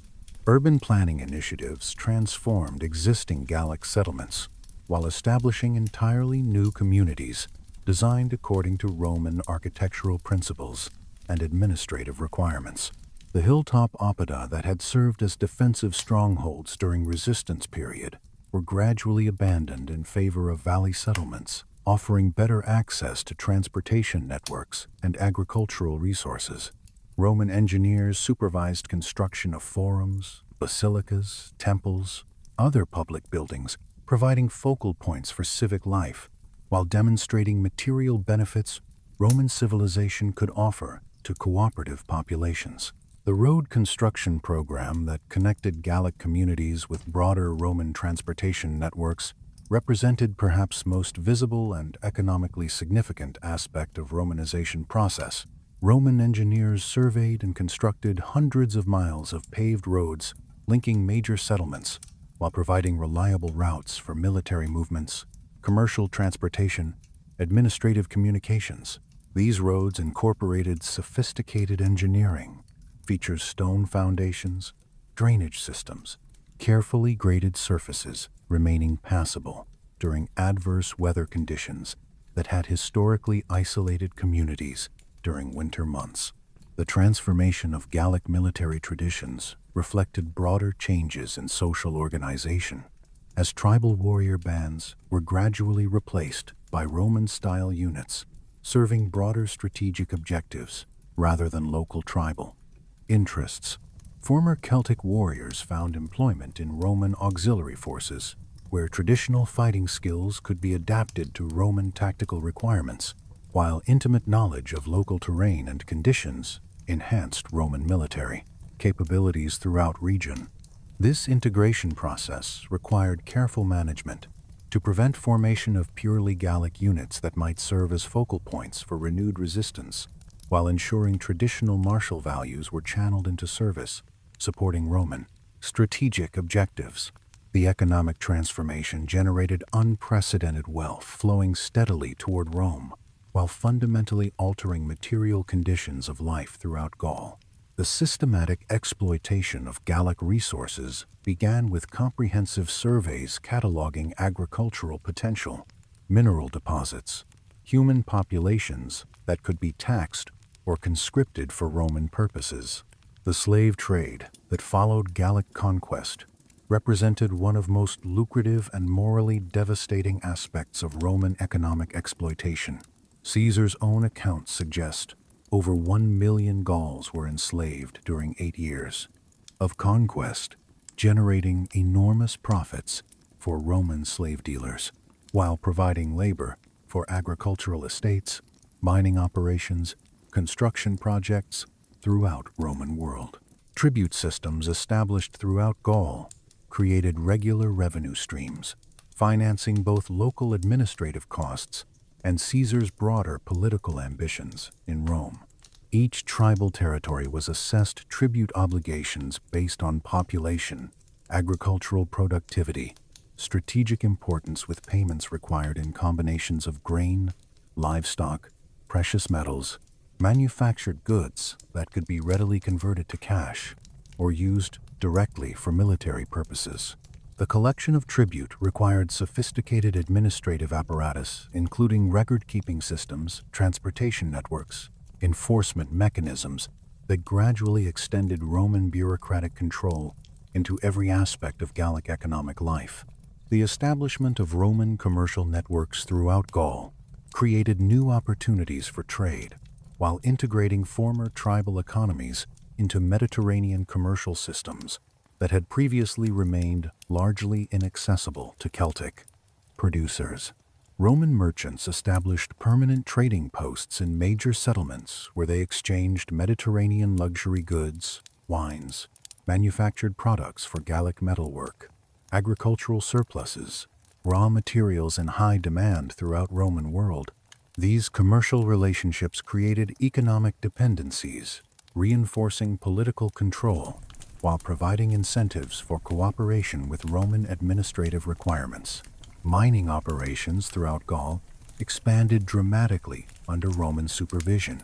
Urban planning initiatives transformed existing Gallic settlements while establishing entirely new communities designed according to Roman architectural principles and administrative requirements. The hilltop oppida that had served as defensive strongholds during resistance period were gradually abandoned in favor of valley settlements, offering better access to transportation networks and agricultural resources. Roman engineers supervised construction of forums, basilicas, temples, other public buildings, providing focal points for civic life, while demonstrating material benefits Roman civilization could offer to cooperative populations. The road construction program that connected Gallic communities with broader Roman transportation networks represented perhaps most visible and economically significant aspect of Romanization process. Roman engineers surveyed and constructed hundreds of miles of paved roads linking major settlements while providing reliable routes for military movements, commercial transportation, administrative communications. These roads incorporated sophisticated engineering, features stone foundations, drainage systems, carefully graded surfaces remaining passable during adverse weather conditions, that had historically isolated communities during winter months. The transformation of Gallic military traditions reflected broader changes in social organization, as tribal warrior bands were gradually replaced by Roman-style units, serving broader strategic objectives rather than local tribal interests. Former Celtic warriors found employment in Roman auxiliary forces, where traditional fighting skills could be adapted to Roman tactical requirements, while intimate knowledge of local terrain and conditions enhanced Roman military capabilities throughout region. This integration process required careful management to prevent formation of purely Gallic units that might serve as focal points for renewed resistance, while ensuring traditional martial values were channeled into service, supporting Roman strategic objectives. The economic transformation generated unprecedented wealth flowing steadily toward Rome, while fundamentally altering material conditions of life throughout Gaul. The systematic exploitation of Gallic resources began with comprehensive surveys cataloging agricultural potential, mineral deposits, human populations that could be taxed or conscripted for Roman purposes. The slave trade that followed Gallic conquest represented one of most lucrative and morally devastating aspects of Roman economic exploitation. Caesar's own accounts suggest over 1 million Gauls were enslaved during 8 years of conquest, generating enormous profits for Roman slave dealers, while providing labor for agricultural estates, mining operations, construction projects throughout Roman world. Tribute systems established throughout Gaul created regular revenue streams, financing both local administrative costs and Caesar's broader political ambitions in Rome. Each tribal territory was assessed tribute obligations based on population, agricultural productivity, strategic importance, with payments required in combinations of grain, livestock, precious metals, manufactured goods that could be readily converted to cash or used directly for military purposes. The collection of tribute required sophisticated administrative apparatus, including record-keeping systems, transportation networks, enforcement mechanisms that gradually extended Roman bureaucratic control into every aspect of Gallic economic life. The establishment of Roman commercial networks throughout Gaul created new opportunities for trade, while integrating former tribal economies into Mediterranean commercial systems that had previously remained largely inaccessible to Celtic producers. Roman merchants established permanent trading posts in major settlements where they exchanged Mediterranean luxury goods, wines, manufactured products for Gallic metalwork, agricultural surpluses, raw materials in high demand throughout Roman world. These commercial relationships created economic dependencies, reinforcing political control while providing incentives for cooperation with Roman administrative requirements. Mining operations throughout Gaul expanded dramatically under Roman supervision,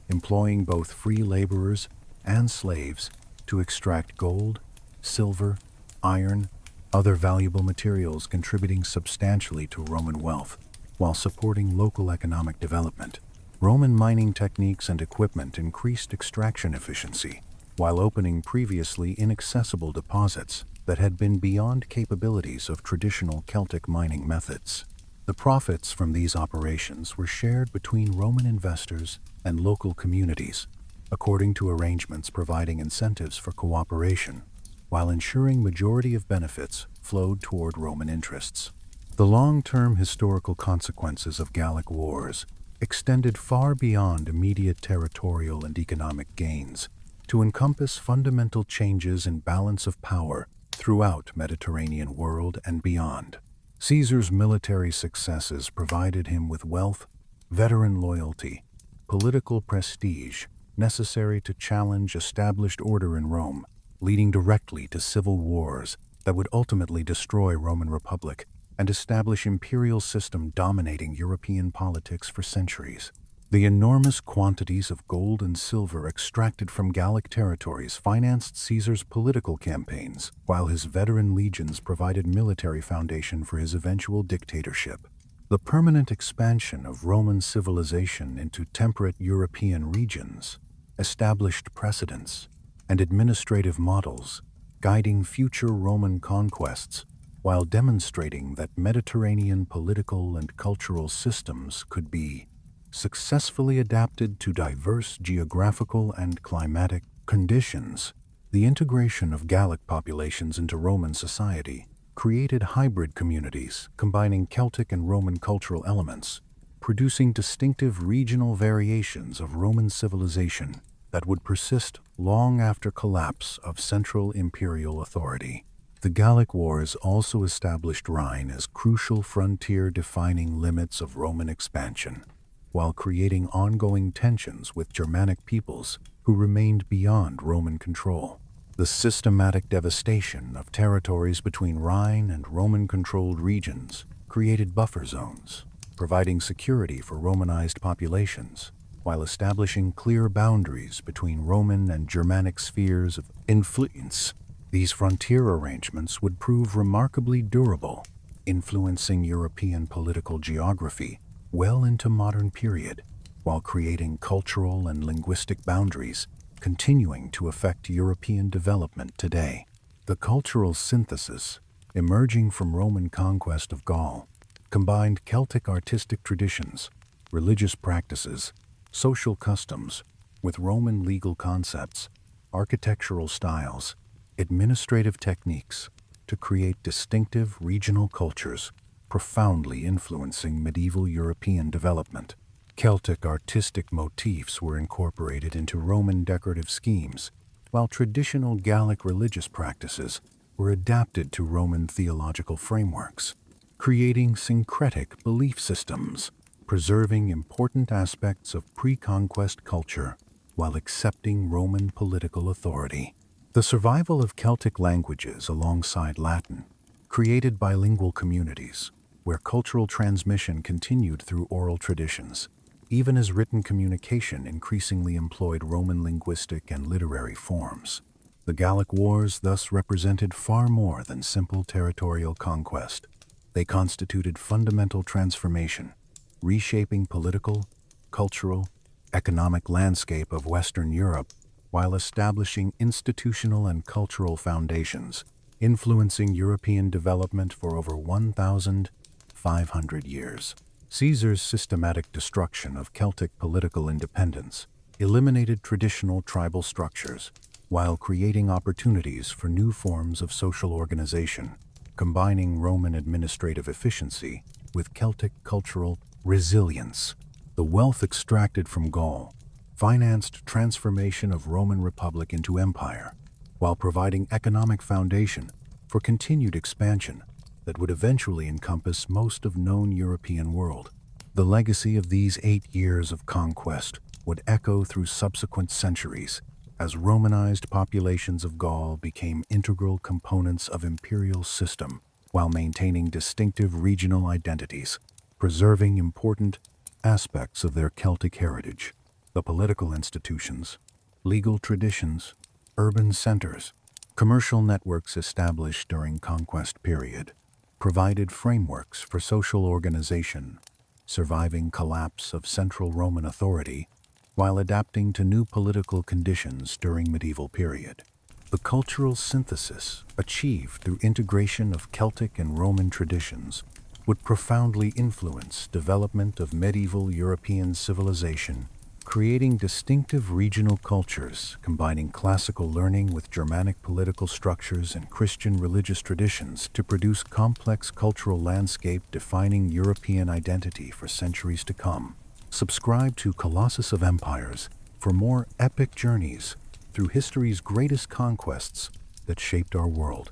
employing both free laborers and slaves to extract gold, silver, iron, other valuable materials, contributing substantially to Roman wealth while supporting local economic development. Roman mining techniques and equipment increased extraction efficiency, while opening previously inaccessible deposits that had been beyond capabilities of traditional Celtic mining methods. The profits from these operations were shared between Roman investors and local communities, according to arrangements providing incentives for cooperation, while ensuring majority of benefits flowed toward Roman interests. The long-term historical consequences of Gallic Wars extended far beyond immediate territorial and economic gains to encompass fundamental changes in balance of power throughout Mediterranean world and beyond. Caesar's military successes provided him with wealth, veteran loyalty, political prestige necessary to challenge established order in Rome, leading directly to civil wars that would ultimately destroy Roman Republic and establish imperial system dominating European politics for centuries. The enormous quantities of gold and silver extracted from Gallic territories financed Caesar's political campaigns, while his veteran legions provided military foundation for his eventual dictatorship. The permanent expansion of Roman civilization into temperate European regions established precedents and administrative models guiding future Roman conquests, while demonstrating that Mediterranean political and cultural systems could be successfully adapted to diverse geographical and climatic conditions. The integration of Gallic populations into Roman society created hybrid communities combining Celtic and Roman cultural elements, producing distinctive regional variations of Roman civilization that would persist long after collapse of central imperial authority. The Gallic Wars also established Rhine as crucial frontier-defining limits of Roman expansion, while creating ongoing tensions with Germanic peoples who remained beyond Roman control. The systematic devastation of territories between Rhine and Roman-controlled regions created buffer zones, providing security for Romanized populations, while establishing clear boundaries between Roman and Germanic spheres of influence. These frontier arrangements would prove remarkably durable, influencing European political geography well into modern period, while creating cultural and linguistic boundaries continuing to affect European development today. The cultural synthesis emerging from Roman conquest of Gaul combined Celtic artistic traditions, religious practices, social customs with Roman legal concepts, architectural styles, administrative techniques to create distinctive regional cultures, profoundly influencing medieval European development. Celtic artistic motifs were incorporated into Roman decorative schemes, while traditional Gallic religious practices were adapted to Roman theological frameworks, creating syncretic belief systems, preserving important aspects of pre-conquest culture while accepting Roman political authority. The survival of Celtic languages alongside Latin created bilingual communities where cultural transmission continued through oral traditions, even as written communication increasingly employed Roman linguistic and literary forms. The Gallic Wars thus represented far more than simple territorial conquest. They constituted fundamental transformation, reshaping political, cultural, economic landscape of Western Europe while establishing institutional and cultural foundations, influencing European development for over 1,500 years. Caesar's systematic destruction of Celtic political independence eliminated traditional tribal structures while creating opportunities for new forms of social organization, combining Roman administrative efficiency with Celtic cultural resilience. The wealth extracted from Gaul financed transformation of Roman Republic into empire, while providing economic foundation for continued expansion that would eventually encompass most of known European world. The legacy of these 8 years of conquest would echo through subsequent centuries as Romanized populations of Gaul became integral components of imperial system while maintaining distinctive regional identities, preserving important aspects of their Celtic heritage. The political institutions, legal traditions, urban centers, commercial networks established during conquest period provided frameworks for social organization, surviving collapse of central Roman authority while adapting to new political conditions during medieval period. The cultural synthesis achieved through integration of Celtic and Roman traditions would profoundly influence development of medieval European civilization, creating distinctive regional cultures combining classical learning with Germanic political structures and Christian religious traditions to produce complex cultural landscape defining European identity for centuries to come. Subscribe to Colossus of Empires for more epic journeys through history's greatest conquests that shaped our world.